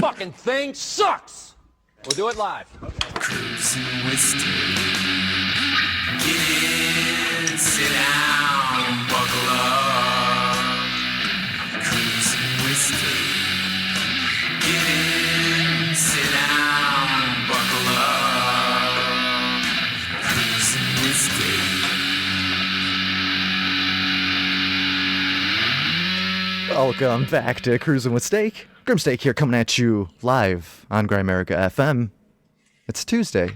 fucking thing sucks. We'll do it live. Cruising with Steve. Get in, sit down, buckle up. Cruising with Steve. Get in, sit down, buckle up. Cruising with Steve. Welcome back to Cruising with Steak. Grimsteak here, coming at you live on Grimerica FM. It's Tuesday,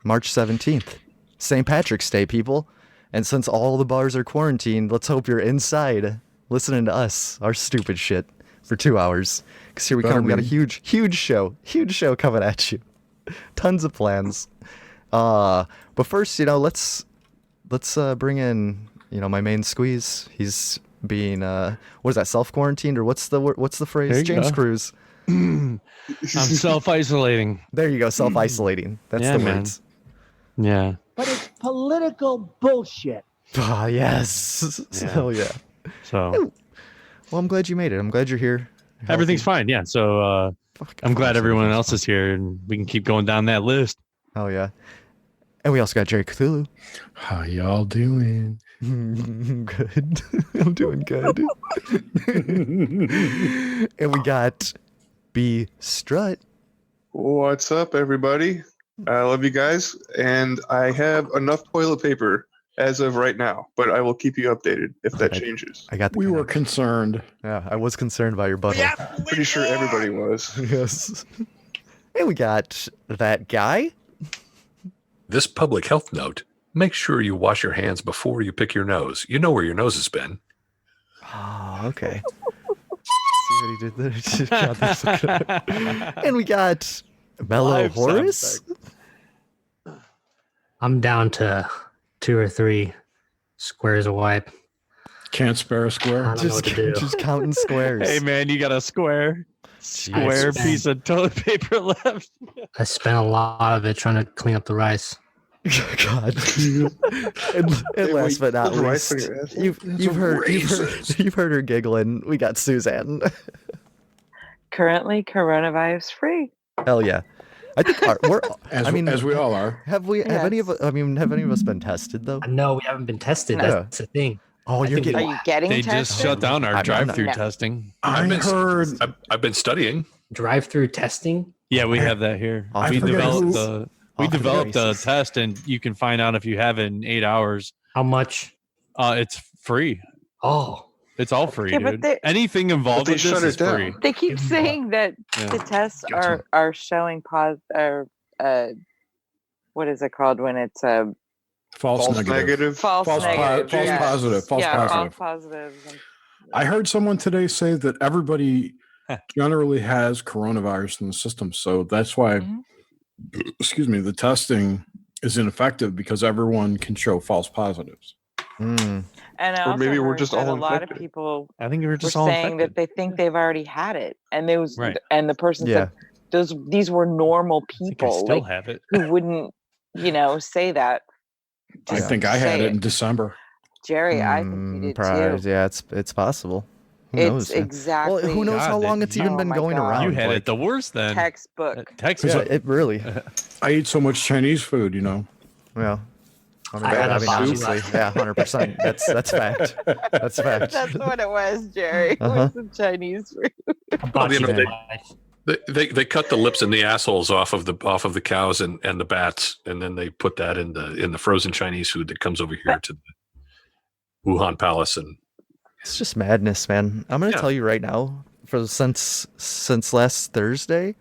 March 17th, St. Patrick's Day, people. And since all the bars are quarantined, let's hope you're inside listening to us, our stupid shit, for 2 hours. Because here we come, we got a huge show coming at you. Tons of plans. But first, let's bring in, my main squeeze. He's being what is that, self-quarantined, or what's the phrase? James Cruz. I'm self-isolating. There you go, self-isolating. That's the words. Yeah. But it's political bullshit. Ah, yes. Yeah. Hell yeah. So, well, I'm glad you made it. I'm glad you're here. everything's fine. Yeah. So I'm glad everyone else is here, and we can keep going down that list. Hell yeah. And we also got Jerry Cthulhu. How y'all doing? Good. I'm doing good. And we got B.Strut. What's up, everybody? I love you guys, and I have enough toilet paper as of right now, but I will keep you updated if that changes. I got the We were connection. concerned. Yeah, I was concerned by your butthole. Pretty sure everybody was. Yes. And we got that guy. This public health note, make sure you wash your hands before you pick your nose. You know where your nose has been. Oh, okay. See what he did there? God, that's so good. And we got Mellowhorus. I'm down to 2 or 3 squares of wipe. Can't spare a I square. don't know what to do. Just counting squares. Hey, man, you got a square Jeez. piece of toilet paper left. I spent a lot of it trying to clean up the rice. God. and last but not put rice least, on your ass? you've heard her giggling. We got Suzanne. Currently coronavirus free. Hell yeah. I think we're. As we all are. Have any of us been tested though? No, we haven't been tested. No. That's the thing. Oh, I you're think Are getting. you getting They tested? just shut down our I'm drive-through not. testing. I've been studying. Drive-through testing. Yeah, we have that here. I We forget developed who- we developed a devices. test, and you can find out if you have it in 8 hours. How much? It's free. Oh, It's all free, Yeah, but dude. they- Anything involved they with shut this it is down. free. They keep saying that Yeah. the tests Gotcha. are showing what is it called when it's False False negative. negative. false False negative? false yeah. positive. False yeah, positive. false positives. And, I heard someone today say that everybody generally has coronavirus in the system. So that's why, Mhm. excuse me, the testing is ineffective because everyone can show false positives. Mm. and I Or also maybe we're heard just that all a lot of infected. people I think we were were just all saying infected. that they think they've already had it, and Right. and the person Yeah. said these were normal I think I people, still like have it. who wouldn't, say that. I Just think I had say it in December. Jerry. I think you did Probably, too. yeah, it's possible. Who It's knows? Man? exactly. Well, who knows God, how long that it's you- even Oh been my going God. around? You had like, it the worst then. textbook. Texas. Yeah, it really. I eat so much Chinese food, Well, I had a body obviously, last yeah, 100%. That's fact. That's fact. That's what it was, Jerry. It Uh-huh. was some Chinese food. botchy you know, they- life. They cut the lips and the assholes off of the cows and the bats, and then they put that in the frozen Chinese food that comes over here to the Wuhan Palace. And It's just madness, man. I'm gonna Yeah. tell you right now. Since last Thursday,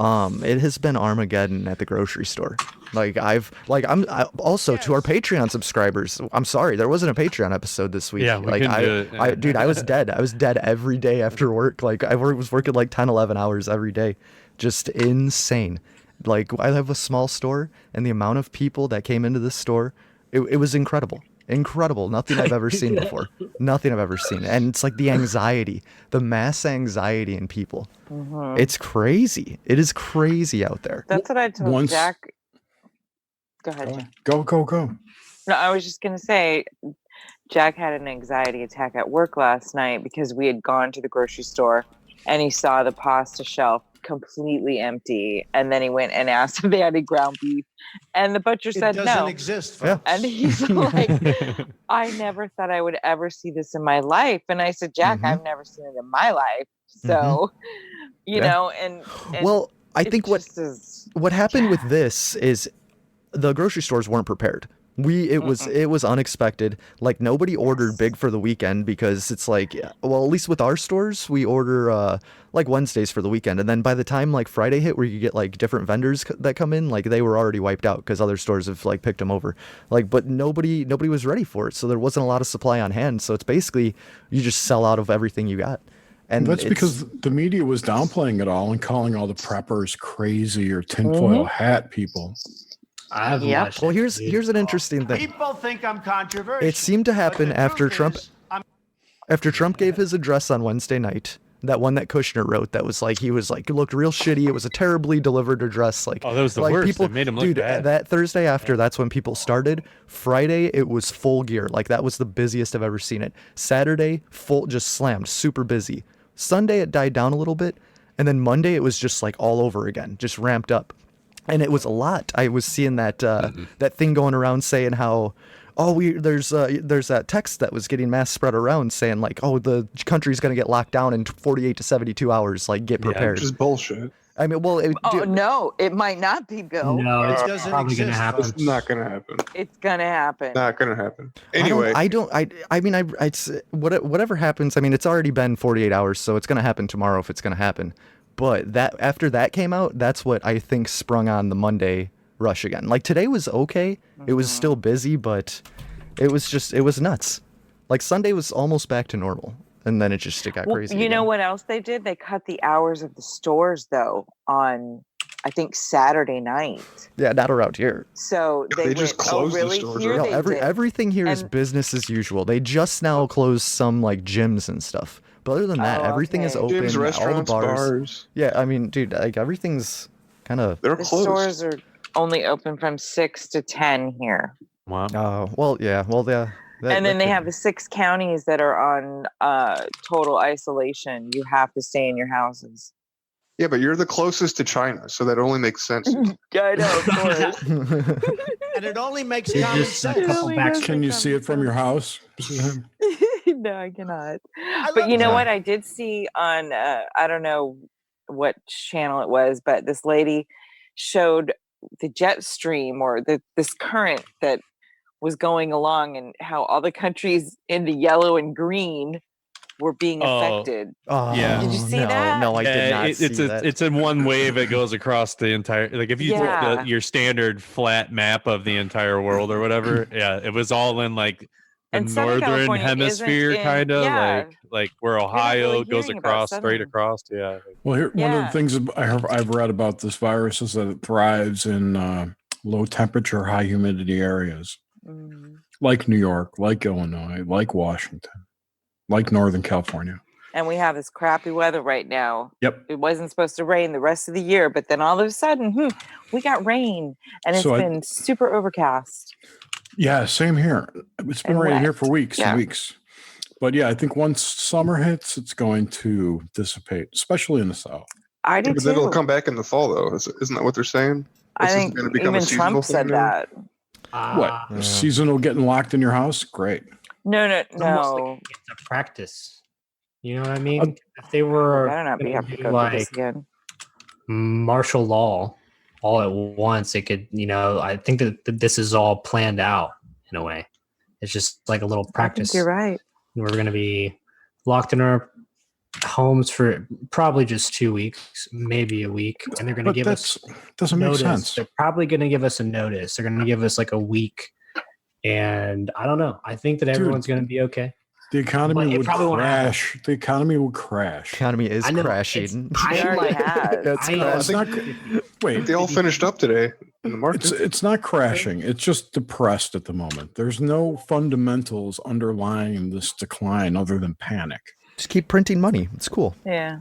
it has been Armageddon at the grocery store. Also to our Patreon subscribers. I'm sorry, there wasn't a Patreon episode this week. Yeah, we couldn't do it. Dude, I was dead. I was dead every day after work. I was working like 10, 11 hours every day. Just insane. I have a small store, and the amount of people that came into this store, it was incredible. Incredible. Nothing I've ever seen before. Nothing I've ever seen. And it's like the anxiety, the mass anxiety in people. Mhm. It's crazy. It is crazy out there. That's what I told Once- Jack. Go ahead. Jack. Go. No, I was just gonna say, Jack had an anxiety attack at work last night because we had gone to the grocery store and he saw the pasta shelf completely empty, and then he went and asked if they had any ground beef, and the butcher said It doesn't no. exist, Yeah. folks. And he's like, I never thought I would ever see this in my life. And I said, Jack, Mhm. I've never seen it in my life. So, you Yeah. know, and Well, I it think just is, what happened with this is the grocery stores weren't prepared. It was unexpected. Like nobody ordered big for the weekend because it's like, well, at least with our stores, we order like Wednesdays for the weekend, and then by the time like Friday hit, where you get like different vendors that come in, like they were already wiped out because other stores have like picked them over. Like, but nobody was ready for it, so there wasn't a lot of supply on hand. So it's basically you just sell out of everything you got. And that's because the media was downplaying it all and calling all the preppers crazy or tinfoil hat people. I've Yep. watched Well, it. here's an interesting thing. People think I'm controversial. It seemed to but happen the after truth Trump. is, I'm After Trump gave his address on Wednesday night, that one that Kushner wrote, that was like, he was like, it looked real shitty. It was a terribly delivered address. Like, Oh, that was the like worst. People, It made him look dude, bad. that Thursday after, that's when people started. Friday, it was full gear. Like, that was the busiest I've ever seen it. Saturday, full, just slammed, super busy. Sunday, it died down a little bit. And then Monday, it was just like all over again, just ramped up. And it was a lot. I was seeing that that thing going around saying how, there's that text that was getting mass spread around saying like, oh, the country's gonna get locked down in 48 to 72 hours. Like, get prepared. Which is bullshit. I mean, well, no, it might not be, Bill. No, it's doesn't probably going to exist, happen. It's not gonna happen. It's gonna happen. Not gonna happen. Anyway, whatever happens. I mean, it's already been 48 hours, so it's gonna happen tomorrow if it's gonna happen. But that after that came out, that's what I think sprung on the Monday rush again. Like today was okay. It was still busy, but it was nuts. Like Sunday was almost back to normal, and then it got crazy. You know again. what else they did? They cut the hours of the stores though on, I think, Saturday night. Yeah, not around here. So they just went, closed the really? stores, Here right? No, they did. everything here is And- business as usual. They just now closed some like gyms and stuff. But other than that, Oh, everything is okay. open. gyms, all the restaurants, bars. Yeah, I mean, dude, like everything's kind of. They're The closed. stores are only open from 6 to 10 here. Wow. Well, yeah, well, yeah. And then they have the 6 counties that are on total isolation. You have to stay in your houses. Yeah, but you're the closest to China, so that only makes sense. Yeah, I know, of course. and it only makes You're common just a sense. couple Really back. does Can make you see it from your house? Suzanne? No, I cannot. I But love you know that. what? I did see on, I don't know what channel it was, but this lady showed the jet stream or this current that was going along and how all the countries in the yellow and green were being affected. Oh, Yeah. Did you see no, that? No, I did not see that. It's in one wave. It goes across the entire. Like if you took Yeah. your standard flat map of the entire world or whatever, yeah, it was all in like the And Southern northern California hemisphere, isn't in- kind of yeah. like where not Ohio really goes hearing about across straight Southern. across. Yeah. Well, here one of Yeah. the things I've read about this virus is that it thrives in low temperature, high humidity areas Mm. like New York, like Illinois, like Washington, like Northern California. And we have this crappy weather right now. Yep. It wasn't supposed to rain the rest of the year, but then all of a sudden, we got rain, and it's So been super overcast. Yeah, same here. It's been And raining here wet. for weeks Yeah. and weeks. But yeah, I think once summer hits, it's going to dissipate, especially in the south. I do But then it'll too. come back in the fall, though. Isn't that what they're saying? I This is think gonna become a even seasonal Trump thing said now? that. What? Seasonal getting locked in your house? Great. No, It's almost no. like it's a practice. You know what I mean? If they were Better not be gonna have to do, go through this like again. martial law all at once, it could, I think that this is all planned out in a way. It's just like a little I think practice. you're right. We're going to be locked in our homes for probably just 2 weeks, maybe a week, and they're going to But give that us doesn't make notice. sense. They're probably going to give us a notice. They're going to give us like a week, and I don't know. I think that everyone's going to be okay. The But economy it would probably won't happen. crash. The economy would crash. Economy is I know, crashing. it's- It I'm already like- has. It's I- crashing. It's not. Wait. They all finished up today in the market. It's not crashing. It's just depressed at the moment. There's no fundamentals underlying this decline other than panic. Just keep printing money. It's cool. Yeah.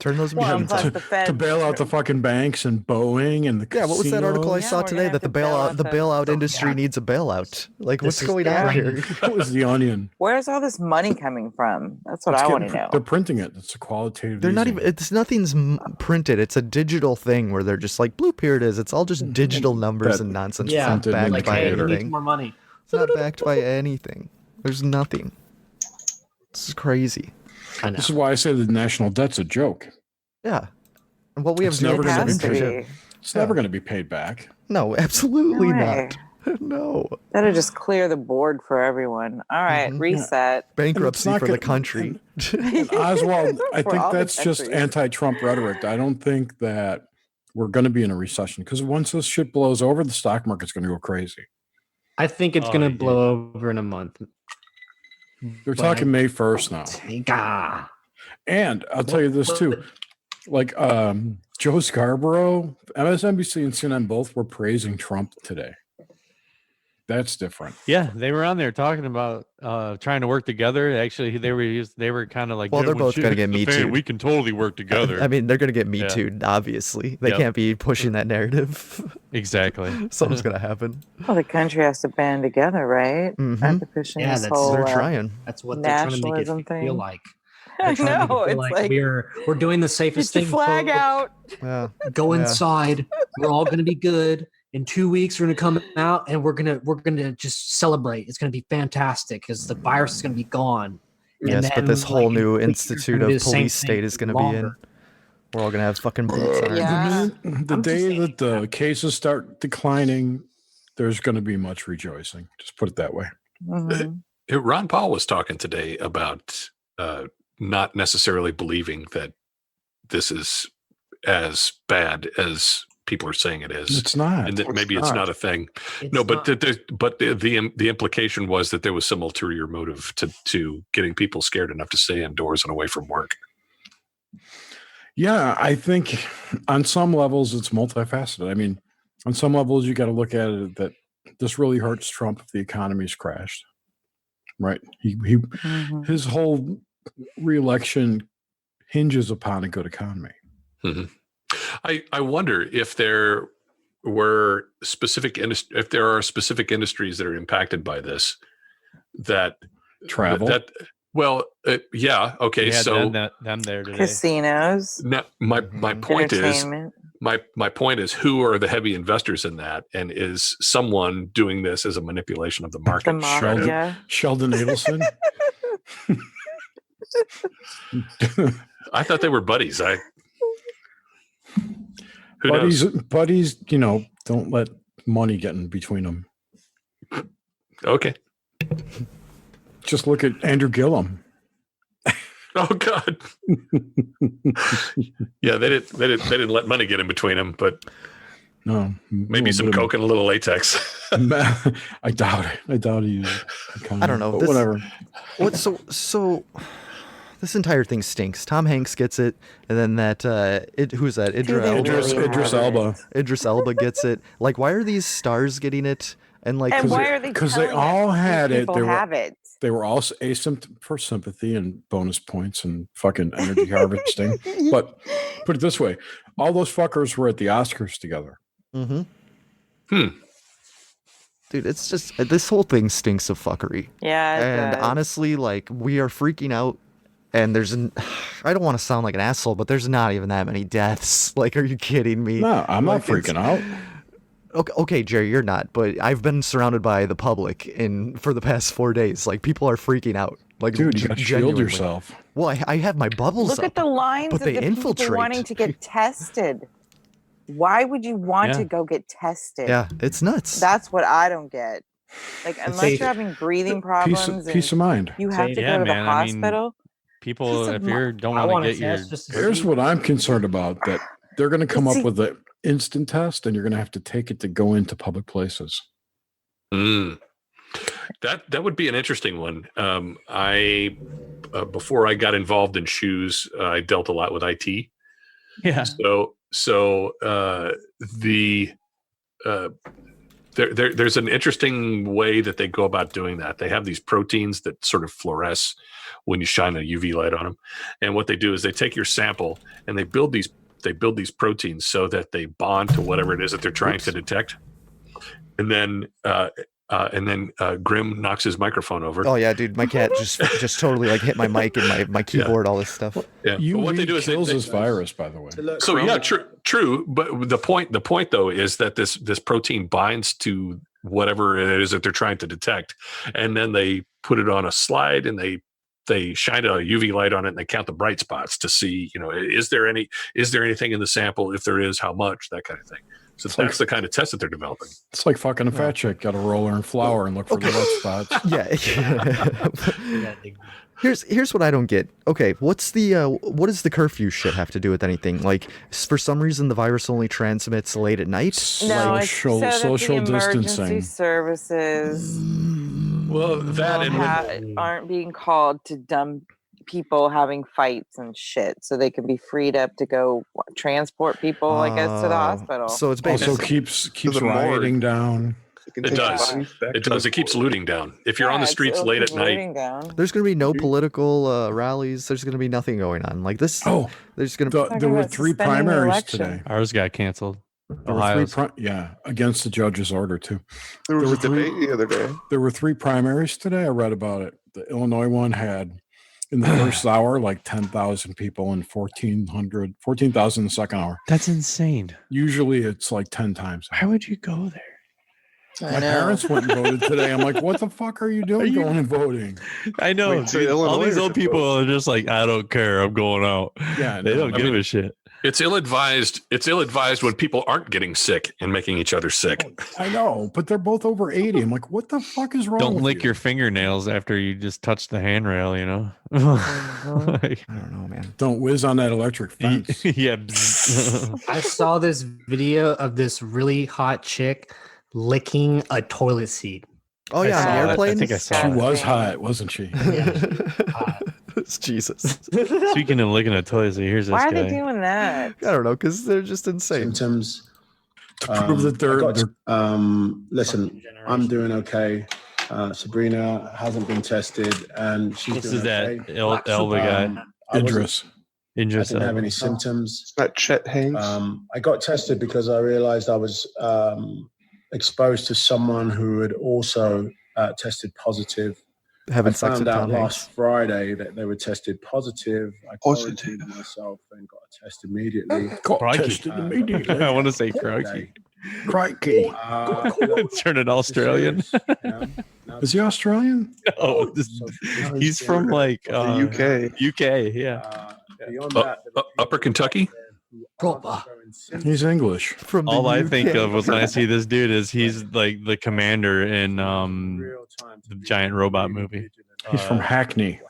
Turn those Well, machines plus on. the Fed to bail out the fucking banks and Boeing and the Yeah, what was that article I Yeah, saw we're gonna today have that the to bail out bailout the- industry needs a bailout? Like, what's This is going the on trend. here? That was the Onion. Where's all this money coming from? That's what It's I want to getting- know. They're printing it. It's a qualitative. They're not easing. even. It's nothing's printed. It's a digital thing where they're just like, bloop, here it is. It's all just digital numbers That- and nonsense. Yeah, It's not backed like, by hey, we need anything. more money. It's not backed by anything. There's nothing. This is crazy. I know. This is why I say the national debt's a joke. Yeah. Well, we have It's zero never gonna percent be interest. paid. It's never going to be paid back. No, absolutely No way. not. No. That'll just clear the board for everyone. All right, Mhm. reset. Bankruptcy not for the gonna- country. And Oswald, I For think all the that's just countries. anti-Trump rhetoric. I don't think that we're going to be in a recession because once this shit blows over, the stock market's going to go crazy. I think it's Oh, gonna yeah. blow over in a month. They're But talking May 1st now. Ah. And I'll tell you this too. Like Joe Scarborough, MSNBC and CNN both were praising Trump today. That's different. Yeah, they were on there talking about trying to work together. Actually, they were kind of like, Well, "Yeah, they're when both shit gonna hits get the Me fan, Too'd." We can totally work together. I mean, they're going to get Me Yeah. Too'd, obviously. They Yep. can't be pushing that narrative. Exactly. Something's going to happen. Well, the country has to band together, right? Mhm. After pushing Yeah, this that's- whole They're trying. That's what they're trying to make nationalism it thing. feel like. I They're trying to make it know. feel It's like we're doing the safest get your thing. flag folks. out. Yeah. Go Yeah. inside. We're all gonna be good. In 2 weeks, we're gonna come out and we're gonna just celebrate. It's gonna be fantastic because the virus is gonna be gone. And Yes, but then, this whole like, in new 2 weeks, institute we're gonna do of the same police state thing is going to be in. longer. We're all going to have fucking boots on. Yeah. The I'm just day saying. that the cases start declining, there's going to be much rejoicing. Just put it that way. Mhm. Ron Paul was talking today about not necessarily believing that this is as bad as people are saying it is, It's not. and that maybe it's not a thing. It's No, but not- the implication was that there was some ulterior motive to getting people scared enough to stay indoors and away from work. Yeah, I think on some levels it's multifaceted. I mean, on some levels you got to look at it that this really hurts Trump if the economy's crashed. Right? He Mhm. his whole reelection hinges upon a good economy. Mhm. I wonder if there were if there are specific industries that are impacted by this. That Travel. That yeah. Okay. We had So them there today. Casinos, now, my point is entertainment. my point is who are the heavy investors in that, and is someone doing this as a manipulation of the market? The mafia. Sheldon Adelson. I thought they were buddies. Who knows? buddies, don't let money get in between them. Okay. Just look at Andrew Gillum. Oh God. Yeah, they didn't let money get in between them, but No, maybe some coke and a little latex. I doubt it. I doubt he used. I don't know. But This- whatever. What? So this entire thing stinks. Tom Hanks gets it, and then who's that? they Idris really Elba. Idris Elba gets it. Like, why are these stars getting it? And like, And 'cause why it- are they? 'cause they telling all us these had it. people They were- have it. They were all for sympathy and bonus points and fucking energy harvesting. But put it this way, all those fuckers were at the Oscars together. Mhm. Hmm. Dude, it's just this whole thing stinks of fuckery. Yeah. it And does. honestly, like, we are freaking out. And I don't want to sound like an asshole, but there's not even that many deaths. Like, are you kidding me? No, I'm not Like, it's- freaking out. Okay, Jerry, you're not, but I've been surrounded by the public for the past 4 days. Like, people are freaking out. Like, Dude, you got to shield genuinely. yourself. Well, I have my bubbles Look up. at the lines but of they the people infiltrate. wanting to get tested. Why would you want Yeah. to go get tested? Yeah, it's nuts. That's what I don't get. Like, unless safe. you're having breathing Peace, problems peace of and mind. you have to Yeah, go to the man, I mean, hospital. People, Piece of if you don't I want want to to get your test just to Here's see. what I'm concerned about, that they're going to come See- up with an instant test and you're going to have to take it to go into public places. Mm. That would be an interesting one. I before I got involved in shoes, I dealt a lot with IT. yeah. So the There's an interesting way that they go about doing that. They have these proteins that sort of fluoresce when you shine a UV light on them. And what they do is they take your sample and they build these proteins so that they bond to whatever it is that they're trying to detect. And then Grim knocks his microphone over. Oh yeah, dude, my cat just totally like hit my mic and my keyboard, all this stuff. Yeah. UV what they do is kills this virus, by the way. So yeah, true. But the point though is that this protein binds to whatever it is that they're trying to detect, and then they put it on a slide and they shine a UV light on it and they count the bright spots to see, is there anything in the sample? If there is, how much? That kind of thing. So that's the kind of test that they're developing. It's like fucking a fat chick. Got a roller and flour and look for the wet spots. Yeah. Here's what I don't get. Okay, what does the curfew shit have to do with anything? Like, for some reason, the virus only transmits late at night. No, like, it's so that social the distancing. emergency services Well, that and aren't being called to dumb people having fights and shit, so they can be freed up to go transport people, I guess, to the hospital. So it's Also basically keeps rioting down. It does. It keeps looting down. If you're on the streets late at night, there's going to be no political rallies. There's going to be nothing going on like this. Oh, there's going to there were 3 primaries today. Ours got canceled. There were 3 against the judge's order too. There was a debate the other day. There were 3 primaries today. I read about it. The Illinois one had in the first hour like 10,000 people and 14,000 in the second hour. That's insane. Usually it's like 10 times. Why would you go there? My parents went and voted today. I'm like, what the fuck are you doing going and voting? I know. Dude, all these old people are just like, I don't care. I'm going out. Yeah, they don't give a shit. It's ill-advised. It's ill-advised when people aren't getting sick and making each other sick. I know, but they're both over 80. I'm like, what the fuck is wrong? Don't lick your fingernails after you just touch the handrail. Like, I don't know, man. Don't whiz on that electric fence. Yeah. I saw this video of this really hot chick licking a toilet seat. Oh yeah, on the airplane. I think I saw. She was hot, wasn't she? It's Jesus. Speaking of licking a toilet seat, here's this Why are guy. they doing that? I don't know, because they're just insane. Symptoms. To prove that they're listen, I'm doing okay. Sabrina hasn't been tested, and she's This doing is that okay. elder guy. Idris. I didn't have any symptoms. It's not Chet Hanks. I got tested because I realized I was exposed to someone who had also tested positive. Having I sex found with out Tom last Hanks. Friday that they were tested positive. I quarantined myself and got a test immediately. Tested immediately. I want to say crikey. Crikey. Turn it Australian. Is he Australian? No, he's from like the UK. UK, yeah. Beyond that, Upper Kentucky. He's English. From the All I UK. think of when I see this dude is he's like the commander in the giant robot movie. He's from Hackney.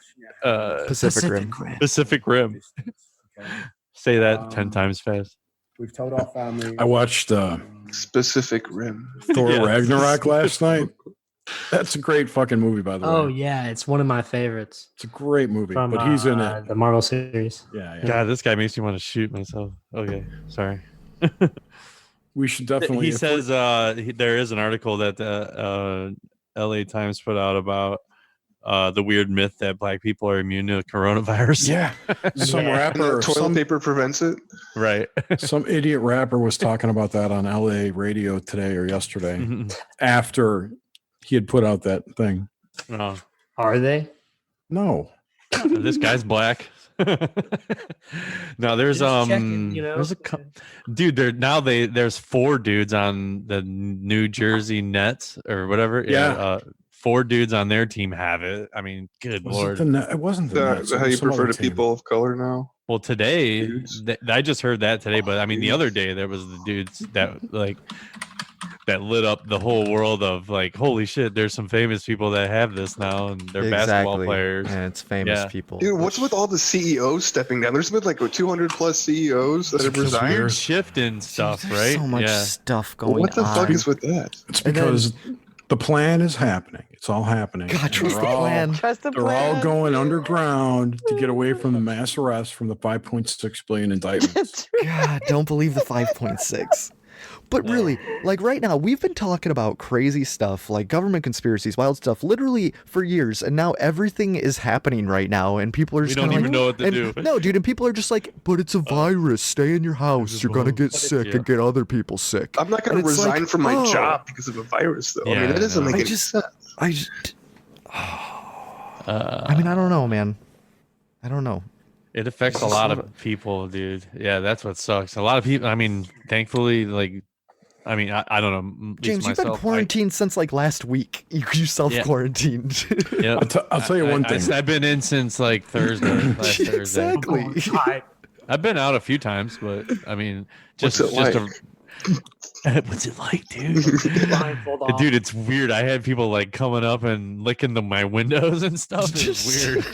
Pacific Rim. Pacific Rim. Say that 10 times fast. We've told our family. I watched Specific Rim. Thor Yeah. Ragnarok last night. That's a great fucking movie, by the way. Oh yeah, it's one of my favorites. It's a great movie, From, but he's in it. the Marvel series. Yeah. God, this guy makes me want to shoot myself. Okay, sorry. We should definitely. He says there is an article that the LA Times put out about the weird myth that black people are immune to coronavirus. Yeah. Some And rapper, toilet paper prevents it. Right. some idiot rapper was talking about that on LA radio today or yesterday after he had put out that thing. No. Are they? No. This guy's black. No, there's Just checking, there's dude there's 4 dudes on the New Jersey Nets or whatever. Yeah. 4 dudes on their team have it. I mean, good lord. It wasn't the Nets, it How was you some prefer other to team. people of color now? Well, today Dudes. I just heard that today, but I mean the other day there was the dudes that that lit up the whole world of like, holy shit, there's some famous people that have this now and they're basketball players. And it's famous Yeah. people. Dude, what's with all the CEOs stepping down? There's been like 200 plus CEOs that have resigned. Shifting stuff, There's right? so much stuff going on. What the fuck is with that? It's And then- because the plan is happening. It's all happening. God, trust the They're all- plan. Trust the They're plan. all going underground to get away from the mass arrest from the 5.6 billion indictments. God, don't believe the 5.6. But really, like right now, we've been talking about crazy stuff, like government conspiracies, wild stuff, literally for years, and now everything is happening right now, and people are just We don't kinda even like, know what to and- do. No, dude, and people are just like, but it's a virus. Stay in your house. You're gonna get sick and get other people sick. I'm not going And to it's resign like, from my oh. job because of a virus, though. I Yeah, mean, that doesn't no. make I any just, sense. I mean, I don't know, man. I don't know. It affects a lot of people, dude. Yeah, that's what sucks. A lot of people. I mean, thankfully, like, I mean, I don't know. At least James, you've been myself, quarantined since like last week. You self-quarantined. Yeah, I'll tell you one thing. I've been in since like Thursday. Last Thursday. Exactly. I've been out a few times, but I mean, just What's it like? what's it like, dude? Blindfold off. Dude, it's weird. I had people like coming up and licking my windows and stuff. It's weird.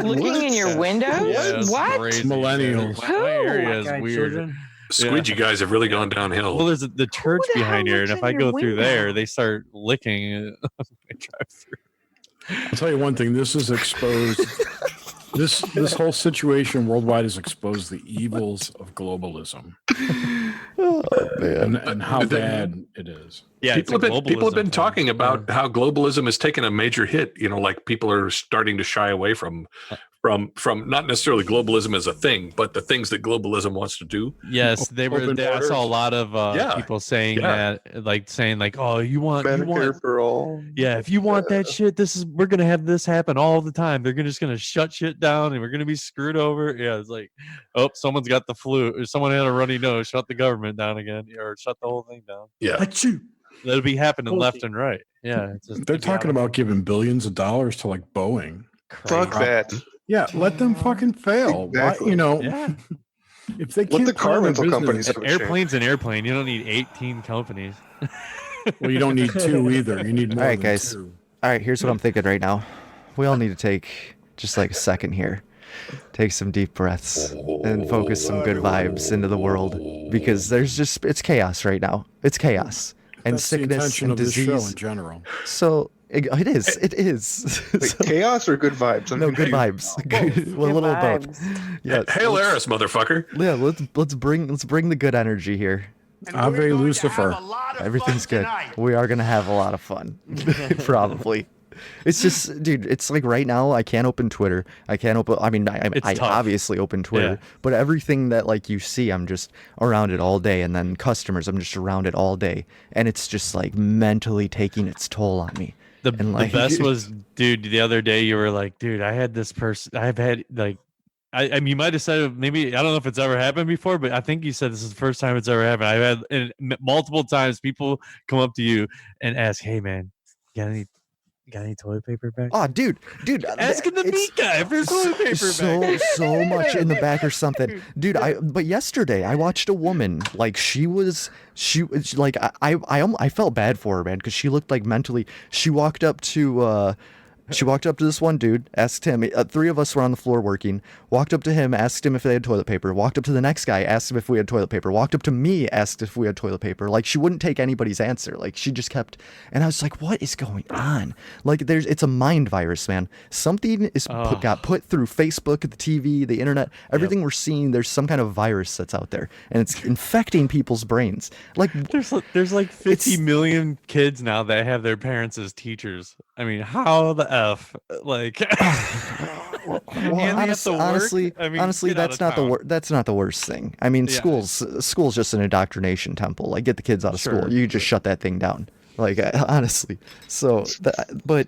Looking in your windows? Yeah, it's What? crazy. Millennials. My area is Like, weird. children. Squeegee guys have really gone downhill. Well, there's the church the hell behind here, and looks if in I your go through there, window? they start licking. I drive through. I'll tell you one thing. This is exposed. This whole situation worldwide has exposed the evils of globalism Oh, man. and how bad it is. Yeah, people have been thing. talking about how globalism has taken a major hit. You know, like people are starting to shy away from not necessarily globalism as a thing, but the things that globalism wants to do. Yes, they were. Open I saw a borders. lot of people saying Yeah. that, saying oh, you want, Medicare for all. yeah, if you want that shit, we're gonna have this happen all the time. They're just gonna shut shit down, and we're gonna be screwed over. Yeah, it's like, oh, someone's got the flu, or someone had a runny nose. Shut the government down again, or shut the whole thing down. Yeah. That'll be happening left and right. Yeah, it's just, They're talking about giving billions of dollars to like Boeing. Fuck that. Yeah, let them fucking fail. Exactly. Why, you know, yeah. if they Let can't the car run a rental business- companies have a chance. Airplane's an airplane. You don't need 18 companies. Well, you don't need two either. You need more. All right, than guys. two. All right, here's what I'm thinking right now. We all need to take just like a second here. Take some deep breaths and focus some good vibes into the world because it's chaos right now. It's chaos and That's the sickness intention and of this show disease. in general. So it is. Wait, So- chaos or good vibes? I'm no, good confused. vibes. Well, a little of both. Vibes. Yes. Hail Eris, motherfucker. Yeah, let's bring the good energy here. Ave Lucifer. Everything's good. We are gonna have a lot of fun, probably. It's just, dude. It's like right now, I can't open Twitter. I can't open. I mean, I It's tough. obviously open Twitter, Yeah. but everything that like you see, I'm just around it all day, and then customers, I'm just around it all day, and it's just like mentally taking its toll on me. The And, like- best was, dude, the other day you were like, dude, I had this person. I've had like, I mean, you might have said it, maybe, I don't know if it's ever happened before, but I think you said this is the first time it's ever happened. I've had multiple times people come up to you and ask, hey man, you got any toilet paper back? Oh, dude, Asking the it's meat guy if there's toilet paper back. so much in the back or something, dude. But yesterday I watched a woman like she was like I felt bad for her, man, because she looked like mentally. She walked up to this one dude, asked him. Three of us were on the floor working. Walked up to him, asked him if they had toilet paper. Walked up to the next guy, asked him if we had toilet paper. Walked up to me, asked if we had toilet paper. Like she wouldn't take anybody's answer. Like she just kept. And I was like, what is going on? Like it's a mind virus, man. Something is got put through Facebook, the TV, the internet. Everything we're seeing, there's some kind of virus that's out there, and it's infecting people's brains. Like There's like 50 million kids now that have their parents as teachers. I mean, how the F? Like, Well, and they have to work? honestly, I mean, honestly, get out that's of not town. that's not the worst thing. I mean, Yeah. school's just an indoctrination temple. Like, get the kids out of Sure. school. You just shut that thing down. Like, honestly. So, but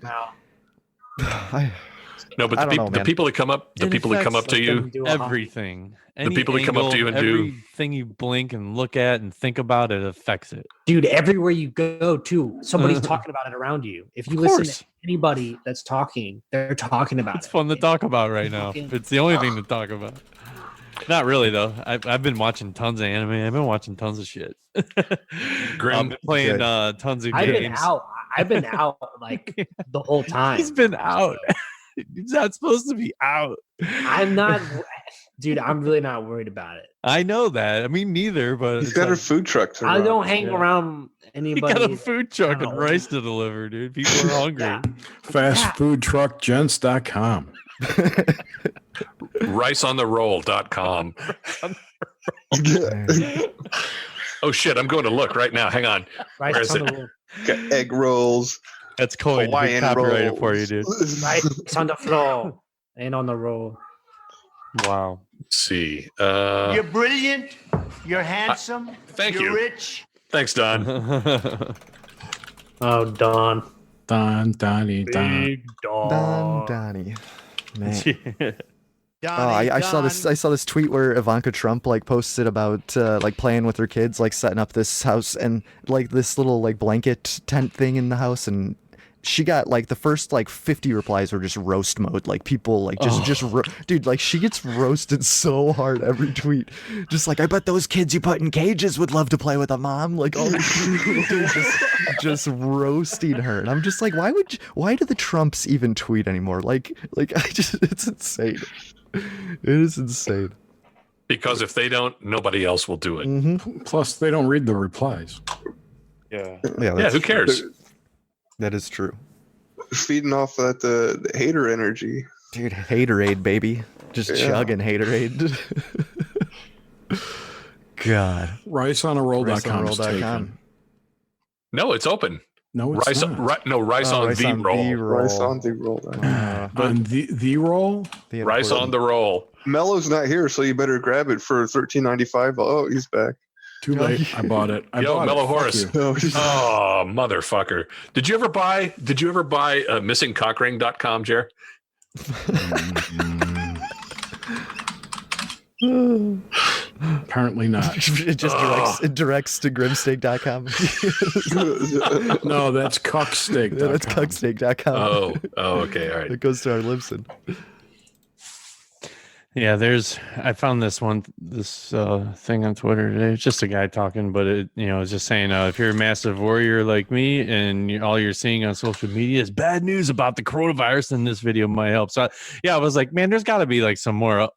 No, but I the, don't know, the man. people that come up, It affects to you, everything. The people that come up to you and do- everything you blink and look at and think about, it affects it. Dude, everywhere you go to, somebody's talking about it around you. If you Of listen course. to anybody that's talking, they're talking about It's it. fun to talk about right now. It's the only thing to talk about. Not really though. I've been watching tons of anime. I've been watching tons of shit. Grim- I've been playing tons of I've games. been out like the whole time. He's been out. He's not supposed to be out. I'm not, dude. I'm really not worried about it. I know that. I mean, neither. But He's it's got a like, food truck to I run. don't hang yeah. around he anybody. got a food truck and know. rice to deliver, dude. People are hungry. Yeah. Fastfoodtruckgents.com. riceontheroll.com. Oh shit! I'm going to look right now. Hang on. Rice Where is on it? the roll. Got egg rolls. That's coined. Hawaiian Copyrighted for you, rolls. dude. Rice on the floor. And on the roll. Wow. Let's see. You're brilliant. You're handsome. Thank you're you. rich. Thanks, Don. Oh, Don. Donnie. Big Don Don. Donnie. Man. Donnie, I saw this. Don. I saw this tweet where Ivanka Trump like posted about like playing with her kids, like setting up this house and like this little like blanket tent thing in the house, and she got like the first like 50 replies were just roast mode, like people like dude, like she gets roasted so hard every tweet, just like I bet those kids you put in cages would love to play with a mom, like all these people dude, just roasting her, and I'm just like, why do the Trumps even tweet anymore? Like it's insane. It is insane. Because if they don't, nobody else will do it. Mm-hmm. Plus, they don't read the replies. Yeah. Yeah, who cares? That is true. Feeding off that the hater energy. Dude, haterade, baby. Just chugging haterade. God. Riceonaroll.com is taken. Riceonaroll.com. No, it's open. No, it's not. Rice on the roll. Rice on the roll. On the roll? Rice on the roll. Mello's not here, so you better grab it for $13.95. Oh, he's back. Too late. I bought it. Yo, Mellowhorus. Oh, motherfucker. Did you ever buy missingcockring.com, Jer? Apparently not. It just directs to grimsteak.com. No, that's cucksteak.com. Yeah, that's cucksteak.com. Oh, okay. All right. It goes to our Libsyn. Yeah, I found this thing on Twitter today. It's just a guy talking, but it's just saying if you're a massive warrior like me and all you're seeing on social media is bad news about the coronavirus, then this video might help. So I was like, man, there's got to be like some more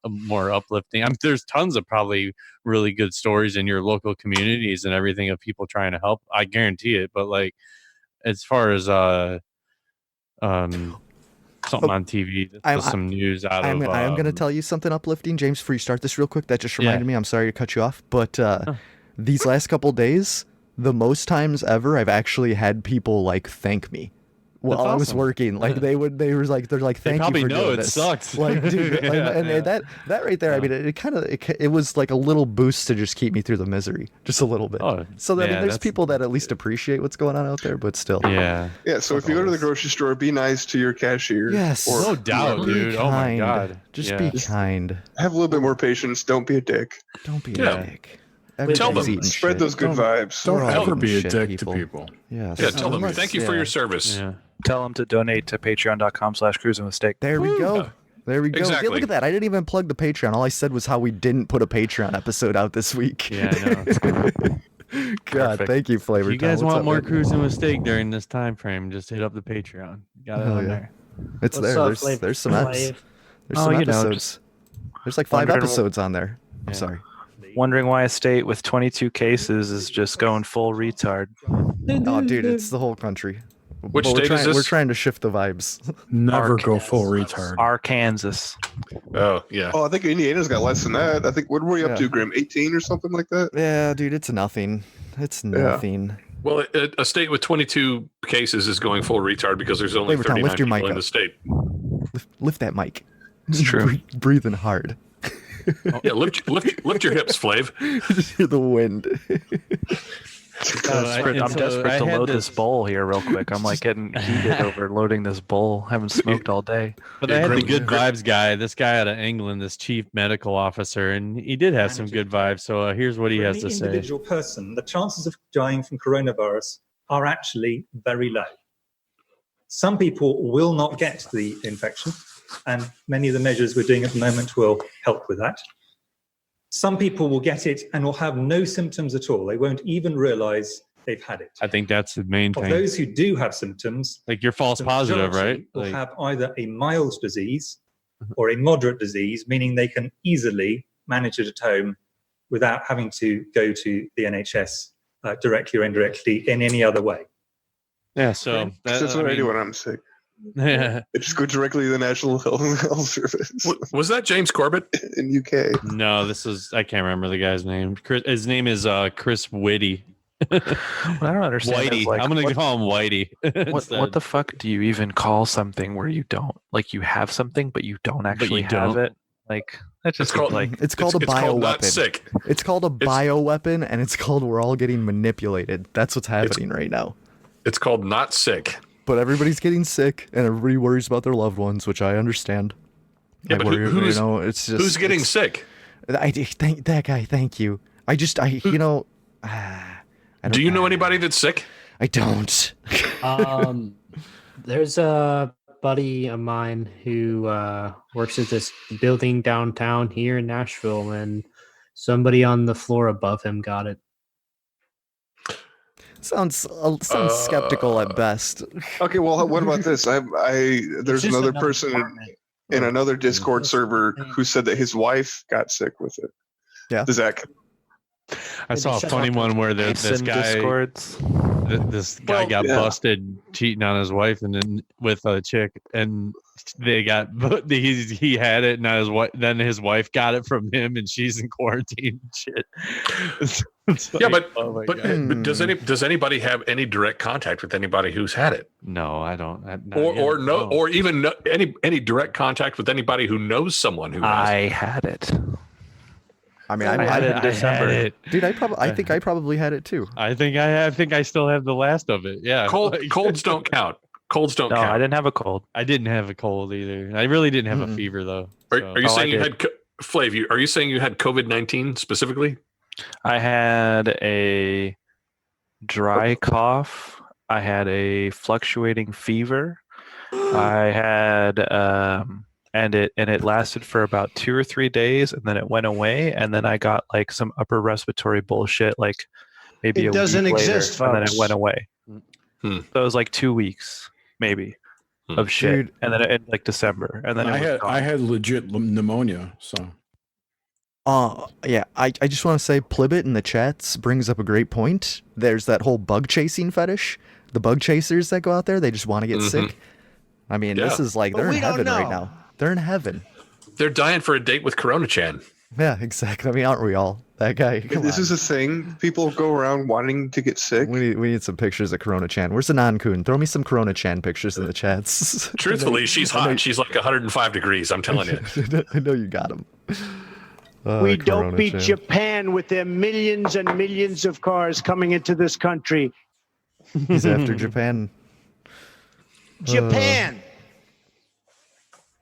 uplifting. There's tons of probably really good stories in your local communities and everything of people trying to help. I guarantee it. But like, as far as something on TV, some news out of. I am going to tell you something uplifting, James. Before you start this, real quick, that just reminded me. I'm sorry to cut you off, but these last couple days, the most times ever, I've actually had people like thank me while I was working. Like they're like, thank you for doing this. It sucked. Like, dude, that right there. I mean, it was like a little boost to just keep me through the misery, just a little bit. So I mean, there's people that at least appreciate what's going on out there, but still. Yeah. Yeah. So if you go to the grocery store, be nice to your cashier. Yes. No doubt, dude. Oh my God. Just be kind. Have a little bit more patience. Don't be a dick. Don't be a dick. Tell them. Spread those good vibes. Don't ever be a dick to people. Yes. Yeah. Tell them. Thank you for your service. Yeah. Tell them to donate to patreon.com/cruisingwithsteak. There we go. There we go. Exactly. Yeah, look at that. I didn't even plug the Patreon. All I said was how we didn't put a Patreon episode out this week. Yeah, I know. God, thank you, Flavor. If you guys want more Cruising with Steak during this time frame, just hit up the Patreon. Got it on there. It's What's there. up, There's some Flavor? there's some episodes. There's like 5 episodes on there. I'm sorry. Wondering why a state with 22 cases is just going full retard. Oh, dude, it's the whole country. Which state is this? We're trying to shift the vibes. Never go full retard. Arkansas. Oh, yeah. Oh, I think Indiana's got less than that. I think, what were we up to, Grim? 18 or something like that? Yeah, dude, it's nothing. It's nothing. Well, a state with 22 cases is going full retard because there's only Flavortown, 39 lift your people mic in up. the state. Lift that mic. It's true. Breathing hard. Yeah, lift your hips, Flav. Just hear the wind. I'm desperate to load this bowl here real quick. I'm like getting heated over loading this bowl. Haven't smoked all day. But I had the good vibes guy, this guy out of England, this chief medical officer, and he did have some good vibes. So here's what he has to say. Individual person, the chances of dying from coronavirus are actually very low. Some people will not get the infection, and many of the measures we're doing at the moment will help with that. Some people will get it and will have no symptoms at all. They won't even realize they've had it. I think that's the main Of thing. those who do have symptoms, like you're false the positive, majority right? will Like, have either a mild disease or a moderate disease, meaning they can easily manage it at home without having to go to the NHS directly or indirectly in any other way. yeah, so That's what I do when I'm sick. It just go directly to the National Health Service. Was that James Corbett in UK? No, this is I can't remember the guy's name. His name is Chris Whitty. What I don't understand Whitey. is, like, I'm gonna what- call him Whitey. What the fuck do you even call something where you don't like you have something but you don't actually have it? Like that's just It's called a bioweapon. It's called a bioweapon, and it's called we're all getting manipulated. That's what's happening right now. It's called not sick. But everybody's getting sick, and everybody worries about their loved ones, which I understand. Yeah, but who's, it's just who's getting sick? Thank that guy. Thank you. Do you know anybody that's sick? I don't. There's a buddy of mine who works at this building downtown here in Nashville, and somebody on the floor above him got it. Sounds skeptical at best. Okay, well, what about this? There's another person in another Discord server who said that his wife got sick with it. Yeah. Does that? I saw a funny one where this guy got busted cheating on his wife and then with a chick, and they got he had it, and his wife, then his wife got it from him, and she's in quarantine and shit. Yeah, but God. does anybody have any direct contact with anybody who's had it? No, I don't. Or even any direct contact with anybody who knows someone who has I it. had it. I mean, I had it in December. Dude, I think I probably had it too. I think I still have the last of it. Yeah. Colds don't count. Colds don't No, count. I didn't have a cold. I didn't have a cold either. I really didn't have a fever though. Are you saying you had Flav? Are you saying you had COVID-19 specifically? I had a dry cough. I had a fluctuating fever. I had and it lasted for about 2 or 3 days, and then it went away, and then I got like some upper respiratory bullshit, like maybe It doesn't week exist, later, and then it folks. went away. So it was like 2 weeks maybe of shit, Dude. and then it like December, and then I had legit pneumonia. So yeah, I just want to say Plibbit in the chats brings up a great point. There's that whole bug chasing fetish. The bug chasers that go out there, they just want to get sick. I mean, this is like they're in heaven right now. They're in heaven. They're dying for a date with Corona-chan. Yeah, exactly. I mean, aren't we all? That guy. This is a thing. People go around wanting to get sick. We need some pictures of Corona-chan. Where's the non-kun? Throw me some Corona-chan pictures in the chats. Truthfully, she's hot. She's like 105 degrees. I'm telling you. I know you got him. We don't beat Corona-chan. Japan with their millions and millions of cars coming into this country. He's after Japan. Japan,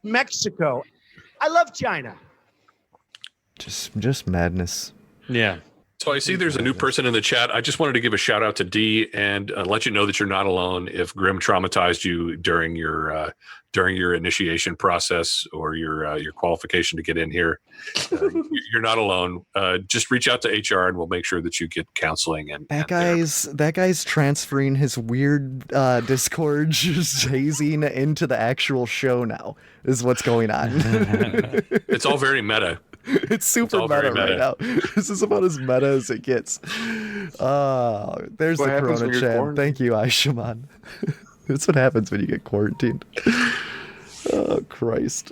Mexico. I love China. Just madness. Yeah. So I see there's a new person in the chat. I just wanted to give a shout out to D and let you know that you're not alone. If Grim traumatized you during your initiation process or your qualification to get in here, you're not alone. Just reach out to HR and we'll make sure that you get counseling. And That guy's transferring his weird Discord just hazing into the actual show now. Is what's going on. it's all very meta. It's super all meta very right now. meta. This is about as meta as it gets. There's What the happens when Corona you're chat. quarantined? Thank you, Aishaman. That's what happens when you get quarantined. Oh Christ.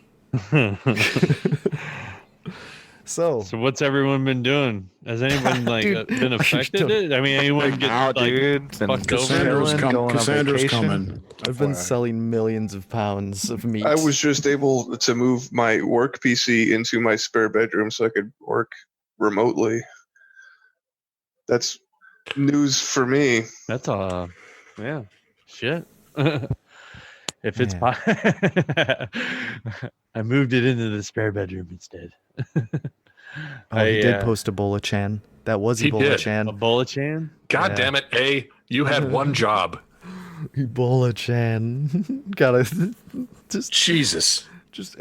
So what's everyone been doing? Has anyone like Dude, been affected? I mean, anyone get Out, like dude. Been fucked over? Cassandra's coming. I've been FYI. selling millions of pounds of meat. I was just able to move my work PC into my spare bedroom so I could work remotely. That's news for me. That's yeah, shit. If it's I moved it into the spare bedroom instead. He did post Ebola-chan. That was He did. Ebola-chan. Ebola-chan? God Yeah. damn it, you had one job. Ebola-chan. Gotta just Jesus.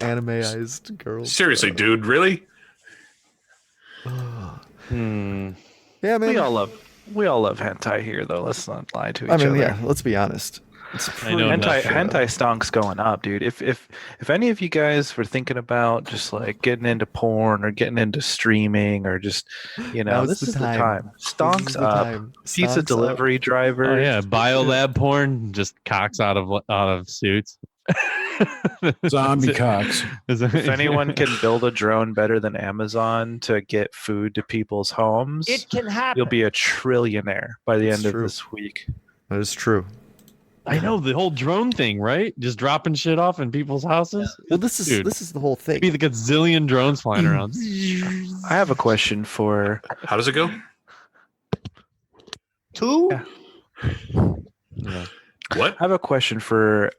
anime-ized girls. Seriously, dude, really? Yeah, man. We all love hentai here, though. Let's not lie to each I mean, other. yeah. Let's be honest. It's I know hentai stonk's going up, dude. If any of you guys were thinking about just like getting into porn or getting into streaming or just Now's this the is time. the time. This is Stonk's the up. time. Pizza Stonk's delivery up. driver. Oh yeah, biolab porn, just cocks out of suits. Zombie cocks. If anyone can build a drone better than Amazon to get food to people's homes, It can happen. you'll be a trillionaire by the end of true. this week. That is true. I know the whole drone thing, right? Just dropping shit off in people's houses. Well, this is the whole thing. Be the gazillion drones flying around. I have a question for. How does it go? 2? Yeah. What? I have a question for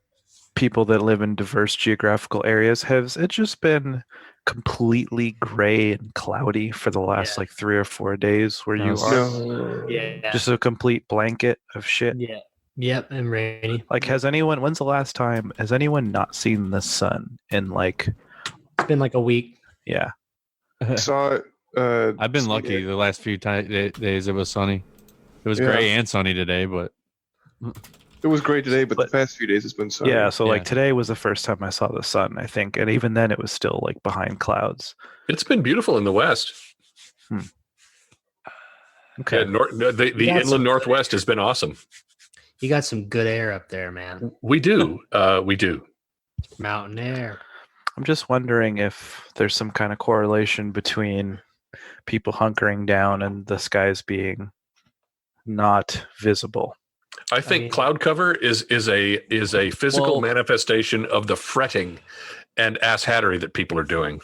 people that live in diverse geographical areas. Has it just been completely gray and cloudy for the last like 3 or 4 days where you are? Yeah. Just a complete blanket of shit. Yeah. Yep, and rainy. Like, when's the last time, has anyone not seen the sun in like, It's been like a week. yeah. Saw it. I've been lucky the last few days it was sunny. It was gray and sunny today, but It was great today, but the past few days it's been sunny. Yeah, so like today was the first time I saw the sun, I think, and even then it was still like behind clouds. It's been beautiful in the West. Okay. Yeah, the inland Northwest has been awesome. You got some good air up there, man. We do. We do. Mountain air. I'm just wondering if there's some kind of correlation between people hunkering down and the skies being not visible. I think cloud cover is a physical manifestation of the fretting and asshattery that people are doing.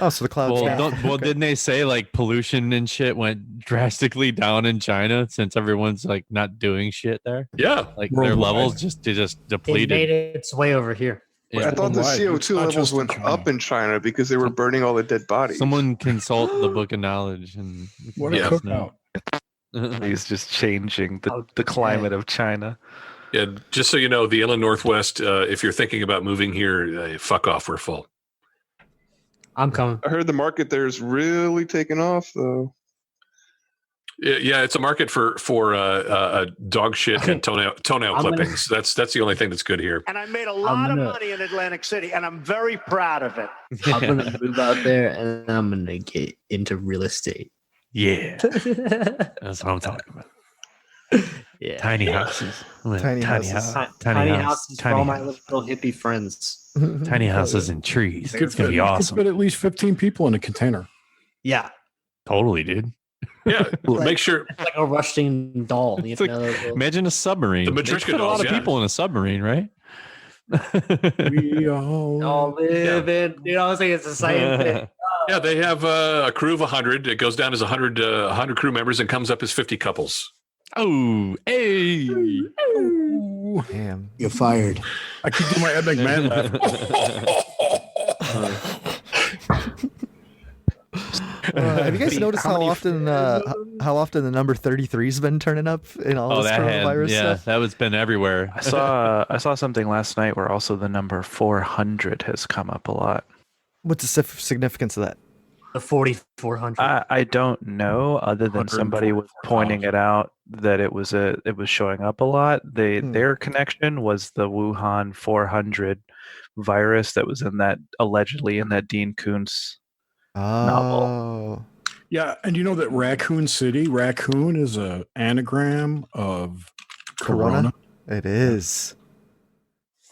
Oh, so the clouds. Well, didn't they say like pollution and shit went drastically down in China since everyone's like not doing shit there? Yeah, like their levels just It depleted. made its way over here. I thought the CO2 levels went up in China because they were burning all the dead bodies. Someone consult the book of knowledge and What a cookout. He's just changing the climate of China. Yeah, just so you know, the inland Northwest, if you're thinking about moving here, fuck off, we're full. I'm coming. I heard the market there's really taken off, though. Yeah, it's a market for dog shit and toenail clippings. That's the only thing that's good here. And I made a lot of money in Atlantic City, and I'm very proud of it. I'm gonna move out there, and I'm gonna get into real estate. Yeah, that's what I'm talking about. Yeah, tiny houses, Tiny houses. Tiny houses for all my little hippie friends. Tiny houses and trees. It's gonna be You awesome. could fit at least 15 people in a container. Yeah, Totally, dude. Yeah, make sure. like a Rushing doll. You It's like, know, imagine a submarine. The They Matryoshka put a lot dolls, of yeah. people in a submarine, right? We all live in. You know, I was saying it's the same thing. Yeah, they have a crew of 100. It goes down as 100 crew members and comes up as 50 couples. Oh, hey. Damn. You're fired. I could do my Ed McMahon laugh. Have you guys noticed how often the number 33's been turning up in all this coronavirus stuff? that was been everywhere. I saw something last night where also the number 400 has come up a lot. What's the significance of that? The 4,400. I don't know, other than somebody was pointing it out that it was showing up a lot. Their connection was the Wuhan 400 virus that was allegedly in that Dean Koontz novel. Yeah, and you know that Raccoon City, raccoon is a anagram of Corona. It is.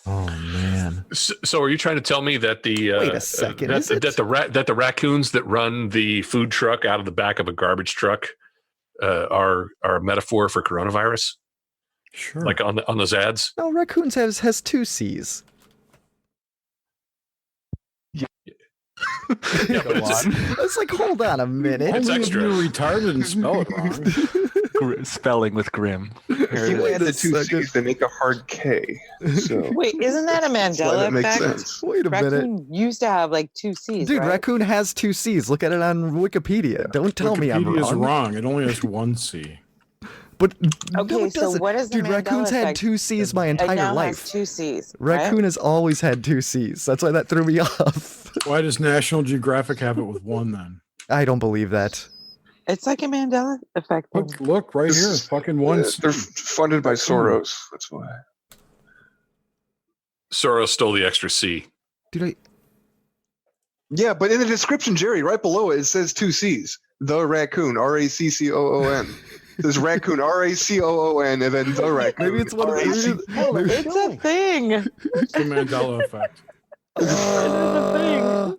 Oh man! So, are you trying to tell me that the wait a second, that the raccoons that run the food truck out of the back of a garbage truck are a metaphor for coronavirus? Sure. Like on those ads. No, raccoons has 2 C's. Yeah, but it's like, hold on a minute. It's extra. You're retarded and spell it wrong. Spelling with grim. If you add the 2 C's, they make a hard K. So Wait, isn't that a Mandela that makes effect? sense. Wait a minute. Raccoon used to have like 2 C's. Dude, right? raccoon has 2 C's. Look at it on Wikipedia. Don't tell me I'm wrong. Wikipedia is wrong. It only has 1 C. But Okay, no, it so doesn't. what is the Dude, Mandela raccoons had effect? 2 C's my It entire now life. has 2 C's. right? Raccoon has always had 2 C's. That's why that threw me off. Why does National Geographic have it with 1 then? I don't believe that. It's like a Mandela effect. thing. Look right here. It's fucking 1 C. They're funded by Soros. That's why. Soros stole the extra C. Dude, Yeah, but in the description, Jerry, right below it says 2 C's. The raccoon, RACCOON. There's raccoon, RACOON, and then the raccoon. Maybe it's one of RAC. the. It's a thing. It's the Mandela effect. It is a thing.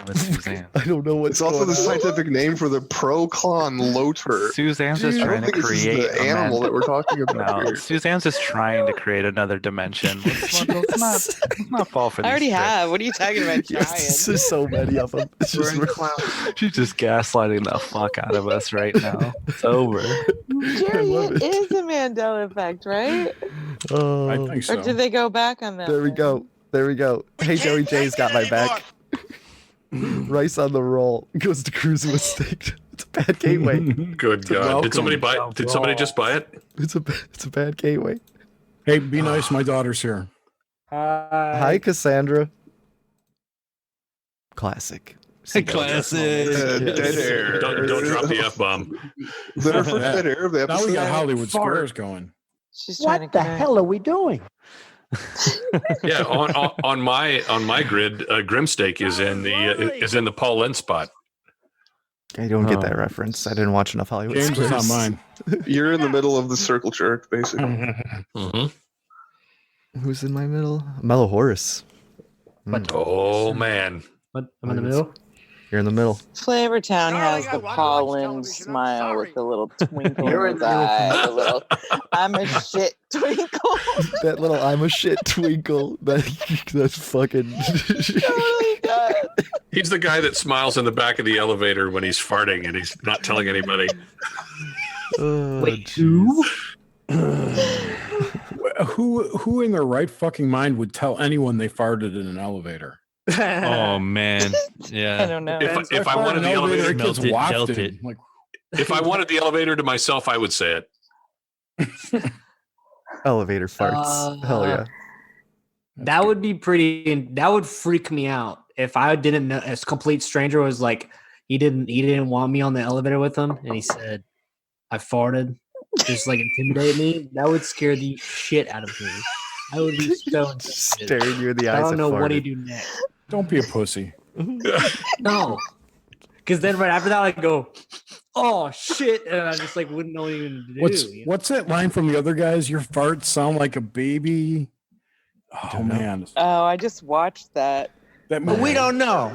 With Suzanne. I don't know what's It's also going the on. scientific name for the proclon loter. Suzanne's just I trying don't to think this is create the animal that we're talking about No, here. Suzanne's just trying to create another dimension. Let's not fall for I already these tricks. have. What are you talking about? Yes, Trying? there's so many of them. It's just She's just gaslighting the fuck out of us right now. It's over. Jerry, it is a Mandela effect, right? Oh, I think so. Or did they go back on that? there we one? go. There we go. Hey, Joey J's got my back. Rice on the roll goes to cruising with steak. It's a bad gateway. Good God! Did somebody buy? Did somebody just buy it? It's a bad gateway. Hey, be nice. My daughter's here. Hi, Cassandra. Classic. Classic. Dead air. Don't drop the F bomb. Their first dead air of the Now we got episode. Hollywood Squares going. She's trying What to the connect. hell are we doing? Yeah, on my grid, Grimstake is in the Paul Lynn spot. I don't get that reference. I didn't watch enough Hollywood James is Squares. on mine. You're in the middle of the circle jerk, basically. Mm-hmm. Who's in my middle? Mellowhorus. Oh man, What? I'm in the middle. You're in the middle. Flavortown has the Paulin smile with the little twinkle in his eye. The little, I'm a shit twinkle. That little I'm a shit twinkle. That's fucking. Totally does. he's the guy that smiles in the back of the elevator when he's farting and he's not telling anybody. Oh, Wait, who? Who in their right fucking mind would tell anyone they farted in an elevator? Oh man, I yeah. don't know. If I wanted the elevator, it gets melt it, wafted. melt it. Like, if I wanted the elevator to myself, I would say it. Elevator farts. Hell yeah. That would be pretty. That would freak me out if I didn't know. A complete stranger was like, he didn't want me on the elevator with him, and he said, "I farted," just like intimidate me. That would scare the shit out of me. I would be so intimidated. Staring you in the eyes. I don't and know what do you farted. do next. don't be a pussy. No, because then right after that I go, "Oh shit," and I just like wouldn't know what even to do. What's that line from the other guys? Your farts sound like a baby. Oh man, Oh, I just watched that. that But we movie. don't know.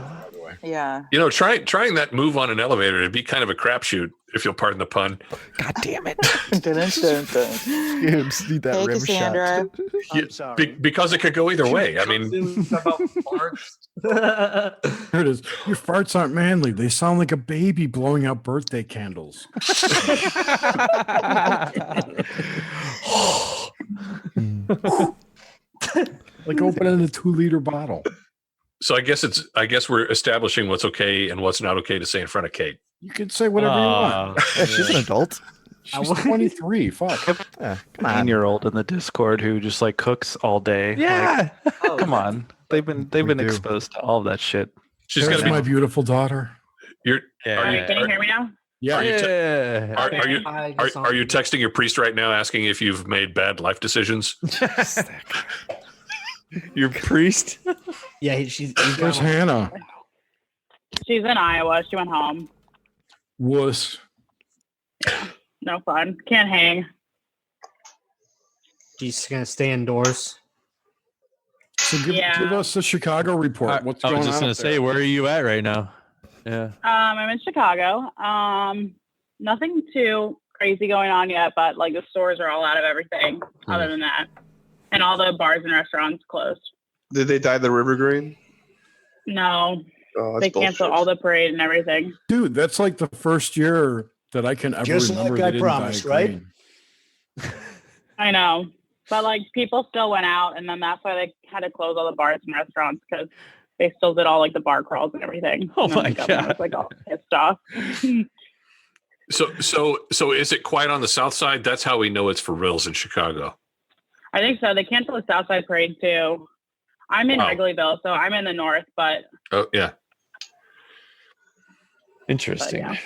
Yeah. You know, trying that move on an elevator, it'd be kind of a crapshoot, if you'll pardon the pun. God damn it. Dun, dun, dun, dun. Gibbs, need that Hey, rim Cassandra. shot. I'm sorry. Because it could go either way. I mean, Here it is. Your farts aren't manly. They sound like a baby blowing out birthday candles. Like opening a 2-liter bottle. so I guess we're establishing what's okay and what's not okay to say in front of Kate. You can say whatever you want. Yeah, she's an adult. She's 23. Fuck. Yeah, come on. 9-year-old in the Discord who just like cooks all day. Yeah. Like, come on. They've been do. exposed to all that shit. She's There's gonna be. my beautiful daughter. You're. Yeah. Are you, Can you hear me now? Yeah. Are you, te- Yeah. are you are you texting your priest right now asking if you've made bad life decisions? Your priest? Yeah, she's There's Hannah. She's in Iowa. She went home. Wuss. No fun. Can't hang. she's gonna stay indoors. So give us the Chicago report. What's I going was on? just gonna up say, there? where are you at right now? Yeah. I'm in Chicago. Nothing too crazy going on yet, but like the stores are all out of everything other than that. And all the bars and restaurants closed. Did they dye the river green? No. Oh, They that's canceled bullshit. all the parade and everything. Dude, that's like the first year that I can ever Just remember. like they I didn't dye promised, it right? green. I know. But like people still went out, and then that's why they had to close all the bars and restaurants because they still did all like the bar crawls and everything. Oh And then my the governor God. was like all pissed off. So is it quiet on the south side? That's how we know it's for reals in Chicago. I think so. They canceled the Southside Parade too. I'm in Wow. Wrigleyville, so I'm in the north, but Oh yeah. Interesting. yeah.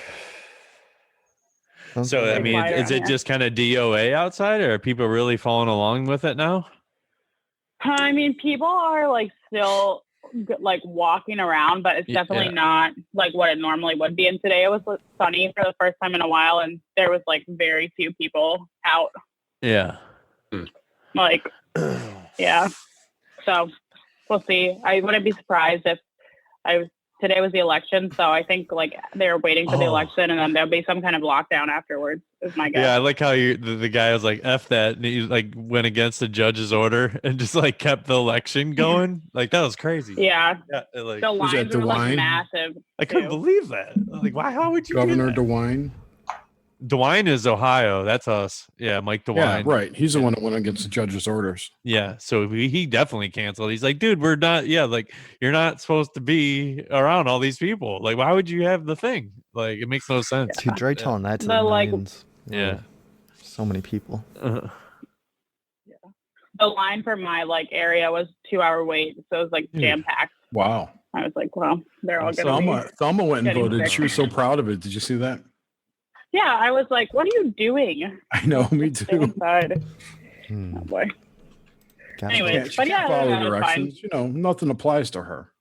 So I mean, Quieter is out it here. just kind of DOA outside, or are people really following along with it now? I mean, people are like still like walking around, but it's definitely not like what it normally would be. And today it was sunny for the first time in a while, and there was like very few people out. Yeah. Like, yeah. So we'll see. I wouldn't be surprised if today was the election, so I think like they're waiting for the election, and then there'll be some kind of lockdown afterwards. Is my guess. Yeah, I like how the guy was like, "F that," and he like went against the judge's order and just like kept the election going. Like that was crazy. Yeah, like the lines were like massive. I couldn't believe that. Like, why? How would you? Governor do that? DeWine. DeWine is Ohio. That's us. Yeah, Mike DeWine. Yeah, right. He's the one that went against the judge's orders. Yeah, so he definitely canceled. He's like, dude, we're not. Yeah, like you're not supposed to be around all these people. Like, why would you have the thing? Like, it makes no sense. Dude, try telling that to The, the like- millions. Yeah. So many people. The line for my like area was 2-hour wait, so it was like jam packed. Wow. I was like, well, they're all gonna be. Thelma went and getting voted. sick. She was so proud of it. Did you see that? Yeah, I was like, what are you doing? I know, me Stay too. inside. Oh boy. Anyways, but yeah, Follow that was fine. directions. You know, nothing applies to her.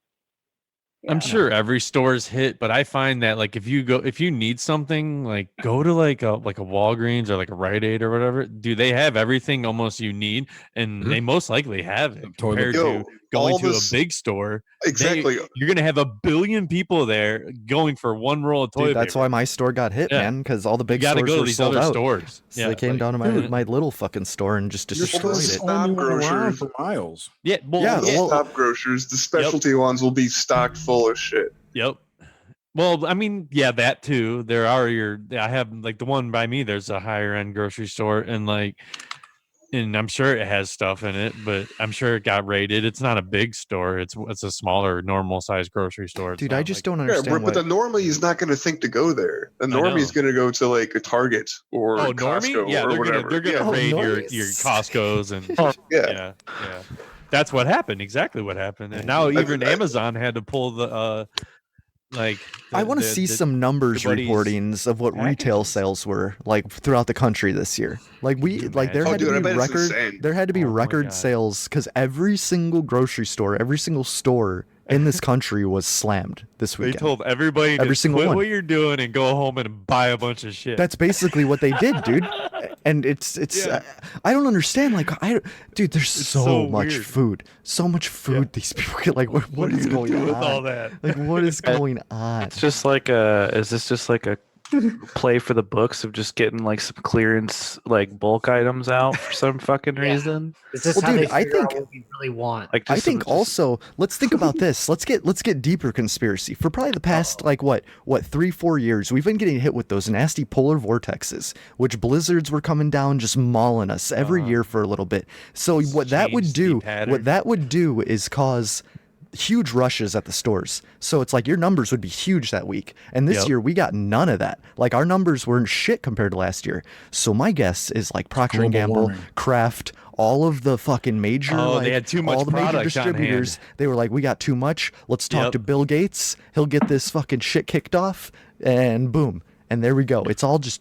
I'm sure every store's hit, but I find that like if you need something, like go to like a Walgreens or like a Rite Aid or whatever, dude, they have everything almost you need, and they most likely have it compared to going to a big store. Exactly. You're gonna have a billion people there going for one roll of toilet Dude, that's paper. why my store got hit, Yeah. man, because all the big You gotta stores go to were these sold other out. stores. So Yeah, they came like- down to my little fucking store and just Well, destroyed the it. stop grocers, for miles. Yeah, well, Yeah, the well- stop grocers, the specialty ones will be stocked full of shit. Yep. Well, I mean, yeah, that too. There are I have like the one by me, there's a higher end grocery store, and I'm sure it has stuff in it, but I'm sure it got raided. It's not a big store. It's a smaller, normal sized grocery store. It's Dude, not I just like- don't Yeah, understand but why. the normie is not going to think to go there. The know. normie is going to go to like a Target or Oh, Costco normie? Yeah, or they're whatever. gonna Yeah. raid your normies. Costco's and Yeah. yeah. That's what happened. Exactly what happened. And now even Amazon had to pull the I want to see some numbers buddies' reportings of what retail sales were like throughout the country this year. Like there Oh, had dude, I to be bet it's record. insane. There had to be Oh my record God. sales because every single grocery store, every single store in this country was slammed this They weekend. told everybody Every to single quit one. what you're doing and go home and buy a bunch of shit. That's basically what they did, dude. And it's I don't understand. Like dude, there's so so much weird. food, so much food. These people get like, what is going on with all that? Like, what is going on? It's just like is this just like a play for the books of just getting like some clearance like bulk items out for some fucking reason? Is this Well, how dude, they I figure out think- what we really want? Like I just think some- also let's think about this. Let's get deeper conspiracy. For probably the past like what 3-4 years, we've been getting hit with those nasty polar vortexes, which blizzards were coming down just mauling us every year for a little bit. So what that would changed the do, pattern. what that would do is cause huge rushes at the stores. So it's like your numbers would be huge that week. And this Yep. year we got none of that. Like our numbers were shit compared to last year. So my guess is like Procter and Global Gamble, warming. Kraft, all of the fucking major Oh, they like, had too much all the major product on hand. distributors, they were like, we got too much. Let's talk Yep. to Bill Gates. He'll get this fucking shit kicked off, and boom. And there we go. It's all just.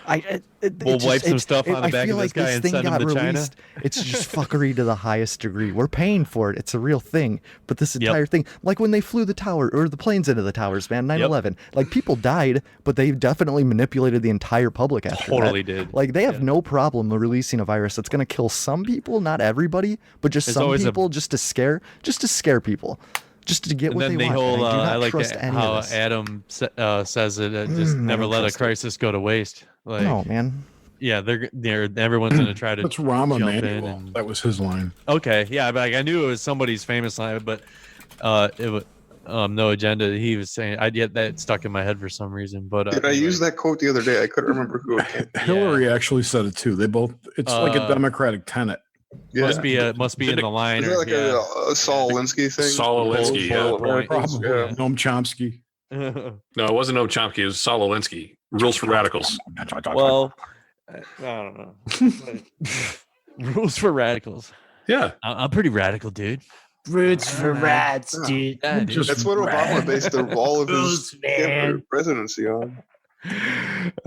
We'll wipe some stuff on the back of this guy and send him to China. It's just fuckery to the highest degree. We're paying for it. It's a real thing. But this entire thing, like when they flew the tower or the planes into the towers, man, 9/11, like people died, but they definitely manipulated the entire public after Totally that. did. Like they have no problem releasing a virus that's going to kill some people, not everybody, but just There's some always a- people, just to scare people. Just to get And what then they the want. whole, and I do not I like trust it any how of this. Adam says it. Just I never don't let a trust it. crisis go to waste. Like, No, man. yeah, they're everyone's gonna try to That's Rahm jump in. Emanuel. And, That was his line. okay, yeah, but like, I knew it was somebody's famous line, but it was no agenda. He was saying, I get that stuck in my head for some reason. But Did I use that quote the other day? I couldn't remember who it came. Hillary actually said it too. They both. It's like a Democratic tenet. Yeah. Must be in the line. Is or- that like a Saul Alinsky thing? Saul Alinsky, yeah. Bullet Probably. Yeah. Noam Chomsky. No, it wasn't Noam Chomsky. It was Saul Alinsky. Rules for Radicals. Well, I don't know. Rules for radicals. Yeah. I'm pretty radical, dude. Roots for rats, dude. Yeah, dude. Just That's what Obama based all of his Rules, man. presidency on.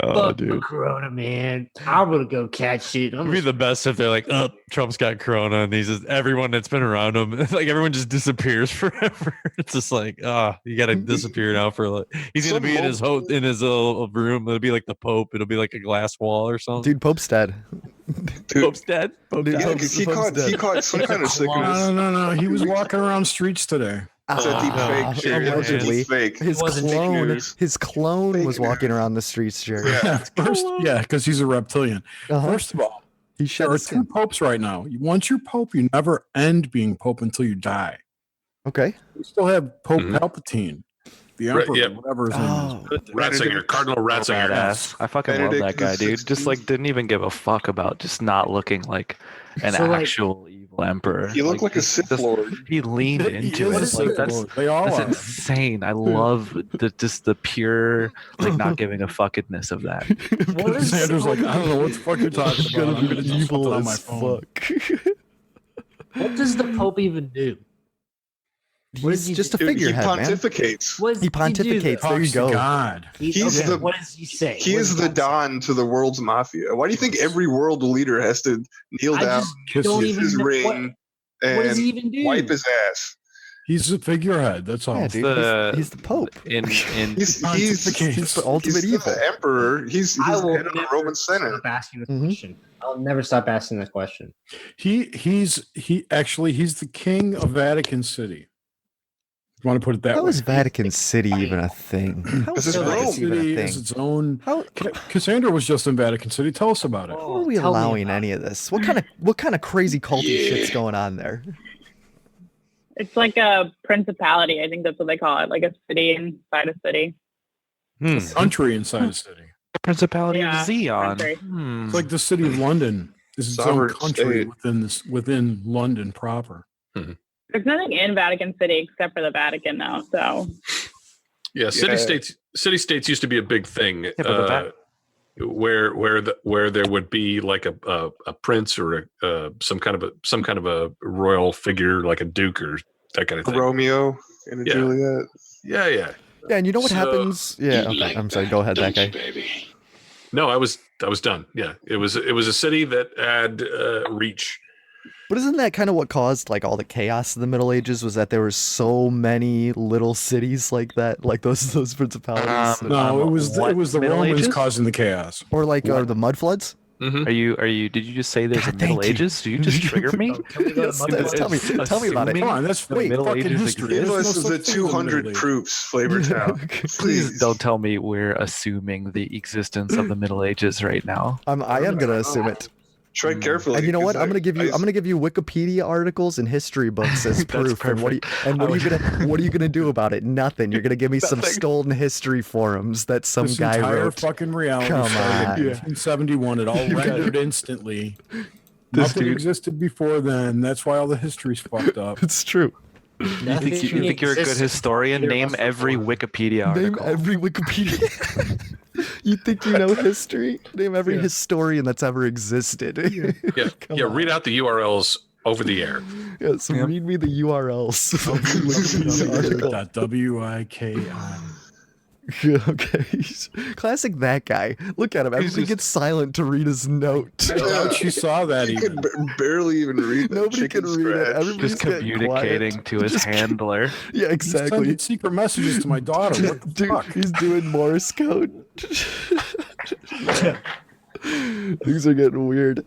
Oh, Fuck the Corona, man. I'm gonna go catch it. It'd be the best if they're like, "Oh, Trump's got Corona," and he's just everyone that's been around him, like everyone just disappears forever. It's just like, you got to disappear now for like. He's gonna be in his room. It'll be like the Pope. It'll be like a glass wall or something. Dude, Pope's dead. Pope's dead. Pope's Yeah, dead. 'cause he caught some kind of sickness. No. He was walking around streets today. It's a deep fake, Jerry. It's a deep fake. His clone was walking around the streets, Jerry. Yeah, because he's a reptilian. First of all, there are two popes right now. Once you're pope, you never end being pope until you die. Okay. We still have Pope Palpatine, the emperor, whatever his name is. Ratzinger, Cardinal Ratzinger. Badass. I fucking love that guy, dude. Just like didn't even give a fuck about just not looking like an actual evil emperor. He looked like a Sith Lord. He leaned into it. Like, that's insane. I love the pure like not giving a fuckedness of that. Cassandra's like, I don't know what the fuck you're talking about. I'm gonna do something on my phone. What does the Pope even do? He's just a figurehead, man. He pontificates. He pontificates. There you go. God. What does he say? He is the Don to the world's mafia. Why do you think every world leader has to kneel down, kiss his ring, what does he and even do? wipe his ass? He's a figurehead. That's all. Yeah, dude, he's the Pope. He's the ultimate evil. the emperor. He's head of the Roman Senate. Stop asking this question. I'll never stop asking this question. He's the king of Vatican City. You want to put it that way? How is Vatican City even a thing? How is Vatican City is its own. Cassandra was just in Vatican City. Tell us about it. How are we allowing any of this? What kind of crazy culty shit's going on there? It's like a principality. I think that's what they call it, like a city inside a city. A country inside a city. Principality Yeah, of Zion. It's like the city of London is its own country within London proper. There's nothing in Vatican City except for the Vatican now. So Yeah, city states used to be a big thing. Where there would be like a prince or some kind of a royal figure like a duke or that kind of thing. Romeo and Juliet. Yeah. Yeah, and you know what happens? Yeah, okay. I'm sorry. Go ahead, that guy. No, I was done. Yeah, it was a city that had reach. But isn't that kind of what caused like all the chaos of the Middle Ages? Was that there were so many little cities like that, like those principalities? No, it was the Romans causing the chaos, or like the mud floods. Are you? Did you just say there's a Middle Ages? Did you just trigger me? Yes, tell me about it. Come on, that's Middle Ages history. This is the 200 proofs, Flavortown. Please don't tell me we're assuming the existence of the Middle Ages right now. I am gonna assume it. Tread carefully. And you know what? I'm gonna give you Wikipedia articles and history books as proof. And what are you gonna do about it? Nothing. You're gonna give me some stolen history forums that some guy wrote. Fucking reality. Come on. 1971. It all rendered instantly. Nothing existed before then. That's why all the history's fucked up. It's true. You think you're a good historian? Name every Wikipedia article. Name every Wikipedia. You think you know history? Name every historian that's ever existed. Read out the URLs over the air. Yeah, so read me the URLs. .wiki. Okay. Classic that guy. Look at him. Everybody gets silent to read his note. She saw that. He could barely even read. Nobody can read it. Everybody's just communicating to his handler. Yeah, exactly. He's sending secret messages to my daughter. What the Dude, fuck? he's doing Morse code. Things are getting weird.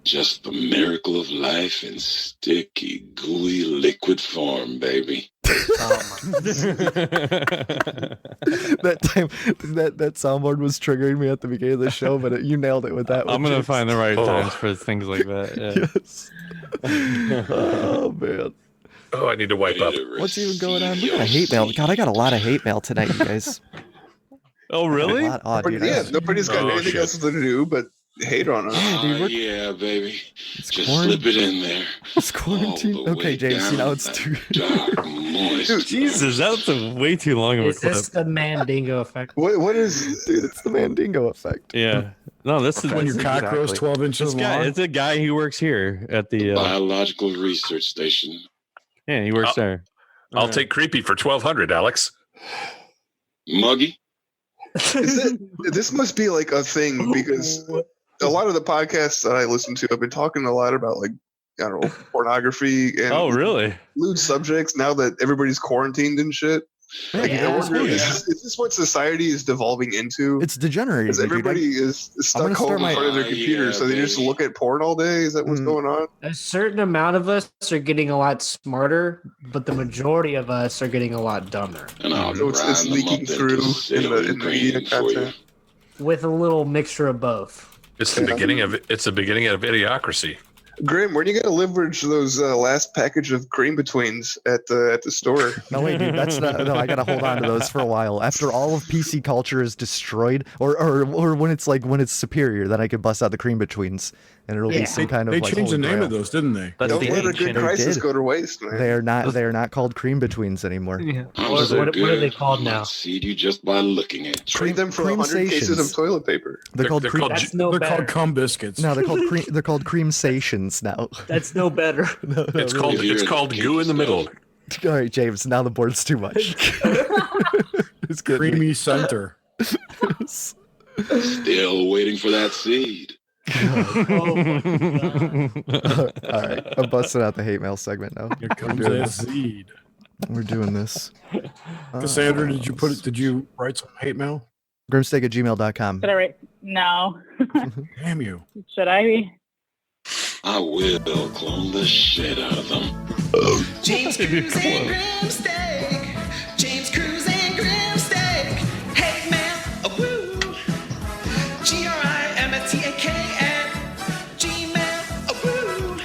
Just the miracle of life in sticky, gooey, liquid form, baby. That time, that soundboard was triggering me at the beginning of the show, but you nailed it with that one. I'm gonna find the right times for things like that. Yeah. Yes. Oh man. Oh, I need to wipe up. What's even going on? We got a hate mail. God, I got a lot of hate mail tonight, you guys. Oh really? Dude, nobody's got anything else to do but hate on us. Yeah, baby. Just slip it in there. It's quarantine. Okay, James, now it's too dark, moist. Jesus, that's way too long of a Is clip. this the Mandingo effect? What is? Dude, it's the Mandingo effect. Yeah. No, this is When your cock grows 12 inches long. It's a guy who works here at the Biological Research Station. Yeah, he works there. I'll take creepy for $1,200, Alex. Muggy? This must be like a thing because a lot of the podcasts that I listen to have been talking a lot about like I don't know pornography and really lewd subjects now that everybody's quarantined and shit. Like, Yeah, I wonder, yeah. is this what society is devolving into? It's degenerating. Because everybody is stuck home in front of their computer, so they just look at porn all day. Is that what's going on? A certain amount of us are getting a lot smarter, but the majority of us are getting a lot dumber. So it's leaking through in the media content. With a little mixture of both. It's the beginning of idiocracy. Grim, where do you got to leverage those last package of cream betweens at the store? No, wait, dude, that's not. No, I gotta hold on to those for a while. After all of PC culture is destroyed, or when it's superior, then I can bust out the cream betweens, and it'll be some kind of. They like, changed the holy name grail. of those, didn't they? Don't let a good crisis go to waste, man. They are not called cream betweens anymore. Yeah. What are they called now? See you just by looking at you. Trade them for 100 cases of toilet paper. They're called cream. That's no They're better. called cum biscuits. No, they're called cream. They're called creamsations now. That's no better. No, It's really. called goo in the middle. All right, James. Now the board's too much. It's getting me. Creamy center. Still waiting for that seed. Oh my God. All right, I'm busting out the hate mail segment now. Here comes doing that this. seed. We're doing this. Cassandra, did you write some hate mail? Grimsteak@gmail.com. Should I write? No. Damn you. Should I be? I will clone the shit out of them. James Cruz and Grimsteak. James Cruz and Grimsteak. Hey man, a woo. GRIMSTAKN. Gmail, a woo.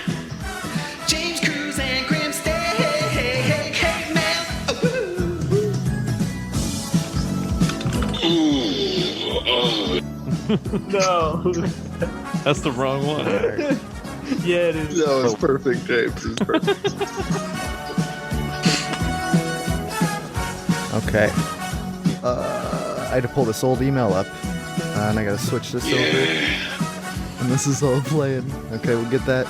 James Cruz and Grimsteak. Hey man, a woo. No. That's the wrong one. Yeah, it is. No, it's perfect, James. It's perfect. Okay. I had to pull this old email up, and I gotta switch this over. And this is all playing. Okay, we'll get that.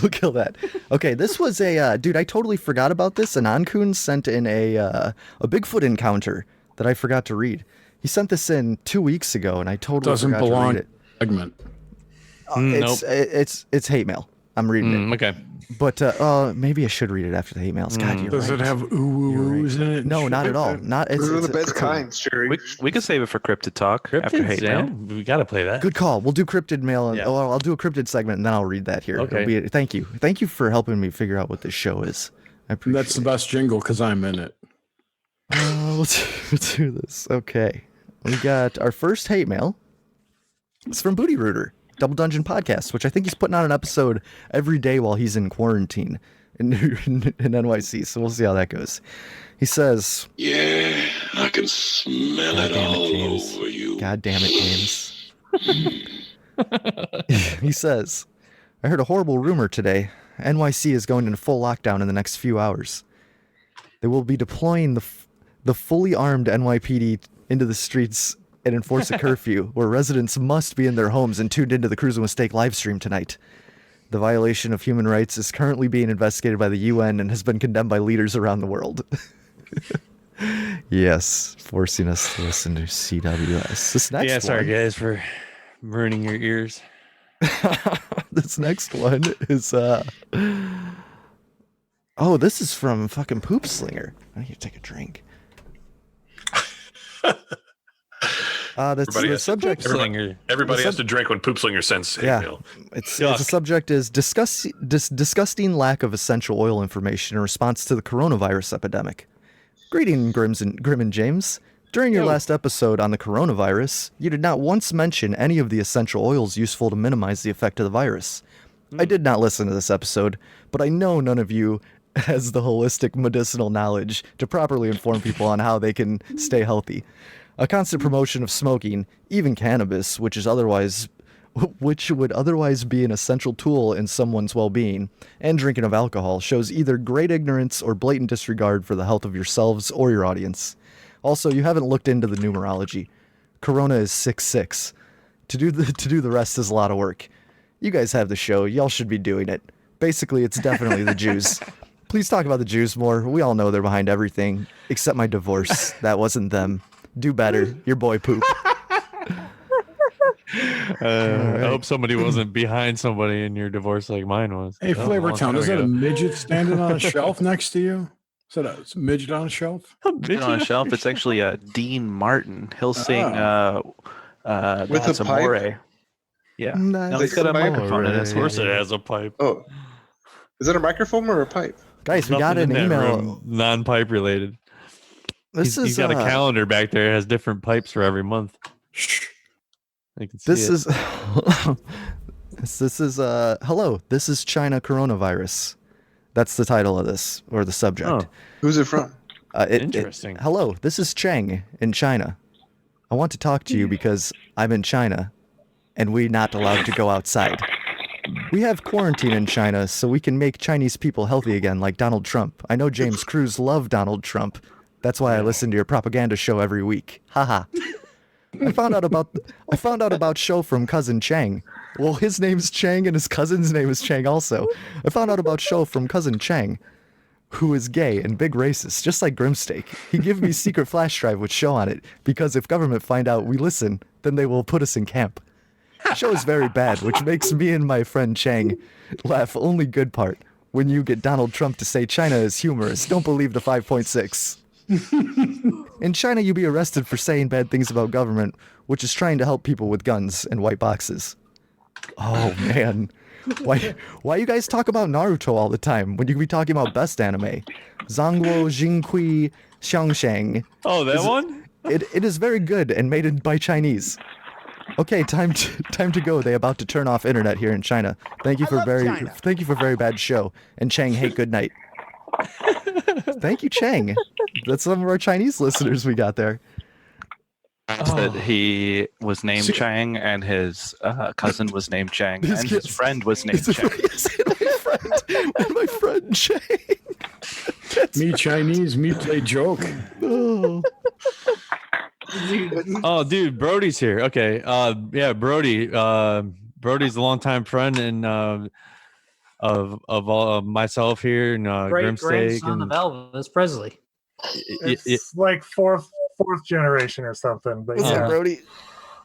We'll kill that. Okay, this was a dude. I totally forgot about this. An Ankun sent in a Bigfoot encounter that I forgot to read. He sent this in 2 weeks ago, and I totally Doesn't forgot to belong read it. segment. It's hate mail. I'm reading it. Okay. But maybe I should read it after the hate mails. God, you're Does right. it have ooh-oohs in it? No, not at all. Not Those are the it's best kinds, Jerry. We can save it for cryptid talk after hate mail. We gotta play that. Good call. We'll do cryptid mail. And, Yeah. I'll do a cryptid segment, and then I'll read that here. Okay. Thank you. Thank you for helping me figure out what this show is. I appreciate That's the best jingle because I'm in it. Let's do this. Okay. We got our first hate mail. It's from Booty Rooter, Double Dungeon Podcast, which I think he's putting on an episode every day while he's in quarantine in NYC. So we'll see how that goes. He says, Yeah, I can smell it all James. over you. God damn it, James. He says, I heard a horrible rumor today. NYC is going into full lockdown in the next few hours. They will be deploying the fully armed NYPD into the streets and enforce a curfew where residents must be in their homes and tuned into the Cruising with Steak live stream tonight. The violation of human rights is currently being investigated by the UN and has been condemned by leaders around the world. Yes, forcing us to listen to CWS. This next Yeah, sorry one, guys for ruining your ears. this next one is oh, this is from fucking Poop Slinger. I need to take a drink. That's the subject. Everybody has to drink when Poop Slinger sends hate mail. It's the subject is disgusting lack of essential oil information in response to the coronavirus epidemic. Greeting, Grim and James. During your last episode on the coronavirus, you did not once mention any of the essential oils useful to minimize the effect of the virus. I did not listen to this episode, but I know none of you has the holistic medicinal knowledge to properly inform people on how they can stay healthy. A constant promotion of smoking, even cannabis, which would otherwise be an essential tool in someone's well-being, and drinking of alcohol shows either great ignorance or blatant disregard for the health of yourselves or your audience. Also, you haven't looked into the numerology. Corona is 666. To do the rest is a lot of work. You guys have the show. Y'all should be doing it. Basically, it's definitely the Jews. Please talk about the Jews more. We all know they're behind everything, except my divorce. That wasn't them. Do better. Your boy Poop. I hope somebody wasn't behind somebody in your divorce like mine was. Hey, That was a long Flavortown, time is that a ago. midget standing on a shelf next to you? Is that a midget on a shelf? Sitting on a shelf. It's actually Dean Martin. He'll sing With a That's pipe? Amore. Yeah. No, he's got a microphone in his Of course, it hand. has a pipe. Oh, is that a microphone or a pipe? Guys, we got Nothing an in that email. room non-pipe related. This He's is got a calendar back there. It has different pipes for every month. You can see This it. is this is hello. This is China coronavirus. That's the title of this or the subject. Oh. Who's it from? Interesting. Hello, this is Cheng in China. I want to talk to you because I'm in China, and we're not allowed to go outside. We have quarantine in China so we can make Chinese people healthy again, like Donald Trump. I know James Cruz loved Donald Trump. That's why I listen to your propaganda show every week. Haha. I found out about show from cousin Chang. Well, his name's Chang and his cousin's name is Chang also. I found out about show from cousin Chang, who is gay and big racist, just like Grimsteak. He gave me secret flash drive with show on it because if government find out we listen, then they will put us in camp. Show is very bad, which makes me and my friend Chang laugh. Only good part when you get Donald Trump to say China is humorous. Don't believe the 5.6. In China, you be arrested for saying bad things about government, which is trying to help people with guns and white boxes. Oh man, why you guys talk about Naruto all the time when you could be talking about best anime? Zhangguo Jingqi Xiangshang. Oh, that one? It is very good and made by Chinese. Okay, time to go. They about to turn off internet here in China. Thank you for very bad show. And Chang, hey, good night. Thank you, Chang. That's some of our Chinese listeners we got there. That he was named Chang and his cousin was named Chang and his friend was named Chang. And my friend Chang. Me Chinese, me play joke. Oh. Dude, Brodie's here. Okay. Yeah, Brodie. Brodie's a longtime friend and of all of myself here and Great Grimsteak grandson and of Elvis Presley. It's like fourth generation or something. But What's yeah. up, Brodie?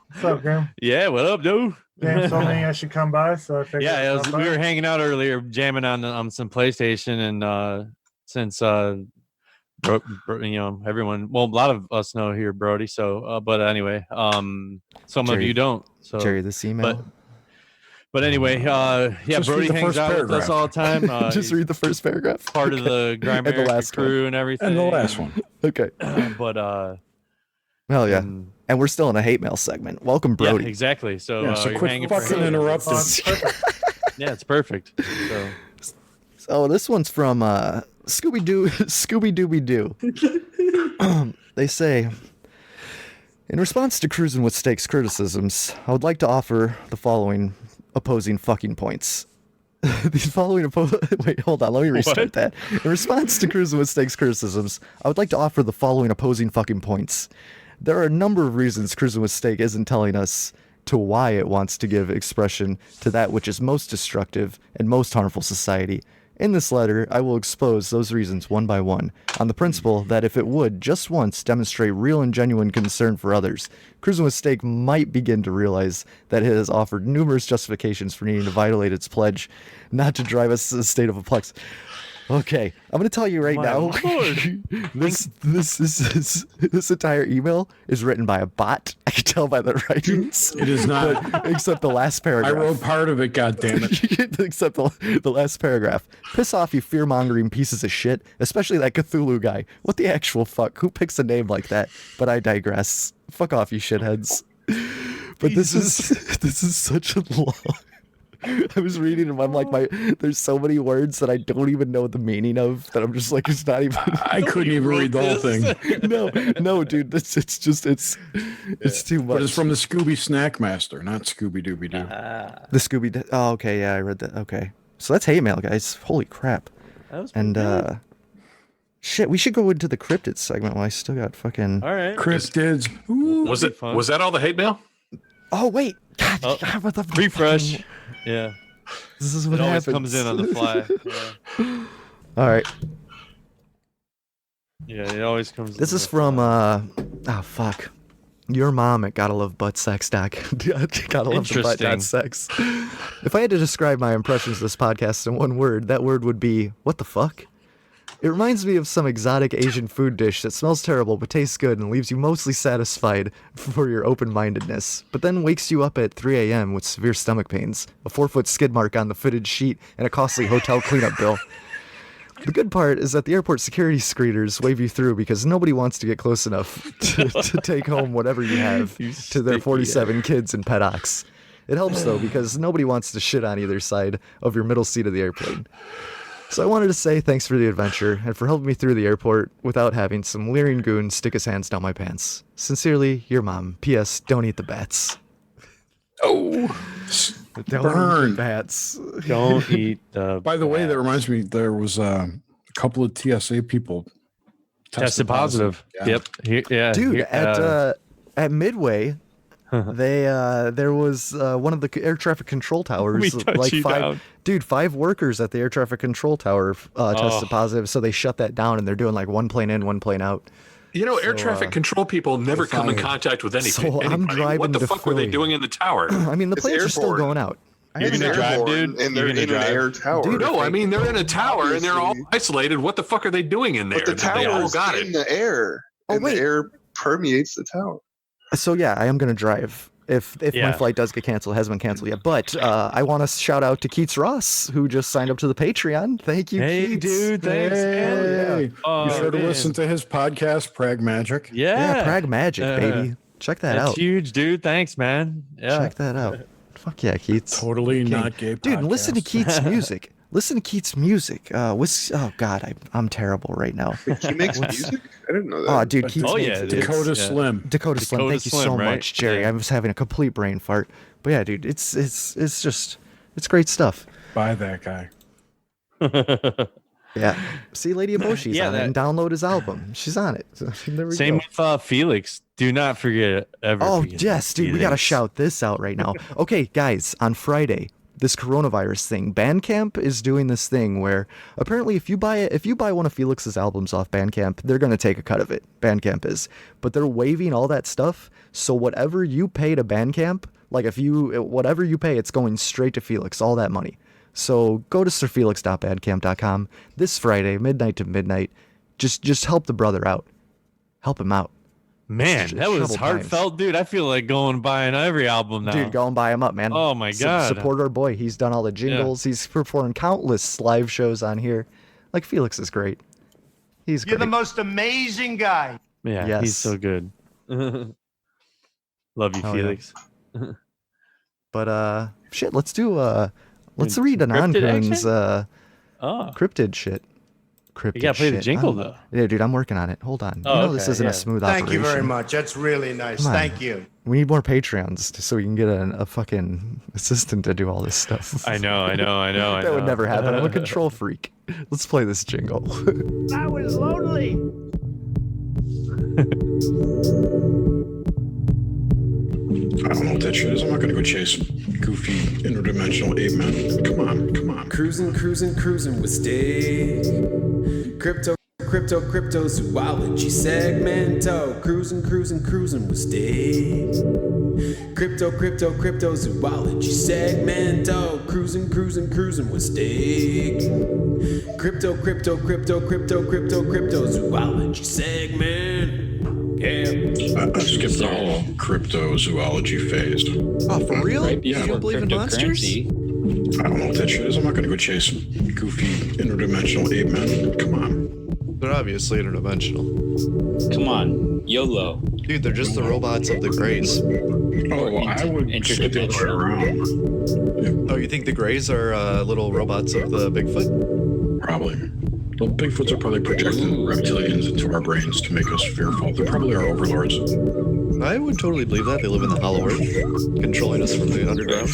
What's up, Grim? Yeah, what up, dude? James told me I should come by, so I figured. Yeah, I'd come we by. were hanging out earlier, jamming on some PlayStation, and since everyone, well, a lot of us know here Brodie. So, but anyway, some Jerry, of you don't. So, Jerry, this email. But anyway, yeah, Just Brodie read the hangs first out with paragraph. us all the time. Just read the first paragraph. Part of the Grime And the last crew and everything. And the last one. Okay. But Hell yeah. And we're still in a hate mail segment. Welcome, Brodie. yeah, exactly. So, Yeah, so you're quit hanging for fucking hate. interrupting. Yeah, it's perfect. So. So this one's from Scooby Dooby Doo. They say, in response to Cruising with Steak's criticisms, I would like to offer the following opposing fucking points. Wait, hold on. Let me restart that. In response to Cruising with Steak's criticisms, I would like to offer the following opposing fucking points. There are a number of reasons Cruising with Steak isn't telling us to why it wants to give expression to that which is most destructive and most harmful society. In this letter, I will expose those reasons one by one, on the principle that if it would, just once, demonstrate real and genuine concern for others, Cruising with Steak might begin to realize that it has offered numerous justifications for needing to violate its pledge not to drive us to a state of perplex. Okay, I'm going to tell you right now, this entire email is written by a bot. I can tell by the writings. It is not. Except the last paragraph. I wrote part of it, goddammit. Except the last paragraph. Piss off, you fear-mongering pieces of shit, especially that Cthulhu guy. What the actual fuck? Who picks a name like that? But I digress. Fuck off, you shitheads. But this is such a long... I was reading them. I'm like, there's so many words that I don't even know the meaning of that I'm just like, it's not even. I couldn't even read the whole thing. No, dude, it's too much. But it's from the Scooby Snack Master, not Scooby Dooby Doo. The Scooby. Oh, okay, yeah, I read that. Okay, so that's hate mail, guys. Holy crap! And shit, we should go into the cryptid segment while I still got fucking. All right, cryptids. Ooh, was that all the hate mail? Oh wait, God, what the refresh. fucking... Yeah, this is what always happens. comes in on the fly. Yeah. All right. Yeah, it always comes. This is from fuck. Your mom at Gotta Love Butt Sex Doc. Gotta Love the Butt dot Sex. If I had to describe my impressions of this podcast in one word, that word would be, what the fuck? It reminds me of some exotic Asian food dish that smells terrible but tastes good and leaves you mostly satisfied for your open-mindedness, but then wakes you up at 3 a.m. with severe stomach pains, a 4-foot skid mark on the fitted sheet, and a costly hotel cleanup bill. The good part is that the airport security screeners wave you through because nobody wants to get close enough to take home whatever you have to their 47 kids and pet ox. It helps, though, because nobody wants to shit on either side of your middle seat of the airplane. So I wanted to say thanks for the adventure and for helping me through the airport without having some leering goon stick his hands down my pants. Sincerely, your mom. P.S. Don't eat the bats. Oh, don't eat the bats. Don't eat the. By the way, that reminds me, there was a couple of TSA people tested positive. Yeah. Yep. Dude, at Midway, there was one of the air traffic control towers, like five workers at the air traffic control tower tested positive, so they shut that down and they're doing like one plane in, one plane out. You know, air traffic control people never come in contact with anything. So I'm driving what the to fuck were they Philly. doing in the tower? I mean, the planes are still going out. You're gonna drive, dude? And they're in an air tower. Dude, no, I mean, they're in a tower and they're all isolated. What the fuck are they doing in there? But the They all tower's got in it. the air. And the air permeates the tower. So yeah, I am gonna drive. If my flight does get canceled, it hasn't been canceled yet. But I want to shout out to Keats Ross, who just signed up to the Patreon. Thank you, Hey, Keats. dude, thanks, man. Yeah. Be sure to listen to his podcast, Prag Magic. Yeah, Prag Magic, baby. Check that That's out. huge, dude. Thanks, man. Yeah. Check that out. Fuck yeah, Keats. Totally not gay. Dude, and listen to Keats' music. Listen to Keats' music. Oh God, I'm terrible right now. He makes music? I didn't know that. Oh, dude, Keats makes Dakota Slim. Dakota Slim. Thank you so much, Jerry. I was having a complete brain fart. But yeah, dude, it's great stuff. Buy that guy. Yeah. See, Lady Eboshi's on it, and download his album. She's on it. So, there we Same go. with Felix. Do not forget ever. Oh, forget yes, dude. We got to Felix. shout this out right now. Okay, guys, on Friday, this coronavirus thing, Bandcamp is doing this thing where apparently if you buy one of Felix's albums off Bandcamp, they're going to take a cut of it. Bandcamp is. But they're waiving all that stuff. So whatever you pay to Bandcamp, like whatever you pay, it's going straight to Felix, all that money. So go to sirfelix.bandcamp.com this Friday, midnight to midnight. Just help the brother out. Help him out. Man, that was heartfelt, dude. I feel like going and buying every album now. Dude, go and buy him up, man. Oh my god. Support our boy. He's done all the jingles. He's performed countless live shows on here. Like, Felix is great. He's You're great. the most amazing guy. Yeah, Yes. he's so good. Love you, Oh, yeah. Felix. But shit, let's read Cryptid Anonkun's Oh. cryptid shit. Cryptid You gotta play the shit. jingle, though. Yeah, dude, I'm working on it. Hold on. Oh, This okay, isn't yeah. a smooth Thank operation. you very much. That's really nice. Come on. Thank you. We need more Patreons so we can get a fucking assistant to do all this stuff. I know. That would never happen. I'm a control freak. Let's play this jingle. I was lonely. I don't know what that shit is. I'm not gonna go chase goofy interdimensional ape man. Come on. Cruising with Steve. Crypto zoology segmento. Cruising with Steve. Crypto zoology segmento. Cruising with Steve. Crypto zoology segment. Yeah. I skipped the whole cryptozoology phase. Oh, for real? Yeah. You don't believe in monsters? I don't know what that shit is. I'm not gonna go chase goofy interdimensional ape man. Come on. They're obviously interdimensional. Come on, YOLO. Dude, they're just the robots of the Greys. Oh, well, I would say the other way around. Oh, you think the Greys are little robots of the Bigfoot? Probably. Well, Bigfoots are probably projecting reptilians into our brains to make us fearful. They're probably our overlords. I would totally believe that. They live in the Hollow Earth, controlling us from the underground.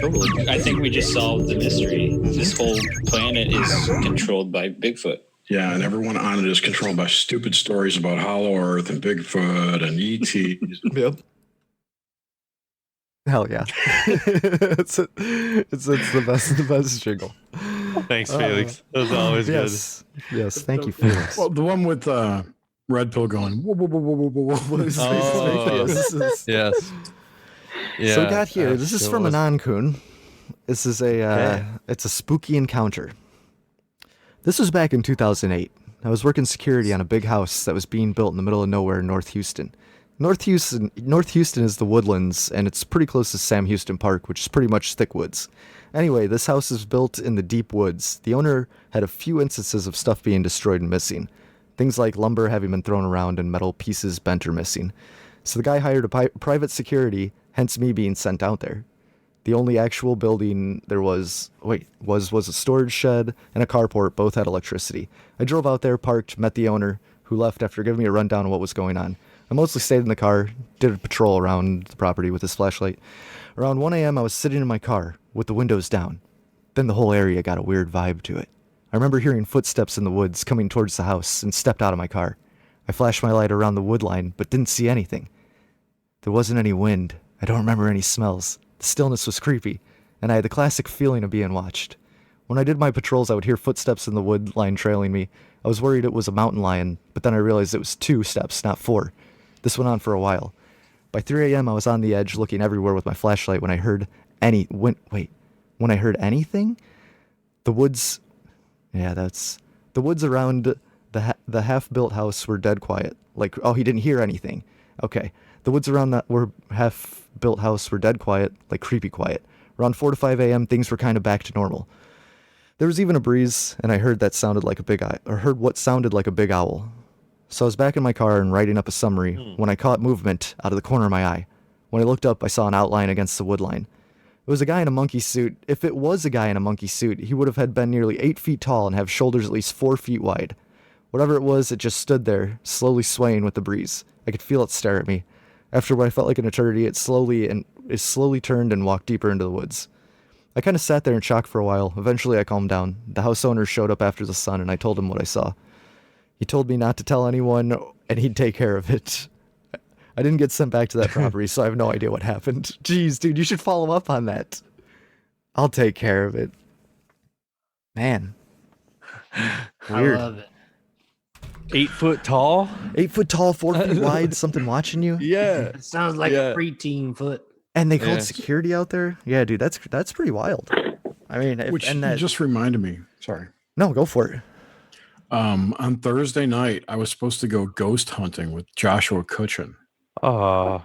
Totally. I think we just solved the mystery. This whole planet is controlled by Bigfoot. Yeah, and everyone on it is controlled by stupid stories about Hollow Earth and Bigfoot and ETs. Yep. Hell yeah. it's the best jingle. Thanks, Felix. That was always yes. Yes, thank you, Felix. Well, the one with Red pill going. Whoa, whoa, whoa, whoa, whoa, whoa, whoa. Oh, Yes. yes. Yeah. So we got here. This is sure from was. Anon-kun. This is it's a spooky encounter. This was back in 2008. I was working security on a big house that was being built in the middle of nowhere in North Houston. North Houston is the Woodlands, and it's pretty close to Sam Houston Park, which is pretty much thick woods. Anyway, this house is built in the deep woods. The owner had a few instances of stuff being destroyed and missing. Things like lumber having been thrown around and metal pieces bent or missing. So the guy hired a private security, hence me being sent out there. The only actual building there was a storage shed and a carport, both had electricity. I drove out there, parked, met the owner, who left after giving me a rundown of what was going on. I mostly stayed in the car, did a patrol around the property with his flashlight. Around 1 a.m. I was sitting in my car with the windows down. Then the whole area got a weird vibe to it. I remember hearing footsteps in the woods coming towards the house and stepped out of my car. I flashed my light around the wood line, but didn't see anything. There wasn't any wind. I don't remember any smells. The stillness was creepy, and I had the classic feeling of being watched. When I did my patrols, I would hear footsteps in the wood line trailing me. I was worried it was a mountain lion, but then I realized it was 2 steps, not 4. This went on for a while. By 3 a.m., I was on the edge, looking everywhere with my flashlight when I heard when I heard anything? The woods... Yeah, the woods around the half-built house were dead quiet. Like, oh, he didn't hear anything. Okay. The woods around that half-built house were dead quiet, like creepy quiet. Around 4 to 5 a.m., things were kind of back to normal. There was even a breeze, and I heard what sounded like a big owl. So I was back in my car and writing up a summary when I caught movement out of the corner of my eye. When I looked up, I saw an outline against the wood line. It was a guy in a monkey suit. If it was a guy in a monkey suit, he would have had been nearly 8 feet tall and have shoulders at least 4 feet wide. Whatever it was, it just stood there, slowly swaying with the breeze. I could feel it stare at me. After what I felt like an eternity, it slowly turned and walked deeper into the woods. I kind of sat there in shock for a while. Eventually, I calmed down. The house owner showed up after the sun, and I told him what I saw. He told me not to tell anyone, and he'd take care of it. I didn't get sent back to that property, so I have no idea what happened. Jeez, dude, you should follow up on that. I'll take care of it. Man. Weird. I love it. 8 foot tall? 8 foot tall, 4 feet wide, something watching you? Yeah. It sounds like a preteen foot. And they called security out there? Yeah, dude, that's pretty wild. I mean, You just reminded me. Sorry. No, go for it. On Thursday night, I was supposed to go ghost hunting with Joshua Cutchin. Oh,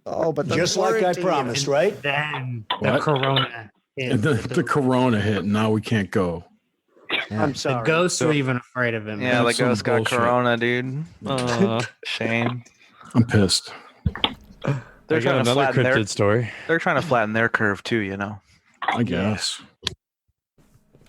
but just like I promised, right? Then What? the corona hit. And the corona hit, and now we can't go. I'm sorry. The ghosts were even afraid of him. Yeah, the That's some ghost got bullshit. corona, dude. Shame. I'm pissed. They're I got trying to another flatten their cryptid story. They're trying to flatten their curve too, you know. I guess.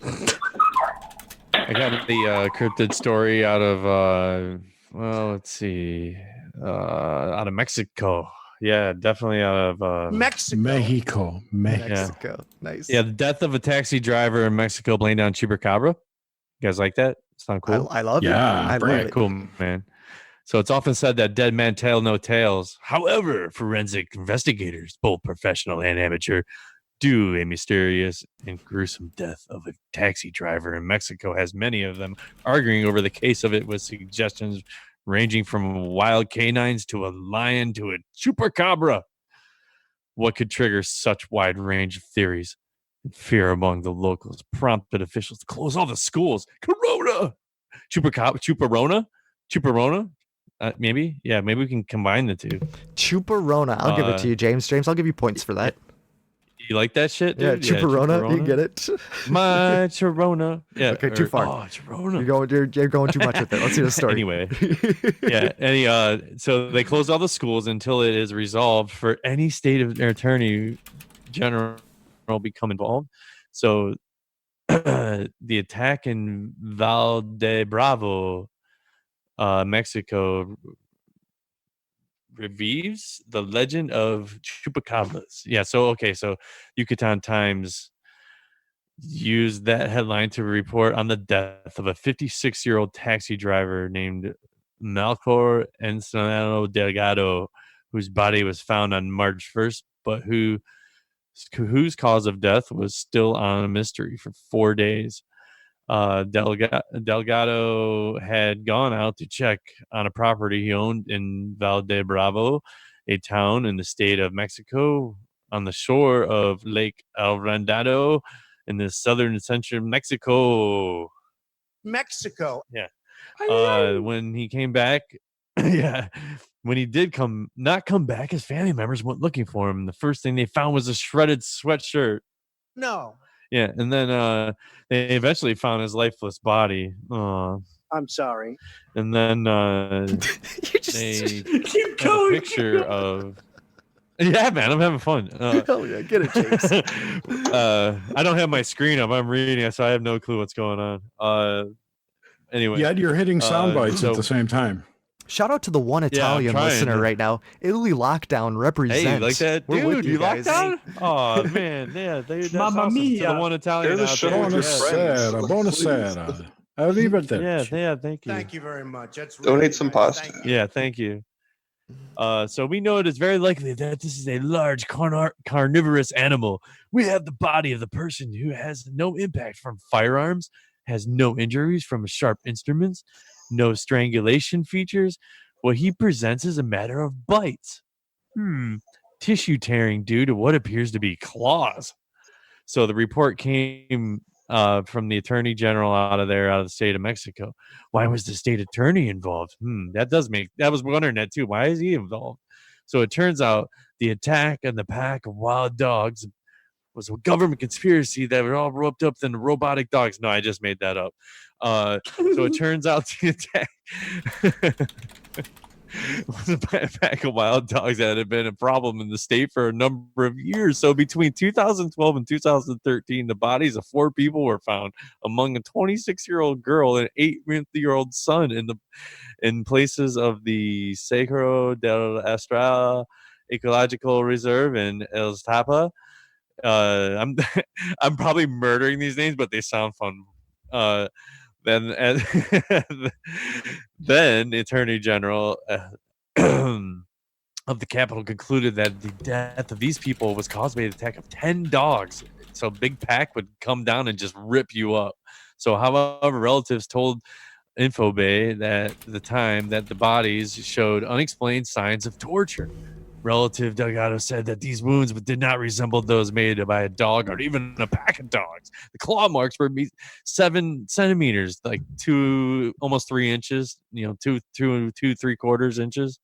I got the cryptid story out of let's see, out of Mexico. Yeah, definitely out of Mexico. Mexico. Nice. Yeah, the death of a taxi driver in Mexico blamed on Chupacabra. You guys like that? Sound cool? I love it. Yeah, I love right. it. Cool, man. So it's often said that dead men tell no tales. However, forensic investigators, both professional and amateur, do a mysterious and gruesome death of a taxi driver in Mexico has many of them arguing over the case of it with suggestions ranging from wild canines to a lion to a chupacabra. What could trigger such wide range of theories and fear among the locals prompted officials to close all the schools. Corona! Chuparona? Maybe? Yeah, maybe we can combine the two. Chuparona. I'll give it to you, James. James, I'll give you points for that. You like that shit, Yeah, dude? Chuparona. You get it? My Chirona. Yeah. Okay, too far. Oh, Chirona. You're going too much with it. Let's hear the story. Anyway. Yeah. So they closed all the schools until it is resolved for any state of attorney general become involved. So the attack in Val de Bravo, Mexico, revives the legend of chupacabras. Yeah, so Yucatan Times used that headline to report on the death of a 56-year-old taxi driver named Mellowhorus Ensenado Delgado, whose body was found on March 1st, but whose cause of death was still on a mystery for 4 days. Delgado had gone out to check on a property he owned in Valdebravo, a town in the state of Mexico on the shore of Lake Alvrandado in the southern central Mexico. Mexico. Yeah. When he came back, when he did not come back, his family members went looking for him. The first thing they found was a shredded sweatshirt. No. Yeah, and then they eventually found his lifeless body. I'm sorry. And then they keep had a picture of. Yeah, man, I'm having fun. Hell yeah, get it, James. I don't have my screen up. I'm reading it, so I have no clue what's going on. Anyway, Yeah, you're hitting sound bites at the same time. Shout out to the one Italian trying listener to- right now. Italy lockdown represents. Hey, like that, We're with dude? You locked guys. down? Oh man, yeah, that's Mamma awesome. To mia. the one Italian Share the out show there. with your friends. Buonasera. Arrivederci. Yeah, thank you. Thank you very much. That's Donate some pasta. Yeah, thank you. So we know it is very likely that this is a large carnivorous animal. We have the body of the person who has no impact from firearms, has no injuries from sharp instruments, no strangulation features. What he presents is a matter of bites. Tissue tearing due to what appears to be claws. So the report came from the attorney general out of the state of Mexico. Why was the state attorney involved? I was wondering that too. Why is he involved? So it turns out the attack on the pack of wild dogs was a government conspiracy that were all roped up in the robotic dogs. No, I just made that up. So it turns out the attack was a pack of wild dogs that had been a problem in the state for a number of years. So between 2012 and 2013, the bodies of 4 people were found, among a 26-year-old girl and an 8-month-old son in places of the Cerro del Astral Ecological Reserve in El Tapa. I'm probably murdering these names, but they sound fun. Then the Attorney General of the capital concluded that the death of these people was caused by the attack of 10 dogs. So Big Pack would come down and just rip you up. So however, relatives told Infobay that at the time that the bodies showed unexplained signs of torture. Relative Delgado said that these wounds did not resemble those made by a dog or even a pack of dogs. The claw marks were 7 centimeters, like almost 3 inches, 2 3/4 inches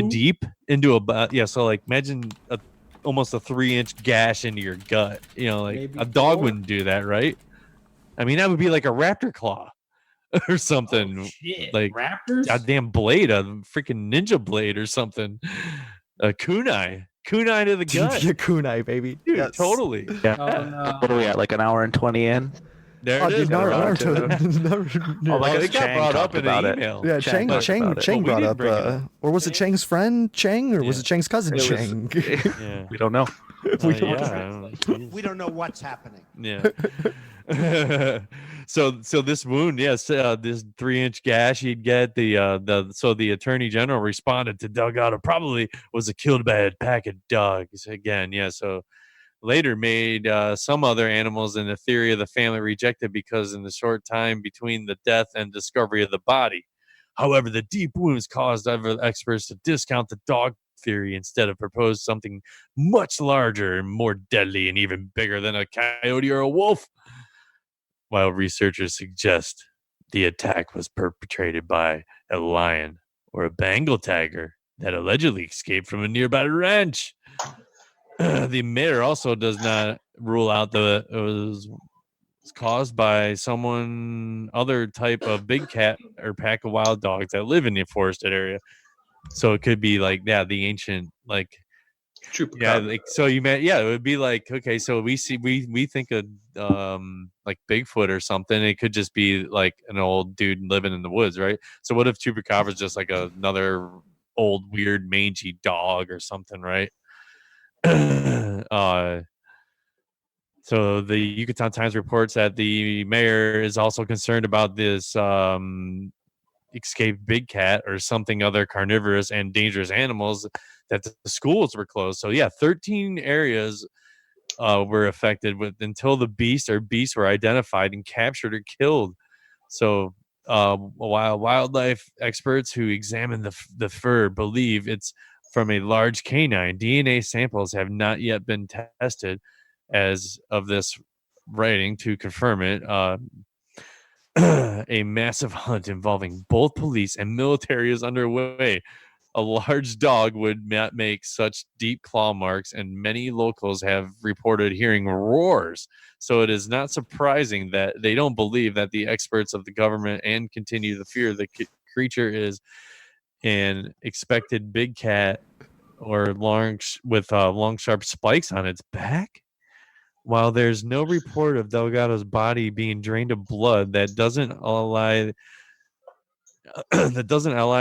deep into so like imagine almost a 3-inch gash into your gut. Like Maybe a dog 4? wouldn't do that, right? I mean, that would be like a raptor claw or something. Shit. Like Raptors? a damn blade, a freaking ninja blade or something. A kunai to the gut. Yeah, kunai, baby. Dude, Yes. totally. Yeah. What are we at? Like an hour and 20 in? There Oh, it is. dude, Oh, like it got brought up in an email. Yeah, Chang talked about it. brought didn't up, bring it up. or was it Chang's friend Chang, or was it Chang's cousin It was- Chang? Yeah. We don't know. We don't know what's happening. Yeah. So this wound, yes, this 3-inch gash he'd get. The attorney general responded to Delgado probably was killed by a pack of dogs again. Yeah. So later made some other animals in the theory of the family rejected because in the short time between the death and discovery of the body. However, the deep wounds caused other experts to discount the dog theory instead of propose something much larger and more deadly and even bigger than a coyote or a wolf. While researchers suggest the attack was perpetrated by a lion or a Bengal tiger that allegedly escaped from a nearby ranch. The mayor also does not rule out that it was caused by someone other type of big cat or pack of wild dogs that live in the forested area. So it could be like the ancient Chupacabra. it would be like, okay, so we think of like Bigfoot or something. It could just be like an old dude living in the woods, right? So what if Chupacabra is just like another old weird mangy dog or something, right? So the Yucatan Times reports that the mayor is also concerned about this escaped big cat or something other carnivorous and dangerous animals, that the schools were closed. So 13 areas were affected with until the beasts were identified and captured or killed. So while wildlife experts who examine the fur believe it's from a large canine, DNA samples have not yet been tested as of this writing to confirm it. A massive hunt involving both police and military is underway. A large dog would not make such deep claw marks, and many locals have reported hearing roars. So it is not surprising that they don't believe that the experts of the government and continue to fear the creature is an expected big cat or long sharp spikes on its back. While there's no report of Delgado's body being drained of blood, that doesn't allay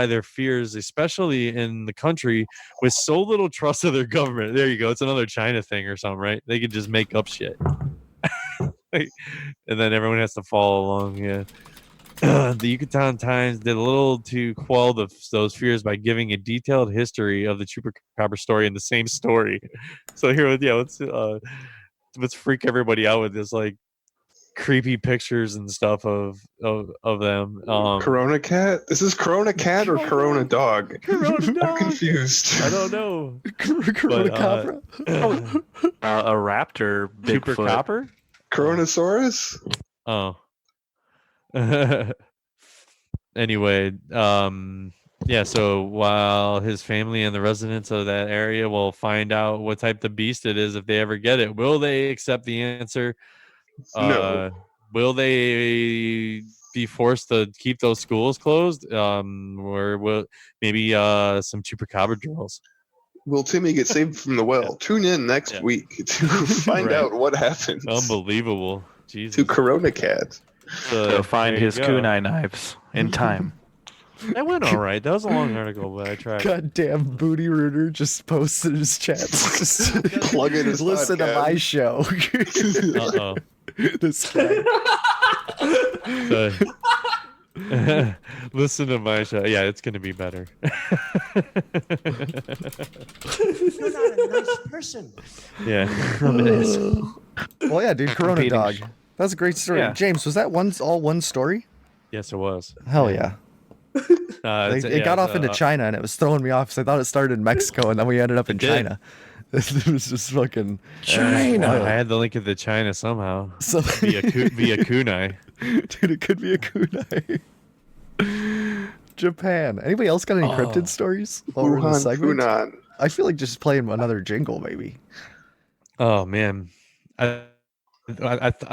their fears, especially in the country with so little trust of their government. There you go. It's another China thing or something, right? They could just make up shit. And then everyone has to follow along. Yeah. The Yucatan Times did a little to quell those fears by giving a detailed history of the Chupacabra story in the same story. So here, let's freak everybody out with this like creepy pictures and stuff of them. Corona cat? Is this Corona cat or Corona dog? Corona dog. I'm confused. I don't know. Corona Cabra? A raptor, Bigfoot. Chupacabra? Coronasaurus? Oh. Anyway, yeah, so while his family and the residents of that area will find out what type of beast it is if they ever get it, will they accept the answer? No. Will they be forced to keep those schools closed? Or will maybe some chupacabra drills? Will Timmy get saved from the well? Tune in next week to find out what happens. Unbelievable. Jesus. To Corona Cat. He'll find his there you go. kunai knives in time. That went all right. That was a long article, but I tried. Goddamn Booty Rooter just posted his chats. Just plug in his listen to my show. Uh-oh. This guy. Listen to my show. Yeah, it's going to be better. You're not a nice person. Yeah. Well, yeah, dude, Corona Competing Dog. That's a great story. Yeah. James, was that all one story? Yes, it was. Hell yeah. It got off into China, and it was throwing me off because I thought it started in Mexico, and then we ended up in China. It was just fucking China. I had the link of the China somehow. So via kunai. Dude, it could be a kunai. Japan. Anybody else got any cryptid stories? While we're in this segment? Funan. I feel like just playing another jingle, maybe. Oh man, I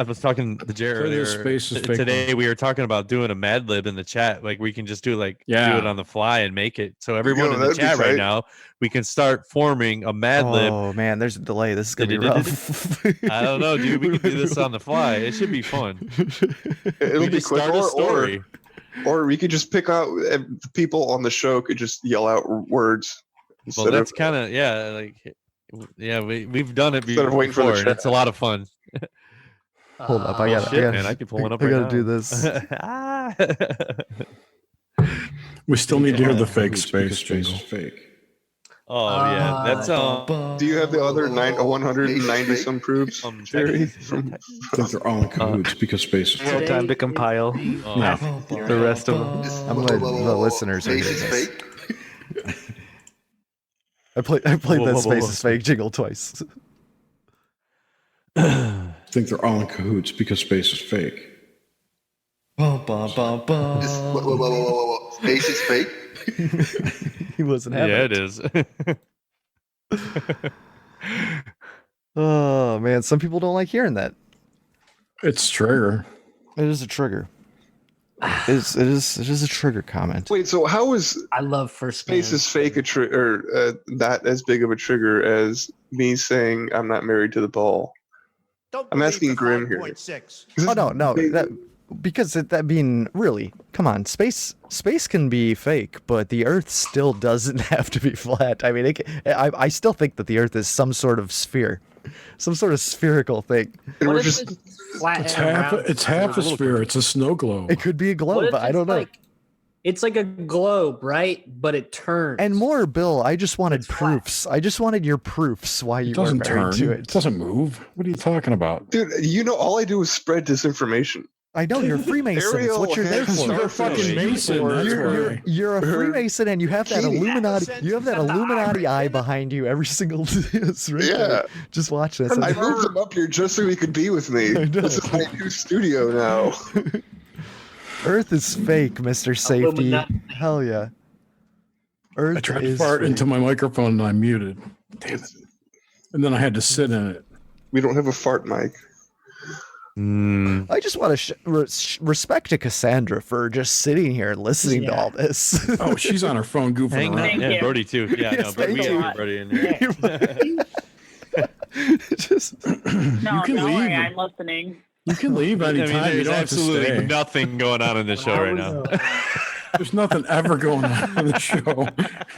was talking to Jerry earlier today. We were talking about doing a Mad Lib in the chat. Like we can just do do it on the fly and make it. So everyone in the chat right now, we can start forming a Mad Lib. Oh man, there's a delay. This is gonna be rough. I don't know, dude. We can do this on the fly. It should be fun. It'll be start quick. a story. Or we could just pick out the people on the show could just yell out words. Well, that's kind of we've done it Instead of waiting for the before. And it's a lot of fun. Hold up, I can pull one up. I gotta do this. We still need to hear the fake space jingle. Fake. Oh yeah, that's Do you have the other 190 some proofs, Jerry? I think they're all in cahoots because space is No fake. time to compile. The rest of them. I'm glad the listeners are hearing this. I played that Space is Fake jingle twice. I think they're all in cahoots because space is fake. Space is fake? He wasn't having it is. Oh man, some people don't like hearing that. It's trigger. It is a trigger. It is a trigger comment. Wait, so how is I love first space is fake a trigger that as big of a trigger as me saying I'm not married to the ball? I'm asking Grim here. Oh no, because that being really, come on, space can be fake, but the Earth still doesn't have to be flat. I mean, I still think that the Earth is some sort of sphere, some sort of spherical thing. And we're just It's half a sphere. It's a snow globe. It could be a globe, but I don't know. It's like a globe, right? But it turns. And more, Bill, I just wanted proofs. I just wanted your proofs why you were doesn't married turn. to It it. doesn't move. What are you talking about? Dude, all I do is spread disinformation. I know you're a Freemason. It's what you're there for. You're a fucking Mason. You're a Freemason, and you have that Illuminati. You have that Illuminati eye behind you every single day. It's right there. Just watch this. I moved them up here just so he could be with me. This is my new studio now. Earth is fake, Mr. Safety. Hell yeah. Earth I tried is to fart fake. into my microphone and I muted. Damn it. And then I had to sit in it. We don't have a fart mic. I just want to respect to Cassandra for just sitting here and listening to all this. Oh, she's on her phone goofing around. Yeah, Brodie too. Yeah, Yes, no, but we thank have you. Brodie in there. No, can don't worry, leave. I'm listening. You can leave I mean, anytime. you there's don't have to absolutely stay. nothing going on in this show right now. There's nothing ever going on in the show.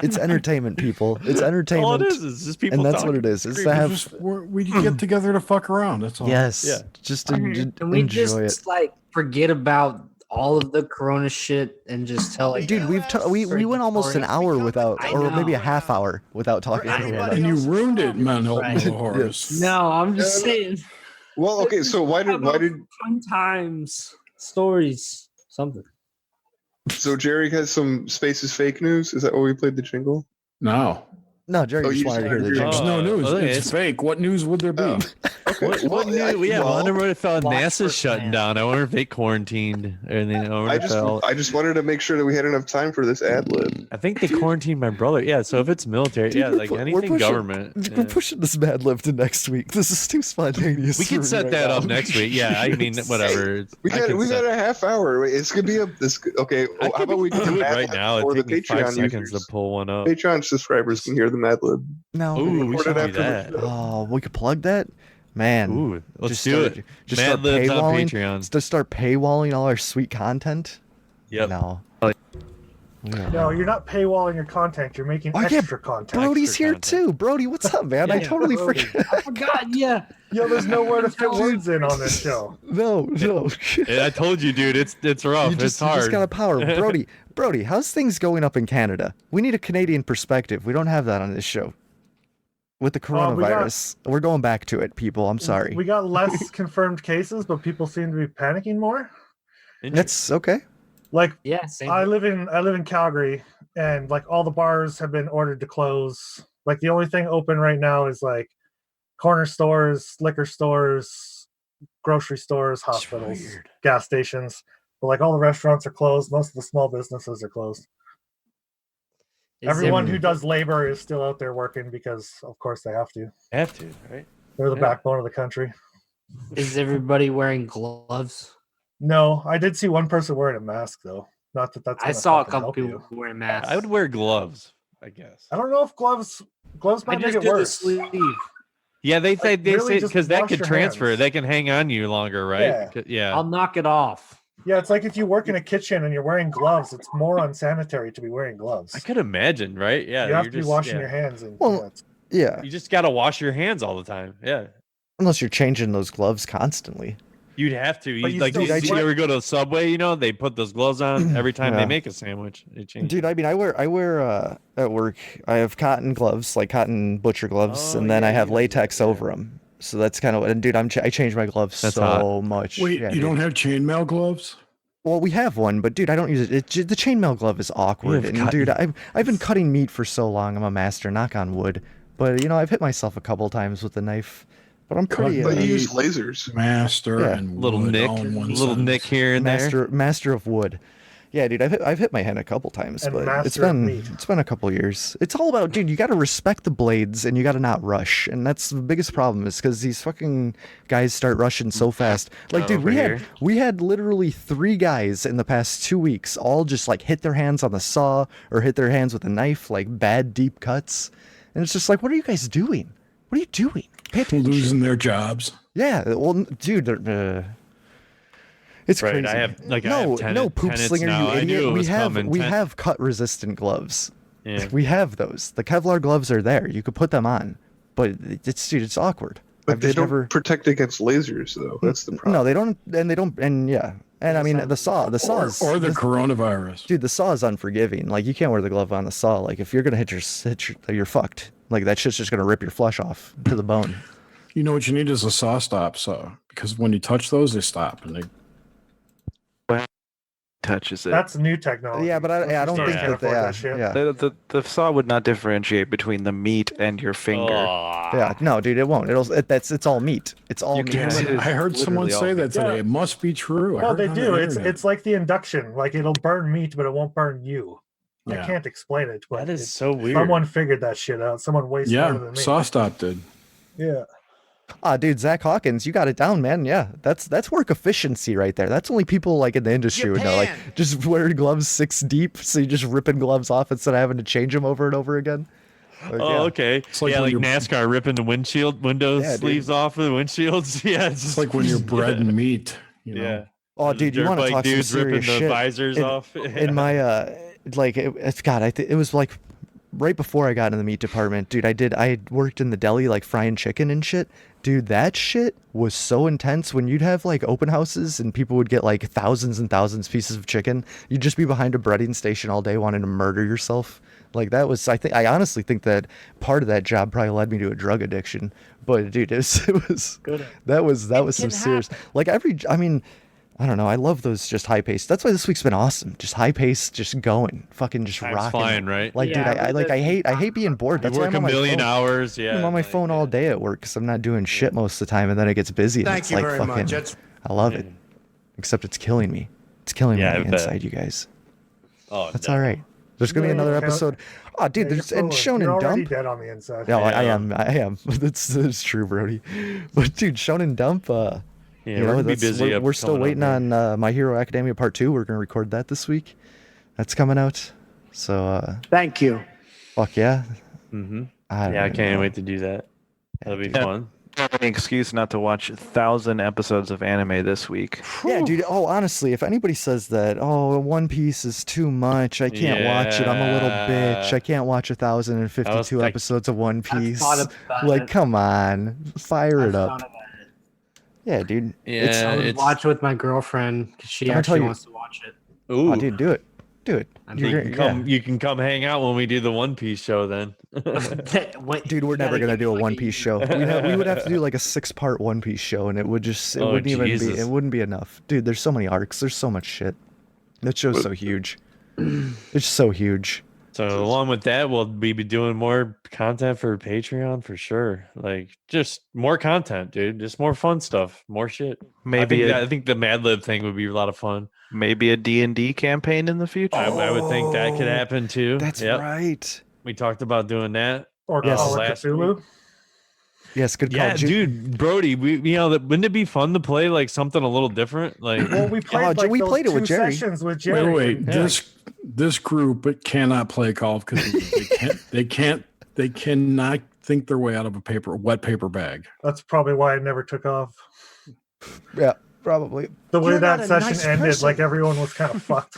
It's entertainment, people. It's entertainment. All it is just people and that's talking. what it is. It's to have. We get together to fuck around. That's all. Yes. Just to Can we enjoy just it. like forget about all of the Corona shit and just tell like, Dude, we went almost an hour without, or maybe a half hour without talking about And it. you ruined it, Mellowhorus. No, I'm just saying. Well, okay, so why did fun times stories something? so Jerry has some Spaces fake news? Is that why we played the jingle? No. No, Jerry Oh, just you wanted to just hear the wanted to jingle. There's no news. okay, It's fake. What news would there be? What new? Yeah, I wonder if Watch NASA's First shutting Man. down. I wonder if they quarantined. And then I just wanted to make sure that we had enough time for this ad lib. I think they quarantined my brother. Yeah, so if it's military, Dude, yeah, we're like pu- we're anything pushing- government. We're pushing this Mad Lib to next week. This is too spontaneous. We for can me set right that now. up next week. Yeah, I mean, whatever. It's- We I got can we set- got a half hour. It's gonna be okay. I How about we can do it Mad right Lib now. for It'd the take me 5 Patreon seconds users? to pull one up. Patreon subscribers can hear the Mad Lib. No. Ooh, we Record should it do after the that. show. Oh, we could plug that? Man. Ooh, let's just do start, it. Just Mad start Libs on paywalling. Patreon. Just start paywalling all our sweet content? Yep. No. No, you're not paywalling your content. You're making Oh, yeah, extra content. Brody's here too. Brody, what's up, man? I totally forgot. I forgot. Yeah. Yo, there's nowhere to fit words in on this show. No. Yeah, I told you, dude. It's rough. You just it's hard. got a power. Brody, how's things going up in Canada? We need a Canadian perspective. We don't have that on this show. With the coronavirus. We're going back to it, people. I'm sorry. We got less confirmed cases, but people seem to be panicking more. That's okay. Like, yeah, same. I live in Calgary, and like all the bars have been ordered to close. Like the only thing open right now is like corner stores, liquor stores, grocery stores, hospitals, gas stations. But like all the restaurants are closed. Most of the small businesses are closed. Everyone who does labor is still out there working because, of course, they have to. Have to, right? They're the Yeah. backbone of the country. Is everybody wearing gloves? No, I did see one person wearing a mask though. Not that that's. I gonna saw a fucking couple help people you. wearing masks. I would wear gloves, I guess. I don't know if gloves I might make just it do the worse. sleeve. Yeah, they say really just because that wash could your transfer. hands. They can hang on you longer, right? Yeah. Yeah. I'll knock it off. Yeah, it's like if you work in a kitchen and you're wearing gloves, it's more unsanitary to be wearing gloves. I could imagine, right? Yeah. you have you're to be just- washing yeah. your hands. And Well, yeah. You just got to wash your hands all the time. Yeah. Unless you're changing those gloves constantly. You'd have to. But you Like, still you sweat. ever go to Subway? You know, they put those gloves on every time Yeah. they make a sandwich. They change. Dude, I mean, I wear at work. I have cotton gloves, like cotton butcher gloves, and then I have latex over them. So that's kind of what. And dude, I change my gloves That's so hot. much. Wait, Yeah, you dude. don't have chainmail gloves? Well, we have one, but dude, I don't use it. The chainmail glove is awkward. have And dude, I've been cutting meat for so long. I'm a master. Knock on wood. But you know, I've hit myself a couple times with the knife. But I'm pretty. But you use lasers. Master Yeah. and Little wood nick, all in one little sentence. nick here and there. master of wood. Yeah, dude, I've hit my hand a couple times, And but it's master of been meat. a couple years. It's all about, dude, you got to respect the blades and you got to not rush, and that's the biggest problem is because these fucking guys start rushing so fast. Like, dude, Over here. we had literally 3 guys in the past 2 weeks all just like hit their hands on the saw or hit their hands with a knife, like bad deep cuts, and it's just like, what are you guys doing? What are you doing? Pay attention. Losing their jobs. Yeah, well, dude, it's Right, crazy. I have, like, I have no poop tenants slinger, now. you I knew idiot. it We was have coming. we have cut resistant gloves. Yeah. We have those. The Kevlar gloves are there. You could put them on, but it's awkward. But I've they just don't never. protect against lasers, though. That's the problem. No, they don't, and And I mean, the saw is or the coronavirus. Dude, the saw is unforgiving. Like, you can't wear the glove on the saw. Like, if you're gonna hit you're fucked. Like, that shit's just gonna rip your flesh off to the bone. You know what you need is a saw stop saw, because when you touch those, they stop and they touches it. That's new technology. Yeah, but I don't think that shit. yeah. The saw would not differentiate between the meat and your finger. Yeah, no, dude, it won't. It's all meat. It's all meat. I heard someone say that today. It must be true. I Well, heard they it on do. the It's internet. like the induction. Like, it'll burn meat, but it won't burn you. I Yeah. can't explain it. But That is so weird. Someone figured that shit out. Someone way smarter than me. Saw stop did. Yeah. Ah, dude, Zach Hawkins, you got it down, man. Yeah, that's work efficiency right there. That's only people like in the industry would know. Like, just wearing gloves 6 deep, so you're just ripping gloves off instead of having to change them over and over again. Like, Oh, yeah. okay. like Yeah, when like you're- NASCAR ripping the window Yeah, dude. sleeves off of the windshields. Yeah, It's like when you're bread and meat. You know? Yeah. Oh, dude, you dirt want to bike talk some dudes ripping serious the shit? visors off. In my like, it was like right before I got in the meat department, dude. I worked in the deli, like frying chicken and shit. Dude, that shit was so intense. When you'd have like open houses and people would get like thousands and thousands of pieces of chicken, you'd just be behind a breading station all day wanting to murder yourself. Like, that was, I honestly think that part of that job probably led me to a drug addiction. But dude, it was Good. that was some serious. Like, I mean, I don't know. I love those just high paced. That's why this week's been awesome. Just high paced, just going, fucking just Time's rocking. flying, right? Like, Yeah, dude, I hate being bored. That's You why work I'm a on my million phone. hours. Yeah. I'm on my phone all day at work because I'm not doing shit most of the time, and then it gets busy. And Thank it's you like very fucking, much. That's- I love it. Except it's killing me. It's killing Yeah, me I on the bet. inside, you guys. Oh, That's no. all right. There's gonna be Yeah, another yeah. episode. Oh, dude, Yeah, there's you're and full of- Shonen You're already Dump. dead on the inside. No, Yeah. I am. That's true, Brody. But dude, Shonen Dump. Yeah, You we're know, gonna be that's- busy. We're still waiting on My Hero Academia Part 2. We're gonna record that this week. That's coming out. So Thank you. fuck yeah. Mm-hmm. I don't Yeah, I even can't know. wait to do that. That'll be Yeah. fun. An excuse not to watch 1,000 episodes of anime this week. Yeah, dude. Oh, honestly, if anybody says that, oh, One Piece is too much, I can't watch it. I'm a little bitch. I can't watch 1,052 like- episodes of One Piece. thought about Like, it. come on, fire it up. Yeah, dude. Yeah, I would it's watch it with my girlfriend because she I'm gonna tell actually you- wants to watch it. ooh. Oh, dude, do it. Do it. You can come hang out when we do the One Piece show then. Dude, we're never gonna do a One Piece show. We would have to do like a 6-part One Piece show, and it would just Oh, wouldn't even be Jesus. it wouldn't be enough. Dude, there's so many arcs. There's so much shit. That show's so huge. It's so huge. So along with that, we'll be doing more content for Patreon for sure. Like, just more content, dude. Just more fun stuff, more shit. Maybe I think the Mad Lib thing would be a lot of fun. Maybe a D&D campaign in the future. I would think that could happen too. That's Yep. right. We talked about doing that. Or Yes. Call of last Cthulhu. Yes, good call. Yeah, dude, Brody. Wouldn't it be fun to play like something a little different? Like, Well, we played like we those played it with 2 Jerry. sessions with Jerry. Wait. Yeah. This group it cannot play Call of Cthulhu. They cannot think their way out of a wet paper bag. That's probably why it never took off. Yeah, probably. The way You're that not a session nice ended, person. like everyone was kind of fucked.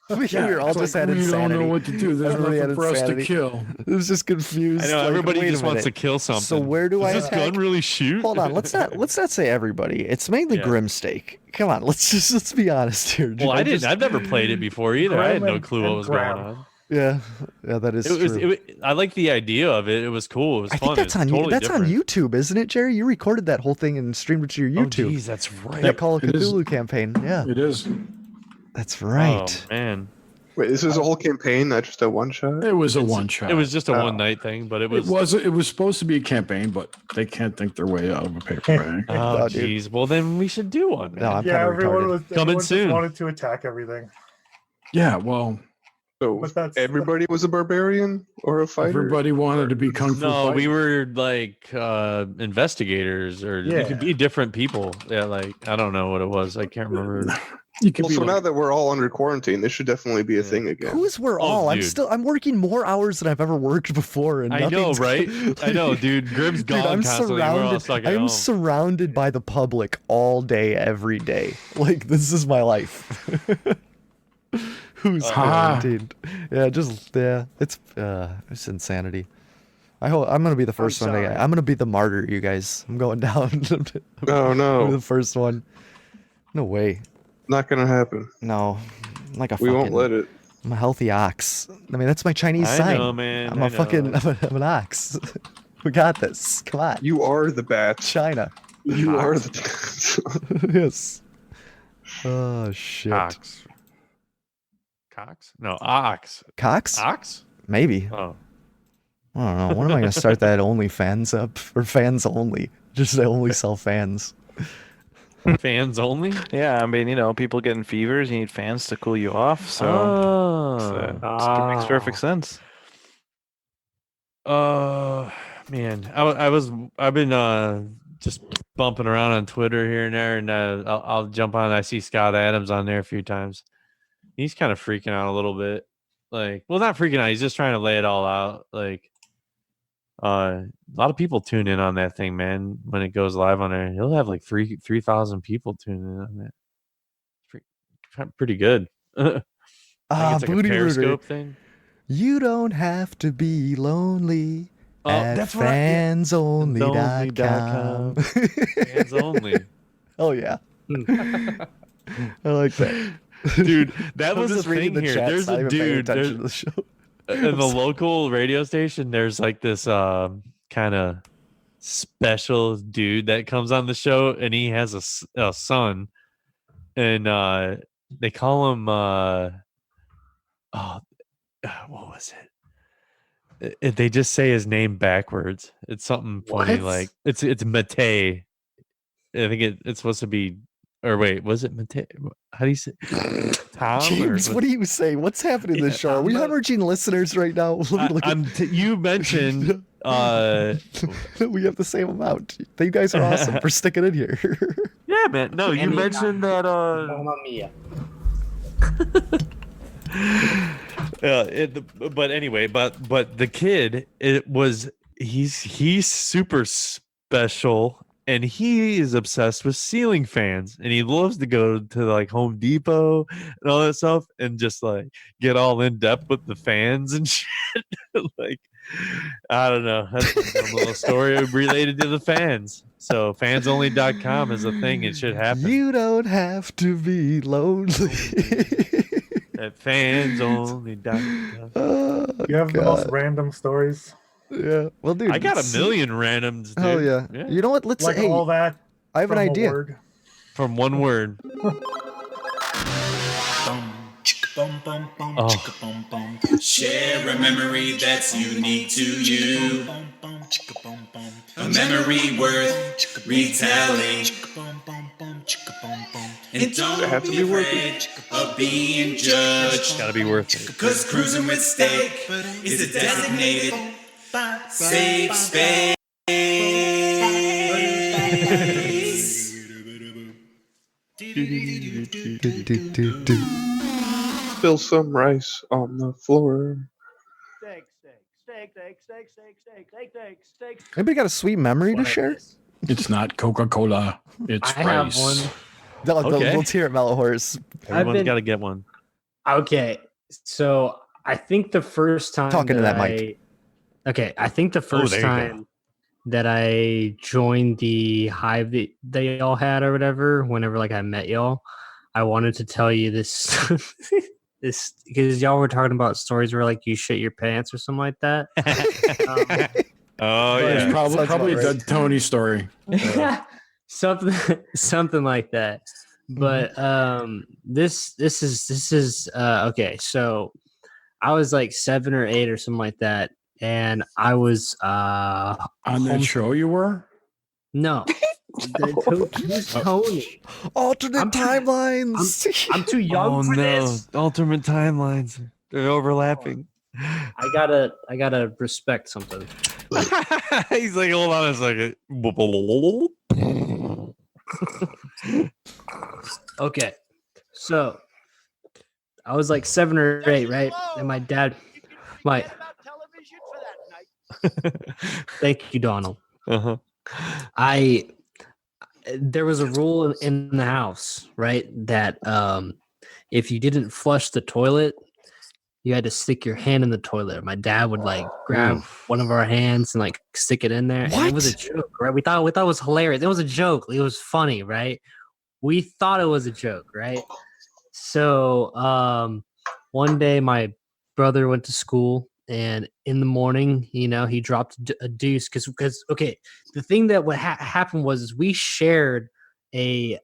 We were all It's just like, had we insanity. don't know what to do. There's Everybody nothing had for us to insanity. kill. It was just confused. I know like, everybody wait a just wants to minute. kill something. So where do I Does this attack? gun really shoot? Hold on, let's not say everybody. It's mainly Yeah. Grimstake. Come on, let's be honest here. Well, I didn't. just- I've never played it before either. I had no Grim clue what and was going Graham. on. Yeah, that is It was. true. I like the idea of it. It was cool. It was I fun. think that's It's on totally that's on different. YouTube, isn't it, Jerry? You recorded that whole thing and streamed it to your Oh, YouTube. geez, that's right. That Call of It is. Cthulhu campaign. Yeah, It is. that's right. Oh, man, Wait, this is a whole campaign, not just a one shot? It was a one shot. it was just a Oh. one night thing, but it It was. was supposed to be a campaign, but they can't think their way out of a paper bag. Oh, No, dude. jeez. Well, then we should do one. Man. No, I'm Yeah, kind of everyone retarded. was Coming everyone just soon. wanted to attack everything. Yeah, well, So But that's- everybody was a barbarian or a fighter? everybody wanted to be kung fu. No, we fighters. were like investigators, or Yeah. we could be different people. Yeah, like I don't know what it was. I can't remember. You could Well, be so like, now that we're all under quarantine, this should definitely be a thing again. Who's we're Oh, all? dude. I'm working more hours than I've ever worked before, and I know, nothing's- right? I know, dude. Grim's Dude, gone I'm constantly. We're all stuck at I'm home. surrounded by the public all day, every day. Like, this is my life. Who's quarantined? Yeah, it's insanity. I'm gonna be the first one. sorry. I'm gonna be the martyr, you guys. I'm going down. Oh I'm no! the first one. No way. Not gonna happen. No, I'm like a We won't fucking- let it. I'm a healthy ox. I mean, that's my Chinese I sign. know, man. I'm I a fucking. know. I'm an ox. We got this. Come on. You are the bat. China. You are Ox. the. Yes. Oh shit. Cox? No, ox. Cox? Ox? Maybe. Oh. I don't know. When am I gonna start that OnlyFans up or fans only? Just only sell fans. Fans only? Yeah, I mean, people getting fevers, you need fans to cool you off. So, it makes perfect sense. Man, I've been just bumping around on Twitter here and there, and I'll jump on. I see Scott Adams on there a few times. He's kind of freaking out a little bit. Like, well, not freaking out. He's just trying to lay it all out. Like, a lot of people tune in on that thing, man. When it goes live on there, he'll have like 3,000 people tune in on that. Pretty good. I think it's like Booty a Rooter. Periscope thing. You don't have to be lonely at that's right. fansonly.com. Fans only. Oh yeah. I like that. Dude, that I'm was the just reading thing the here. chat, There's not a even paying dude attention to the show. in the local radio station. There's like this kind of special dude that comes on the show, and he has a son, and they call him what was it? They just say his name backwards. It's something funny, What? like it's Mate. I think it's supposed to be, or wait, was it Mate? How do you say Tom? James, what do you say? What's happening in this show? Are we hemorrhaging listeners right now? Let me look you mentioned we have the same amount. You guys are awesome for sticking in here. Yeah, man. No, you mentioned that Mamma mia. but anyway, but the kid, he's super special, and he is obsessed with ceiling fans, and he loves to go to like Home Depot and all that stuff, and just like get all in depth with the fans and shit. Like, I don't know. That's a dumb little story related to the fans. So fansonly.com is a thing. It should happen. You don't have to be lonely. At fansonly.com. You have the most random stories. Yeah. Well, dude, I got a million randoms, dude. Oh yeah. You know what? Let's Like hey, all that. I have an from a idea. word. From one word. Share a memory that's unique to you. A memory worth retelling. And don't be afraid of being judged. Gotta be worth it. Cause cruising with steak is a designated safe space. Spill some rice on the floor. Anybody got a sweet memory to share? It's not Coca-Cola. It's I rice. have one. Okay. Let's hear it, Mellowhorus. Everyone's got to get one. Okay, so I think the first time Talking to that I- mic. Okay, I think the first there you go. time that I joined the hive that they all had or whatever, whenever like I met y'all, I wanted to tell you this this because y'all were talking about stories where like you shit your pants or something like that. Oh It's yeah. probably a dead Tony story. something like that. But this is okay. So I was like 7 or 8 or something like that, and I was On that show you were? no. Who's Tony? Alternate timelines. I'm too young for this. Alternate timelines. They're overlapping. I gotta respect something. He's like, hold on a second. Okay, so I was like 7 or 8, right? And my dad, thank you, Donald. Uh-huh. There was a rule in the house, right? That if you didn't flush the toilet, you had to stick your hand in the toilet. My dad would like grab one of our hands and like stick it in there. And it was a joke, right? We thought it was hilarious. It was a joke. It was funny, right? we thought it was a joke, right? So one day my brother went to school, and in the morning, you know, he dropped a deuce because okay, the thing that what happened was we shared a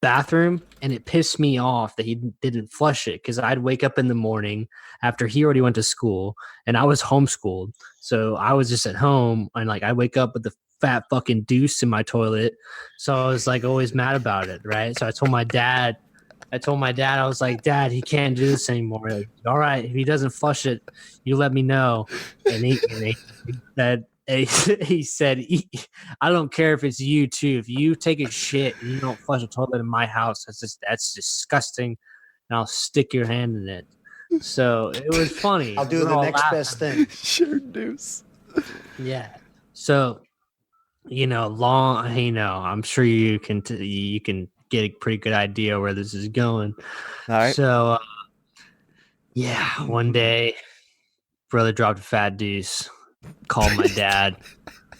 bathroom, and it pissed me off that he didn't flush it because I'd wake up in the morning after he already went to school, and I was homeschooled, so I was just at home, and like I wake up with the fat fucking deuce in my toilet, so I was like always mad about it, right? So I told my dad, I was like, Dad, he can't do this anymore. Like, all right, if he doesn't flush it, you let me know. And he said, I don't care if it's you too. If you take a shit and you don't flush a toilet in my house, that's disgusting, and I'll stick your hand in it. So it was funny. I'll do the next best thing. Sure, deuce. Yeah. So, you know, I'm sure you can get a pretty good idea where this is going. All right. So, yeah, one day, brother dropped a fat deuce, called my dad.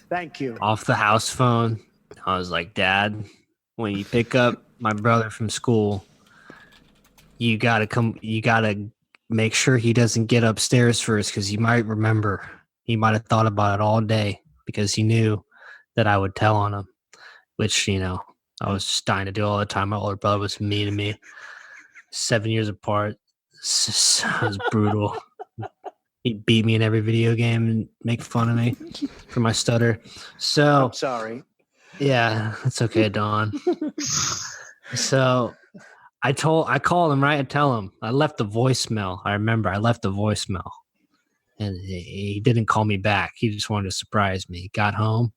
Thank you. Off the house phone. I was like, Dad, when you pick up my brother from school, you gotta make sure he doesn't get upstairs first, because he might remember. He might have thought about it all day because he knew that I would tell on him, which, you know, I was just dying to do all the time. My older brother was mean to me. 7 years apart. It was brutal. He'd beat me in every video game and make fun of me for my stutter. So I'm sorry. Yeah, it's okay, Don. So I called him, right? I tell him. I left a voicemail. I remember I left a voicemail. And he didn't call me back. He just wanted to surprise me. He got home,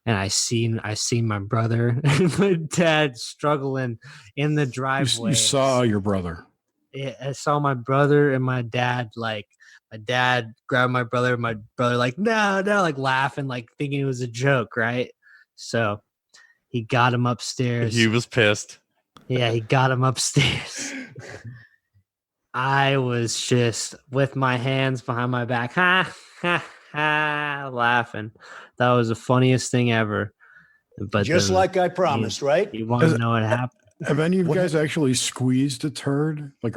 and I seen my brother and my dad struggling in the driveway. You saw your brother. Yeah, I saw my brother and my dad. Like, my dad grabbed my brother like, no, like laughing, like thinking it was a joke, right? So he got him upstairs. He was pissed. Yeah, he got him upstairs. I was just with my hands behind my back, laughing. That was the funniest thing ever. But just like I promised, right? You want to know what happened? Have any of you guys actually squeezed a turd, like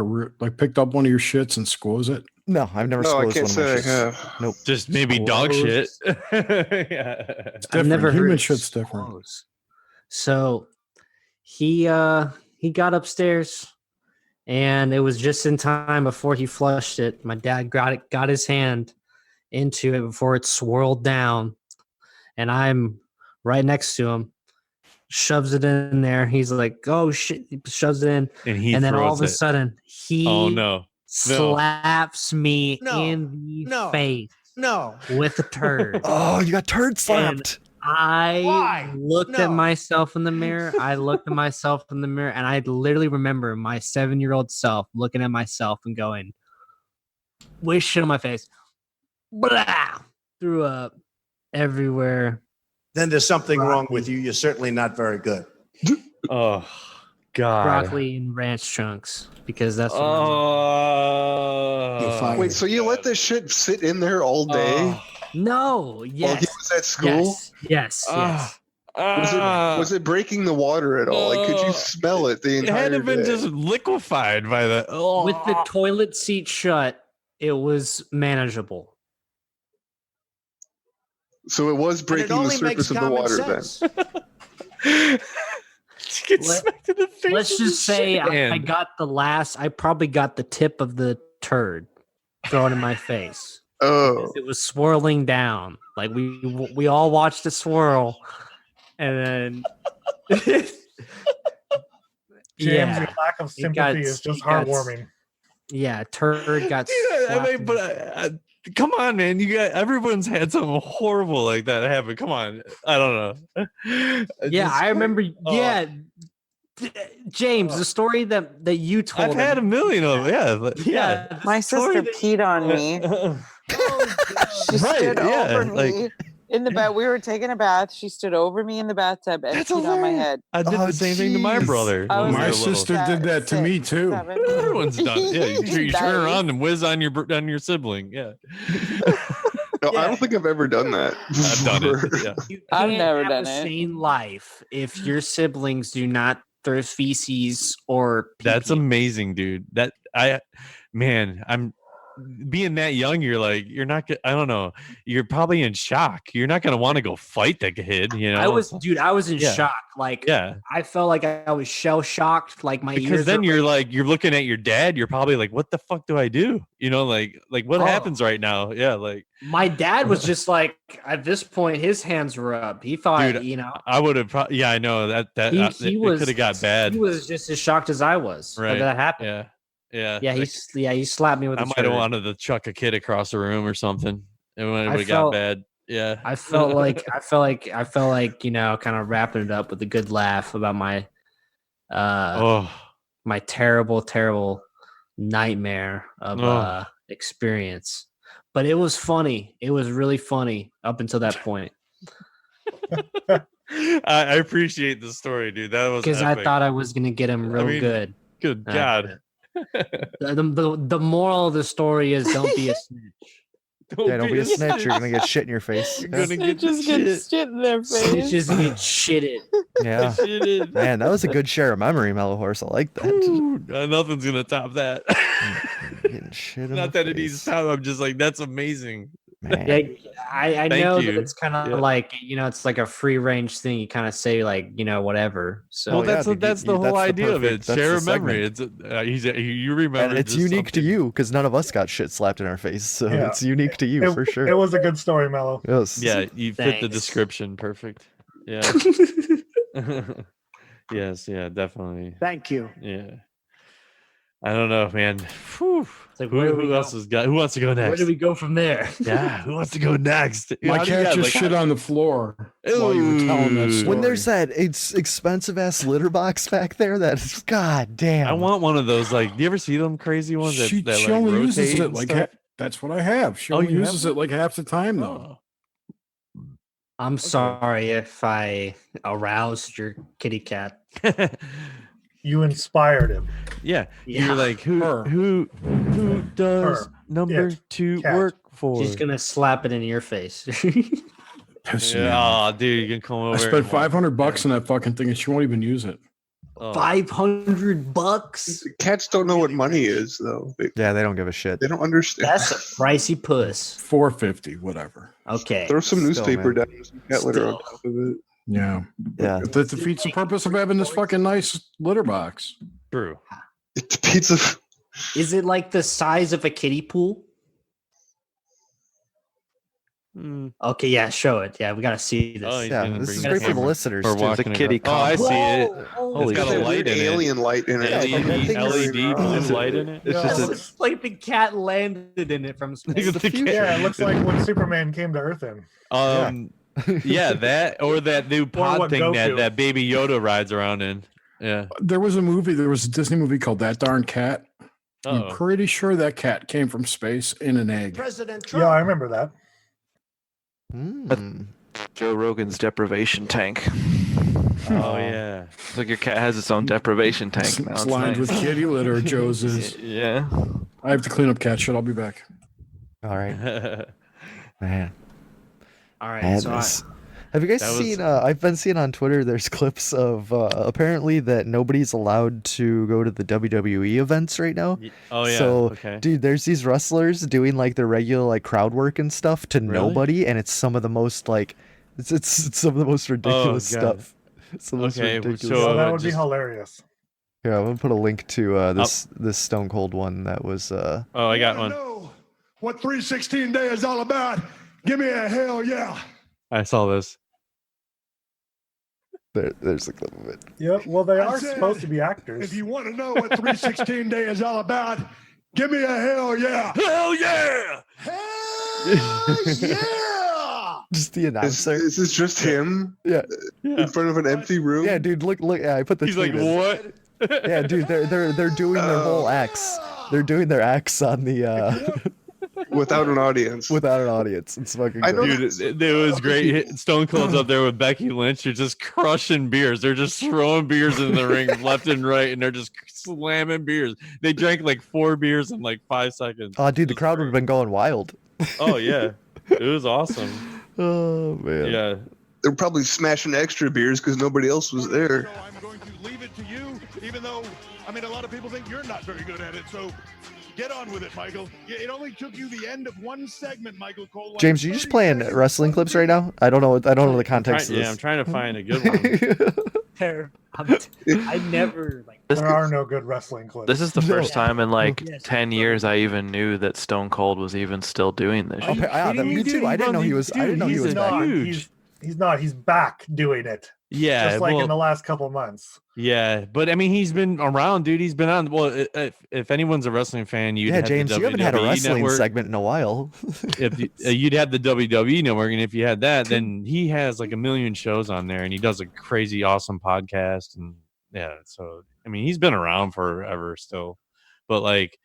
picked up one of your shits and squoze it? No, I've never No, I squoze can't one say of my I shits. have. Nope. Just maybe dog shit. Yeah. It's I've different. never Human heard shit's different. squoze. So he got upstairs, and it was just in time before he flushed it. My dad got his hand into it before it swirled down, and I'm right next to him. Shoves it in there. He's like, "Oh shit!" He shoves it in, and then all of a sudden he slaps me in the face with a turd. Oh, you got turd slapped. I looked at myself in the mirror. And I literally remember my 7-year-old self looking at myself and going, "Wish shit on my face." Blah! Threw up everywhere. Then there's something wrong with you. You're certainly not very good. Oh, God. Broccoli and ranch chunks, because that's what Wait, so you let this shit sit in there all day? No, yes. While he was at school? Yes. Was it breaking the water at all? Like, could you smell it the entire It had to have been day? just liquefied by the. With the toilet seat shut, it was manageable. So it was breaking the only surface makes of the common water sense. then. Let's just say I probably got the tip of the turd thrown in my face. Oh, it was swirling down. Like we all watched it swirl, and then James, your lack of sympathy is just heartwarming. Turd got. Come on, man! Everyone's had something horrible like that happen. Come on, I don't know. I remember. James, the story that you told. I've had a million of them. Yeah. My sister peed on me. She stood over me in the bed. We were taking a bath. She stood over me in the bathtub and peed on my head. I did the same thing to my brother. My sister did that to me too. Everyone's done. Yeah, you turn around and whiz on your sibling. Yeah. No, I don't think I've ever done that. I've done it. Yeah. You I've can't never have done a it. sane life if your siblings do not throw feces or pee-pee. That's amazing, dude. I'm being that young. You're like, you're not. I don't know. You're probably in shock. You're not gonna want to go fight the kid. You know. I was in Yeah. shock. Like, Yeah. I felt like I was shell shocked. Like my Because ears. then are you're like, you're looking at your dad. You're probably like, what the fuck do I do? You know, like what Oh. happens right now? Yeah, like my dad was just like, at this point, his hands were up. He thought, Dude, you know, I would have. Yeah, I know that he it was could have got bad. He was just as shocked as I was Right. that happened. Yeah. Yeah. Yeah, he slapped me with. I a might have turd. wanted to chuck a kid across the room or something. And when it I would have got felt- bad. Yeah. I felt like you know, kind of wrapping it up with a good laugh about my my terrible nightmare of experience. But it was funny. It was really funny up until that point. I appreciate the story, dude. That was Because I epic. thought I was gonna get him real good. Good I God. The moral of the story is don't be a snitch. Don't be a snitch. You're gonna get shit in your face. You're gonna get Just get shit in their face. Snitches get shitted. Yeah. Shitted. Man, that was a good share of memory, Mellowhorse. I like that. Ooh, nothing's gonna top that. Getting shit in Not the that it needs to top. I'm just like, that's amazing. Man. Yeah, I Thank know you. that it's kind of Yeah. like, you know, it's like a free range thing. You kind of say like, you know, whatever. So Well, yeah, that's dude, that's you- the whole that's the idea of it. perfect- that's Share the a memory. It's you remember. And it's just unique to something. you because none of us got shit slapped in our face, so Yeah. it's unique to you for sure. It was a good story, Mello. Yes. Yeah, you fit the Thanks. description perfect. Yeah. Yes. Yeah. Definitely. Thank you. Yeah. I don't know, man. Whew. It's like, where do we Who go? else has got? Who wants to go Where next? do we go from there? Yeah. Who wants to go next? My How do you cat guys, just like, shit on the floor while you were telling that Ooh. story. When there's that it's expensive ass litter box back there, that's god damn. I want one of those. Like, do you ever see them crazy ones that, she, that she like, only rotate uses it and like stuff? that's what I have. She Oh, only you uses have it like half the time though. I'm sorry if I aroused your kitty cat. You inspired him. Yeah. Yeah. You're like, Her. who does Her. number It. 2 Cat. work for? She's gonna slap it in your face. Piss me off. Oh, dude, you can come over. I spent $500 on that fucking thing and she won't even use it. Oh. $500. Cats don't know what money is, though. Yeah, they don't give a shit. They don't understand. That's a pricey puss. $450, whatever. Okay. Throw some Still, newspaper man. down and some cat litter on Still. top of it. Yeah. Yeah. That defeats the purpose of having this fucking nice litter box. True. It defeats a. Is it like the size of a kiddie pool? Mm. Okay, yeah, show it. Yeah, we gotta see this. Oh, he's Yeah, gonna this bring is the great for the camera. listeners. Or too. walking kitty it. Oh, I see it. Holy It's got a shit. light in it. alien light in it. LED blue light in it. It's Yeah, just it a- looks like the cat landed in it from space. The cat- Yeah, it looks like when Superman came to Earth in. Yeah, that or that new pod what thing that, Goku. that Baby Yoda rides around in. Yeah. There was a Disney movie called That Darn Cat. I'm Oh. pretty sure that cat came from space in an egg. President Trump. Yeah, I remember that. Mm. Joe Rogan's deprivation tank. Oh yeah. It's like your cat has its own deprivation tank now. It's It's lined nice. with kitty litter. Joe's is. Yeah. I have to clean up cat shit. I'll be back. All right, man. All right, Madness. Have you guys That was- seen? I've been seeing on Twitter. There's clips of apparently that nobody's allowed to go to the WWE events right now. Oh yeah. So, okay. dude, there's these wrestlers doing like their regular like crowd work and stuff to nobody, and it's some of the most like, it's some of the most ridiculous God. stuff. Some of the most Okay, ridiculous. so, So that uh, would be just- hilarious. Yeah, I'm gonna put a link to this Stone Cold one that was. Oh, I got one. Know what 316 Day is all about? Give me a hell yeah. I saw this. There's a clip of it. Yeah, well, they I are said, supposed to be actors. If you want to know what 316 Day is all about, give me a hell yeah. Hell yeah! Hell yeah. Just the announcer. Is this just him Yeah, in front of an empty room? yeah, dude. Look. Yeah, I put the. He's like, tweet in. what? Yeah, dude. They're doing their whole acts. They're doing their acts on the Without an audience. without an audience. It's fucking. I know great. Dude, it was great. Stone Cold's up there with Becky Lynch. They're just crushing beers. They're just throwing beers in the ring left and right, and they're just slamming beers. They drank like 4 beers in like 5 seconds. Oh, dude, the crowd would have been going wild. Oh yeah. It was awesome. Oh man. Yeah. They're probably smashing extra beers because nobody else was there. I'm going to leave it to you, even though, I mean, a lot of people think you're not very good at it. So get on with it, Michael. It only took you the end of one segment, Michael Cole. James, are you just playing wrestling clips right now? I don't know the context of this. Yeah, I'm trying to find a good one. I never like. There are no good wrestling clips. This is the first time in like 10 years I even knew that Stone Cold was even still doing this. Oh, yeah, me too. I didn't know he was. I didn't know he was back. He's not. He's back doing it. Yeah, just like in the last couple months. Yeah, but I mean, he's been around, dude. He's been on. Well, if anyone's a wrestling fan, you'd have James, the you haven't had a WWE wrestling network. segment in a while. You'd have the WWE network, and if you had that, then he has like a million shows on there, and he does a crazy, awesome podcast, and yeah. So I mean, he's been around forever still, but like,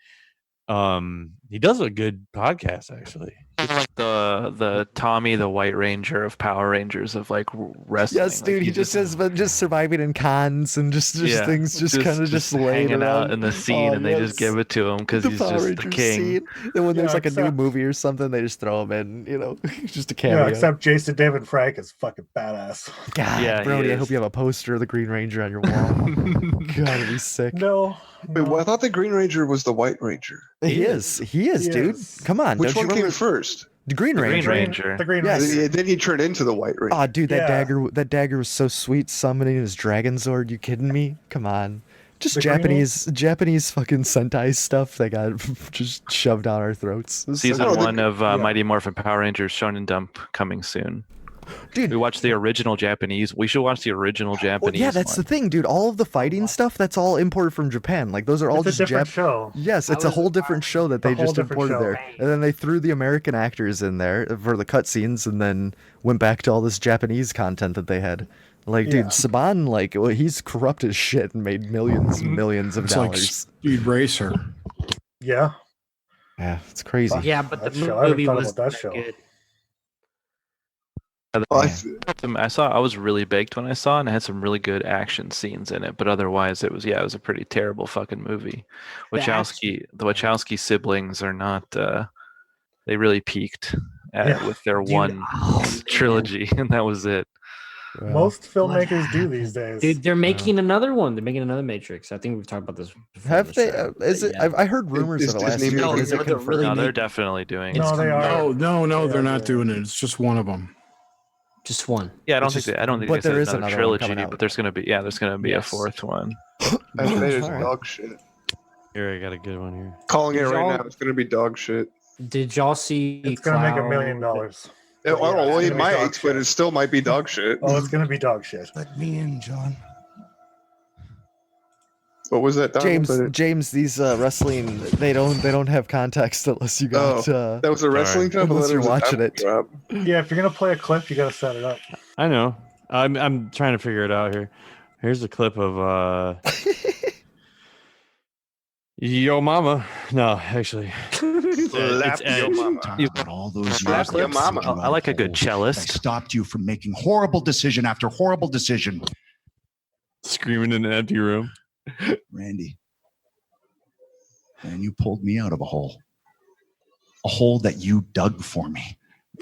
he does a good podcast actually. He's like the Tommy the White Ranger of Power Rangers of like wrestling. Yes, dude. He just has been just surviving in cons and just things just kind of just laying hanging around. out in the scene, and they just give it to him because he's just the king. Scene. And when there's like a new movie or something, they just throw him in. You know, just a cameo. Yeah, except Jason David Frank is fucking badass. God, Yeah, Brodie, I hope you have a poster of the Green Ranger on your wall. God, it'd be sick. No. Wait, well, I thought the Green Ranger was the White Ranger. He is, dude. Come on. Which don't one you came first? The Green Ranger. The Green Yes. Ranger. Then he turned into the White Ranger. Oh, dude, that dagger was so sweet. Summoning his Dragon Zord. You kidding me? Come on. Just The Japanese fucking Sentai stuff that got just shoved down our throats. Season 1 of Mighty Morphin Power Rangers Shonen Dump coming soon. Dude, we watched the original Japanese. We should watch the original Japanese. Well, yeah, that's the thing, dude. All of the fighting stuff, that's all imported from Japan. Like those are all It's just a different show. Yes, it's a whole different show that they just imported there, and then they threw the American actors in there for the cutscenes, and then went back to all this Japanese content that they had. Like, dude, Saban, like, well, he's corrupt as shit and made millions and millions of It's dollars. like Speed Racer. Yeah. Yeah, it's crazy. Yeah, but the That show, I movie haven't thought was about that show. good. I was really baked when I saw it, and it had some really good action scenes in it, but otherwise it was a pretty terrible fucking movie. The Wachowski siblings are not they really peaked with their one trilogy, and that was it. Most filmmakers do these days. Dude, they're making another one. They're making another Matrix. I think we've talked about this before. Have they? Is it? I heard rumors of it last year. But is it confirmed? No, they're definitely doing it. No, they are. No, they're not doing it. It's just one of them. Just one. Yeah, I don't think but they there is said another another one trilogy, coming out. but there's gonna be a fourth one. I bet it's Alright. dog shit. Here, I got a good one here. Calling it Did right y'all- now. It's gonna be dog shit. Did y'all see? It's gonna make $1 million. Yeah, well, it's it gonna be might, dog but shit. it still might be dog shit. Oh, it's gonna be dog shit. Let me in, John. What was that? Donald? James, these wrestling they don't have context unless you got. That was a wrestling drop. Unless you're watching it. Drop. Yeah, if you're gonna play a clip, you gotta set it up. I know. I'm trying to figure it out here. Here's a clip of Yo Mama. No, actually. Slap your mama. All those Slap years your that mama. you I like a good I cellist. stopped you from making horrible decision after horrible decision. Screaming in an empty room. Randy, and you pulled me out of a hole that you dug for me.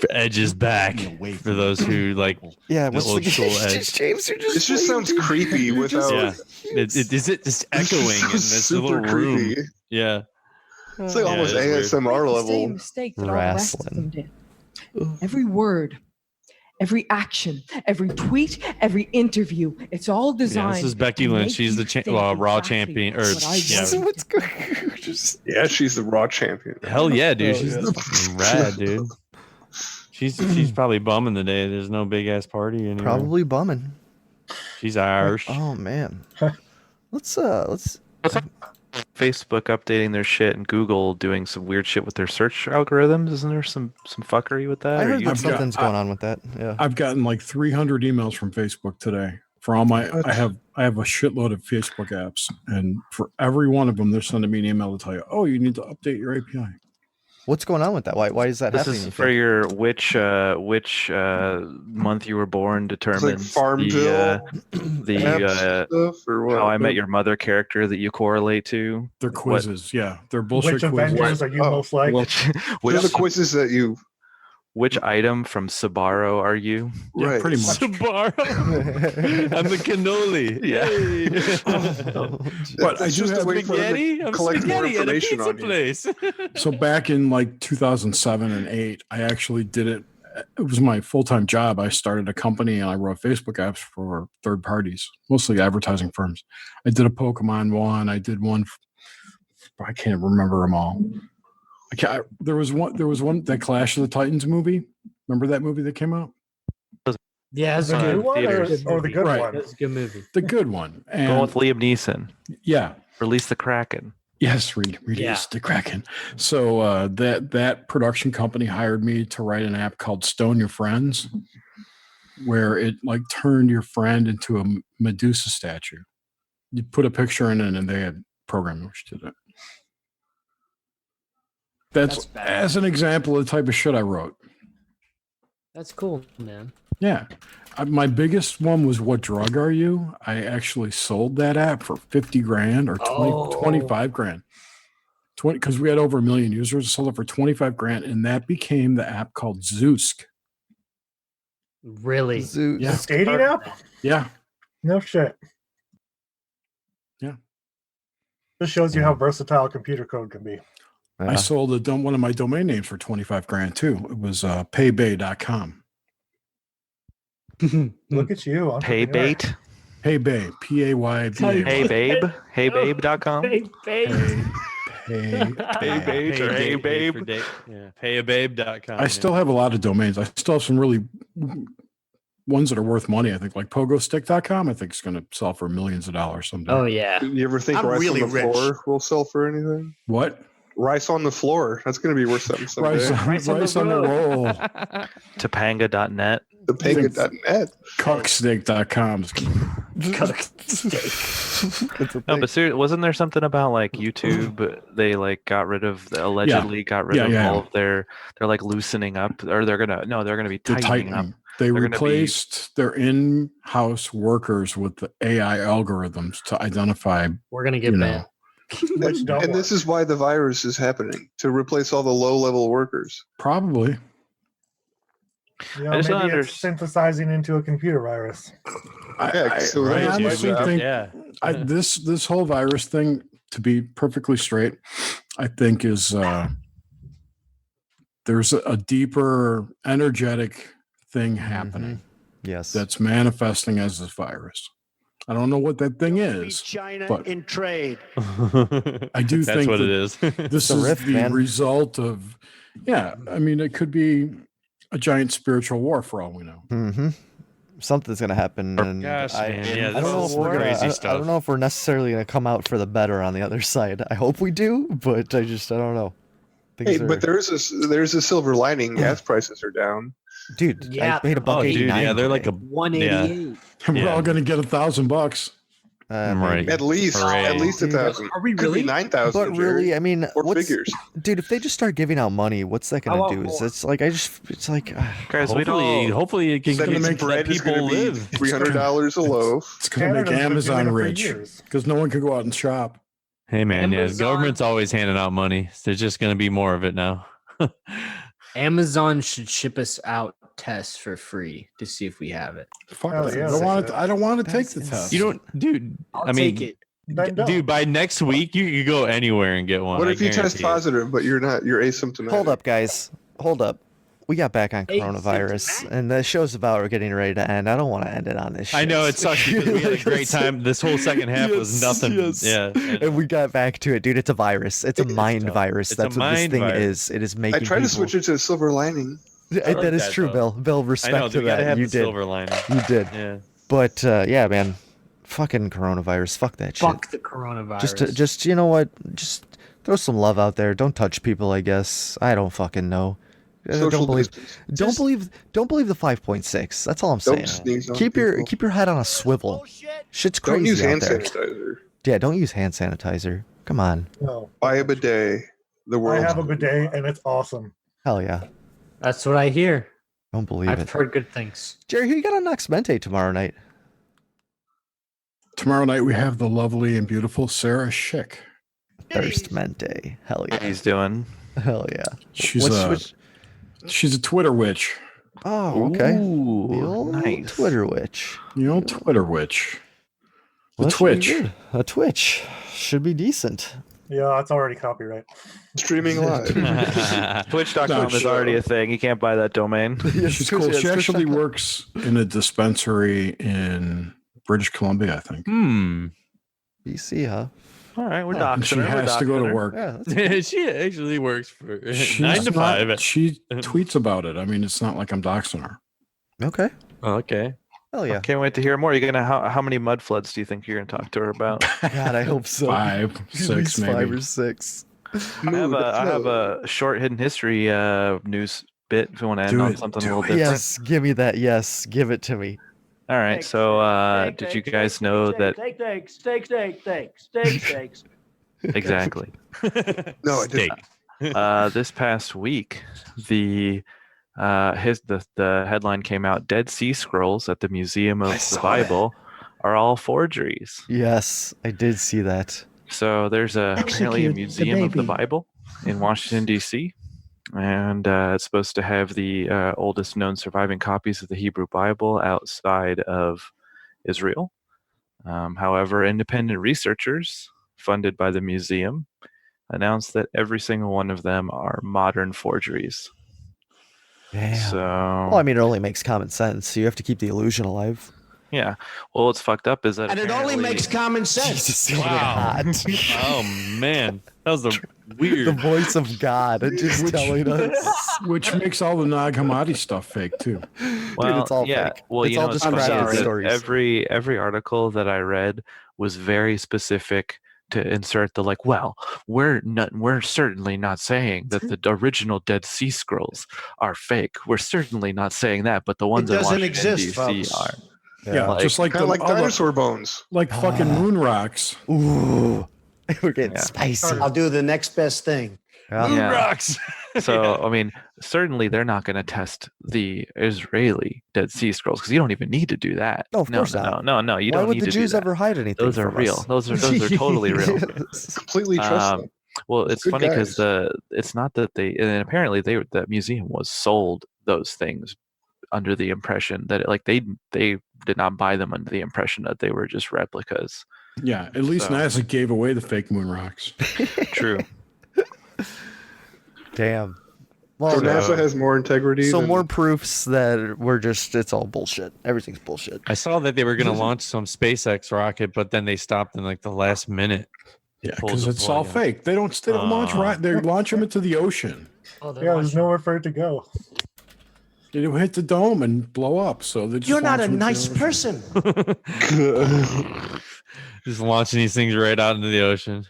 Edge is back. For those who like Yeah, the what's old school Edge. James? You're just This just sounds creepy without. Yeah, it is it just echoing in this super little room. creepy. Yeah, It's like Yeah, almost it is weird. ASMR Same level. mistake that all the rest of them did. Every word, every action, every tweet, every interview, it's all yeah. designed. This is Becky to Lynch. make She's you the think Raw exactly champion. Or what I yeah, want. Yeah, she's the Raw champion. hell yeah, dude. Oh, She's yeah. fucking rad, dude. She's probably bumming the day. There's no big ass party anymore. Probably bumming. She's Irish. Oh man. Let's Facebook updating their shit and Google doing some weird shit with their search algorithms. Isn't there some fuckery with that? I Or heard you- that something's going on with that. Yeah. I've gotten like 300 emails from Facebook today. For all my, I have a shitload of Facebook apps, and for every one of them, they're sending me an email to tell you, "Oh, you need to update your API." What's going on with that? Why is that This happening? is you for think? your which month you were born determines Farmville the stuff or what? How I Met Your Mother character that you correlate to. They're What- quizzes, yeah, they're bullshit Which quizzes. Avengers are you most like? Which What are the quizzes that you? which item from Sbarro are you? Yeah, pretty much. Sbarro. I'm the cannoli. Yeah. But I It's do just a have way for them Spaghetti? to I'm collect more spaghetti at a information pizza on you. place. So back in like 2007 and 8, I actually did it. It was my full-time job. I started a company and I wrote Facebook apps for third parties, mostly advertising firms. I did a Pokemon one. I did one. I can't remember them all. There was one that Clash of the Titans movie. Remember that movie that came out? Yeah, it's The a new one or theaters. the good Right. one? That's a good movie. The good one. Going And with Liam Neeson. yeah. Release the Kraken. Yes, release the Kraken. So that production company hired me to write an app called Stone Your Friends, where it like turned your friend into a Medusa statue. You put a picture in it, and they had programmers to do it. That's bad. as an example of the type of shit I wrote. That's cool, man. Yeah. My biggest one was What Drug Are You? I actually sold that app for 50 grand or 25 grand. 20 because we had over 1 million users, sold it for 25 grand, and that became the app called Zeusk. Really? The Yeah. skating app? Yeah. No shit. Yeah. This shows you how versatile computer code can be. I sold one of my domain names for 25 grand too. It was paybay.com. Look at you. Pay bait. Paybay. P-A-Y-B-A. Hey babe. Heybabe.com. Hey, babe. Pay babe. Payababe.com. I still have a lot of domains. I still have some really ones that are worth money. I think like pogostick.com, I think is going to sell for millions of dollars someday. Oh, yeah. You ever think I'm rice really on the rich. floor will sell for anything? What? Rice on the floor. That's going to be worth something someday. Rice on the roll. Topanga.net. Topanga.net. Cocksteak.com. No, but seriously, wasn't there something about like YouTube? They like allegedly got rid of all of their. They're like loosening up, or they're gonna be tightening up. They They're gonna replaced their in-house workers with the AI algorithms to identify. We're gonna get banned. And this is why the virus is happening, to replace all the low-level workers. Probably. You know, I just don't maybe it's synthesizing into a computer virus. I honestly think this whole virus thing, to be perfectly straight, I think is there's a deeper energetic thing happening. Yes. That's manifesting as this virus. I don't know what that thing is. China but in trade. I do That's think what that it is. This a is rift, the man. result of, I mean, it could be a giant spiritual war for all we know. Mm-hmm. Something's gonna happen, and Gosh, man, yeah, I don't know this if is we're crazy I stuff. don't know if we're necessarily gonna come out for the better on the other side. I hope we do, but I don't know. Hey, but there's a silver lining. Gas prices are down. Dude, Yeah. I paid $1.89. Yeah, they're like a 188. We're all going to get $1,000. Right. At least Hooray. 1,000. Are we Could really? be 9,000. But really, Jerry. I mean, Four figures. dude? If they just start giving out money, what's that I gonna want do? more. It's like Guys, we don't. Hopefully it can That means let bread is people going to be live. $300 a loaf. It's going to make Canada's been Amazon doing it for rich years. because no one can go out and shop. Hey man, Amazon- the government's always handing out money. There's just going to be more of it now. Amazon should ship us out tests for free to see if we have it. Fuck Hell that. yeah, I don't want to take the test. You don't, dude. I'll take it. Then don't. Dude, by next week you can go anywhere and get one. What I if you test guarantee it. positive, but you're not? You're asymptomatic. Hold up, guys. Hold up. We got back on coronavirus, and the show's about getting ready to end. I don't want to end it on this shit. I know it sucks because we had a great time. This whole second half was nothing. Yes. Yeah, And we got back to it, dude. It's a virus. It's a mind virus. It's a That's what this mind thing virus. is. It is I making tried to people... switch it to a silver lining. That is true, Bill. Bill, respect I know, to we gotta that. have You the did. silver lining. You did. Yeah. But yeah, man, fucking coronavirus. Fuck that shit. Fuck the coronavirus. Just you know what? Just throw some love out there. Don't touch people. I guess I don't fucking know. Social Don't believe. distance. Don't believe the 5.6. That's all I'm Don't saying. sneeze on Keep your people. head on a swivel. Shit's crazy Don't use out hand there. sanitizer. Yeah, don't use hand sanitizer. Come on. No. Buy a bidet. The I world. have a bidet and it's awesome. Hell yeah. That's what I hear. Don't believe I've it. heard good things. Jerry, who you got on Nox Mente tomorrow night? Tomorrow night we have the lovely and beautiful Sarah Schick. Thirst Mente. Hell yeah. He's doing. Hell yeah. She's What's- a which- She's a Twitter witch. Oh, okay. Ooh, The old nice. Twitter witch. The old Twitter witch. The Well, that should be Twitch. good. A Twitch should be decent. Yeah, it's already copyright. Streaming live. Twitch.com is already a thing. You can't buy that domain. She's cool. She actually works in a dispensary in British Columbia, I think. BC, huh? All right, we're And doxing she her. We're has to go doxing to her. work. Yeah, She actually works for She's 9 to 5. not- She tweets about it. I mean, it's not like I'm doxing her. Okay. Okay. Hell yeah. Can't wait to hear more. You're gonna how many mud floods do you think you're gonna talk to her about? God, I hope so. 5, At 6, least maybe. 5 or 6. I have a short hidden history news bit if you want to end Do on it. something a Do little it. different. Yes, give me that. Yes, give it to me. All right. So did you guys know that Steaks. exactly? No, I didn't. This past week, the headline came out: Dead Sea Scrolls at the Museum of the Bible are all forgeries. Yes, I did see that. So there's apparently a Execute the Museum of the baby. Bible in Washington D.C. and it's supposed to have the oldest known surviving copies of the Hebrew Bible outside of Israel. However, independent researchers funded by the museum announced that every single one of them are modern forgeries. Damn. So, Well, I mean, it only makes common sense. So you have to keep the illusion alive. yeah. Well, what's fucked up is that And it only apparently- makes common sense. Jesus, Wow. God. Oh man, that was weird. The voice of God just telling us. Which makes all the Nag Hammadi stuff fake, too. Well, it's all yeah. fake. Well, It's you all know, just what's funny crafted is that stories. every article that I read was very specific to insert the like. Well, we're certainly not saying that the original Dead Sea Scrolls are fake. We're certainly not saying that, but the ones in doesn't Washington exist, D.C. folks. are. Yeah, just like Kind of like all the- dinosaur bones. like fucking moon rocks. Ooh. We're getting Yeah. spicy. I'll do the next best thing. Yeah. Rocks. So, I mean, certainly they're not going to test the Israeli Dead Sea Scrolls because you don't even need to do that. No, of course not. No, you Why don't would need the to Jews do that. ever hide anything? Those are from real. us? Those are totally real. Completely trust them. Well, it's Good funny because guys. it's not that they, and apparently the museum was sold those things under the impression that they did not buy them under the impression that they were just replicas. Yeah, at least So- NASA gave away the fake moon rocks. True. Damn. So Well, NASA has more integrity. so than, more proofs that we're just, it's all bullshit. Everything's bullshit. I saw that they were going to launch some SpaceX rocket, but then they stopped in like the last minute. Yeah, Pulled because the it's all plug. fake. They don't launch right. They launch them into the ocean. Oh, Yeah, there's nowhere for it to go. It'll hit the dome and blow up. So they just You're not launch a them into nice the ocean. person. Just launching these things right out into the ocean.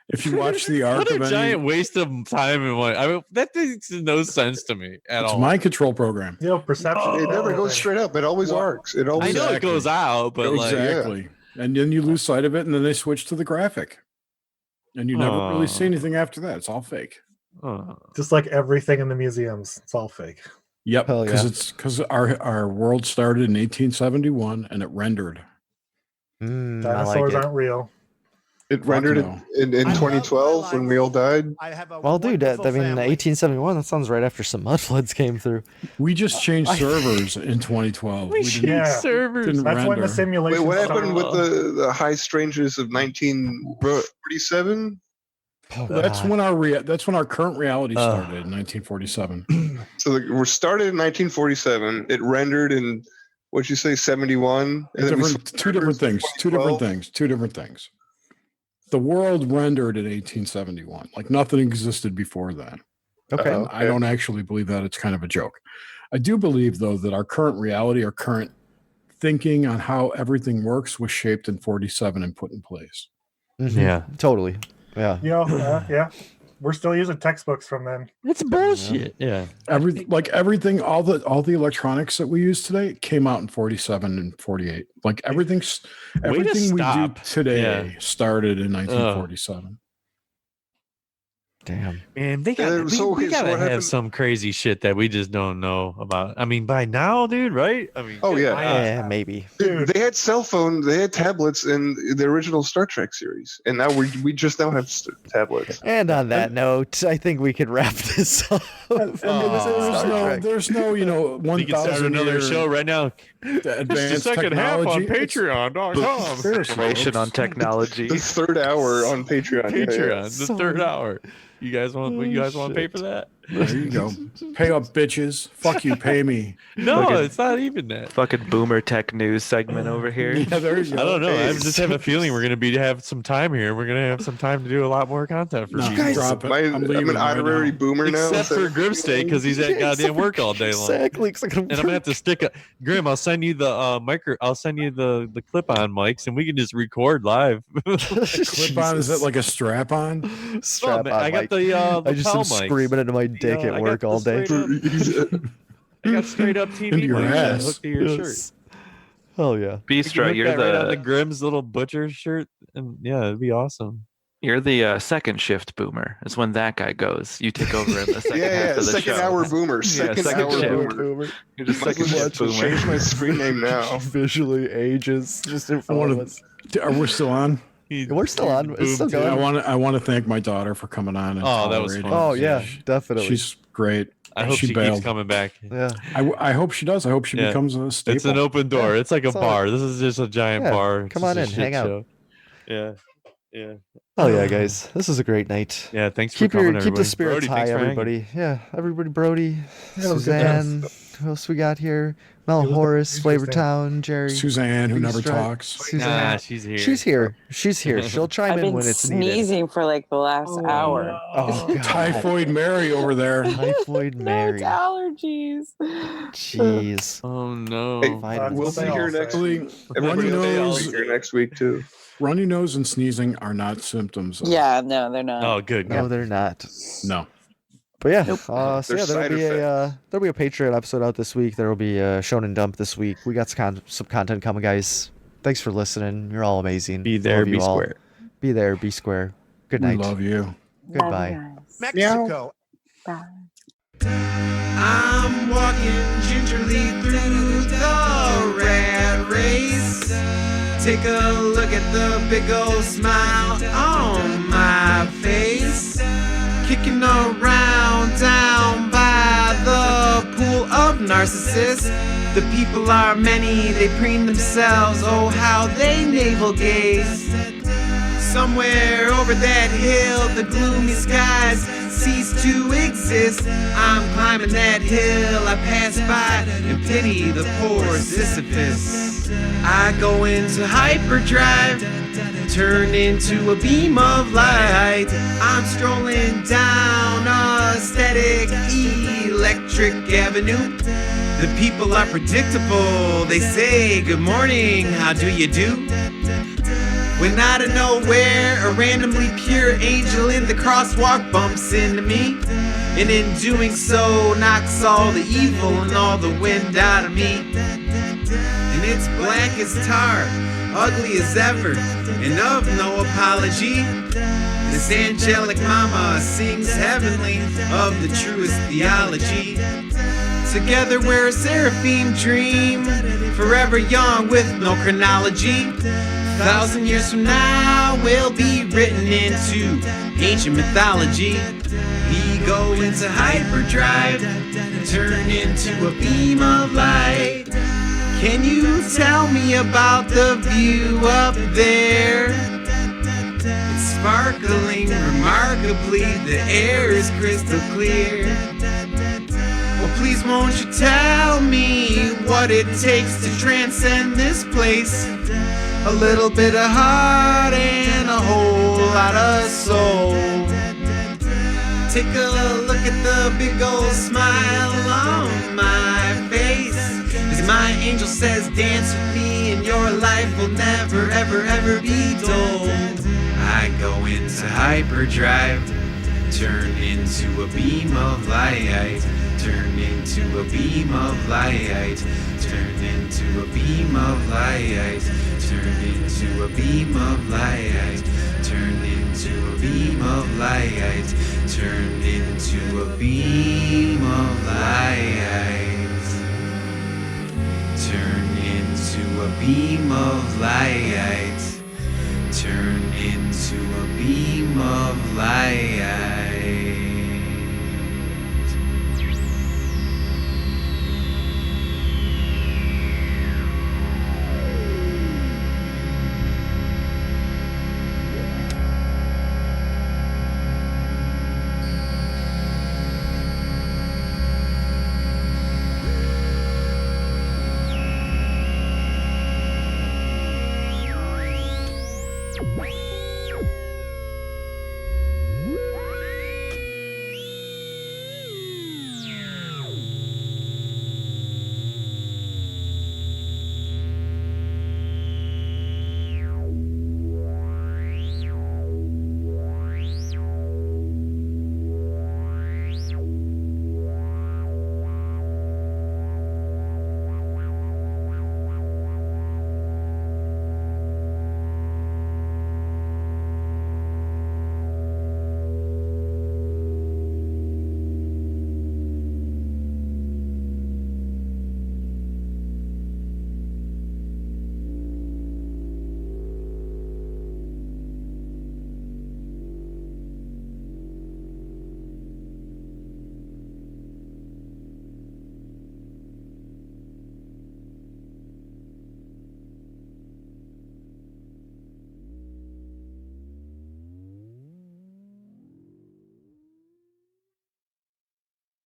If you watch the arc What a of any, giant waste of time and money. I mean, that makes no sense to me at it's all. a mind control program. You know, perception. It never goes straight up. It always arcs. It I always. know it goes out, but like, Exactly. And then you lose sight of it, and then they switch to the graphic, and you never really see anything after that. It's all fake. Just like everything in the museums, it's all fake. Yep, Hell because yeah. it's because our world started in 1871 and it rendered. I like Dinosaurs it. aren't real. It rendered it no. in 2012 when we all died. Well, dude, I mean, 1871, that sounds right after some mud floods came through. We just changed servers in 2012. we didn't- changed Yeah. servers. didn't That's when render. the Wait, simulation what started. happened with the high strangeness of 1947? Oh, That's God. when our current reality started in 1947. So we're started in 1947. It rendered in what'd you say 71? And then we Two different things. Two different 2012? things. The world rendered in 1871. Like nothing existed before then. Okay. And I don't actually believe that. It's kind of a joke. I do believe, though, that our current reality, our current thinking on how everything works was shaped in 47 and put in place. Mhm. Yeah. Totally. Yeah. Yeah. We're still using textbooks from then. It's bullshit. Yeah. Everything, all the electronics that we use today came out in 47 and 48. Like everything we do stop. today started in 1947. Damn. Man, they got we gotta have some crazy shit that we just don't know about. I mean, by now, dude, right? I mean, Oh yeah, Yeah, maybe. Dude, they had cell phones, they had tablets in the original Star Trek series, and now we just now have tablets. And on that note, I think we could wrap this up. There's no, 1,000 we can start another year show right now. advanced The second half on technology. It's- Patreon.com. Information on technology. The third hour on Patreon. Patreon, the third hour. You guys want to pay for that? There you go. Pay up, bitches. Fuck you, pay me. No, Fucking- it's not even that. Fucking boomer tech news segment over here. Yeah, there you go. I don't know. I just have a feeling we're gonna have some time here. We're gonna have some time to do a lot more content for you guys. Drop it. I'm leaving an right honorary now. boomer now. Except for Grimsteak because he's at goddamn work all day long. Exactly. And I'm gonna have to stick a Grim. I'll send you the I'll send you the clip-on mics, and we can just record live. Clip-on, is it like a strap-on? Strap man, on, I got Mike. the I just am lapel mics. screaming into my dick Yeah, I at got work the all day. I got straight up TV Into your mics that ass. hooked to your Yes. shirt. Oh yeah. B.Strut, You're you're right on the the Grimm's little butcher shirt, and yeah, it'd be awesome. you're the second shift boomer. It's when that guy goes. You take over in the second half of the second show. hour boomer. Yeah, Second hour shift. boomer. You're just Might second as well shift boomer. change my screen name now. Visually ages just in I front want of us. to. Are we still on? We're still on. It's still I going. want to thank my daughter for coming on. And Oh, that was tolerating. fun. Oh yeah, definitely. She's great. I hope she bailed. keeps coming back. Yeah. I hope she does. I hope she Yeah. becomes a staple. It's an open door. Yeah, it's like a it's all- bar. This is just a giant Yeah, bar. It's come just on a in, shit hang out. show. Yeah, yeah. Oh yeah, guys. This was a great night. Yeah, thanks for Keep coming, keep the everybody. spirits Brody, high, thanks for hanging. everybody. Yeah, everybody. Brody, Yeah, it was good Suzanne. Who else we got here? Mellowhorus, Flavortown, Jerry. Suzanne, who never B.Strut. talks. Suzanne. Nah, she's here. She's here. She's here. She'll chime I've in been when it's needed. sneezing for like the last hour. Oh, God. Typhoid Mary over there. Typhoid No, Mary. it's allergies. Jeez. Oh no. Hey, Vitamins. we'll be here next week. Runny Everybody else nose, will be here next week too. runny nose and sneezing are not symptoms. Of, Yeah, no, they're not. Oh, good. No, they're not. No. But yeah, so They're yeah, side there'll be a Patreon episode out this week. There will be a Shonen Dump this week. We got some content coming, guys. Thanks for listening. You're all amazing. Be there, Love you be all. square. Be there, be square. Good We night. love you. Goodbye. Mexico. I'm walking gingerly through the rat race. Take a look at the big old smile on my face. Kicking around down by the pool of narcissists. The people are many, they preen themselves, oh how they navel gaze. Somewhere over that hill, the gloomy skies cease to exist. I'm climbing that hill, I pass by and pity the poor Sisyphus. I go into hyperdrive, turn into a beam of light. I'm strolling down a static electric avenue. The people are predictable, they say good morning, how do you do? When out of nowhere, a randomly pure angel in the crosswalk bumps into me. And in doing so, knocks all the evil and all the wind out of me. And it's black as tar, ugly as ever, and of no apology. This angelic mama sings heavenly of the truest theology. Together we're a seraphim dream, forever young with no chronology. 1,000 years from now, we'll be written into ancient mythology. We go into hyperdrive, turn into a beam of light. Can you tell me about the view up there? It's sparkling remarkably, the air is crystal clear. Well, please won't you tell me what it takes to transcend this place? A little bit of heart and a whole lot of soul. Take a look at the big old smile on my face. As my angel says, dance with me and your life will never, ever, ever be dull. I go into hyperdrive, turn into a beam of light. Turn into a beam of light. Turn into a beam of light. Turn into a beam of light. Turn into into a beam of light. Turn into a beam of light. Turn into a beam of light. Turn into a beam of light. Bye.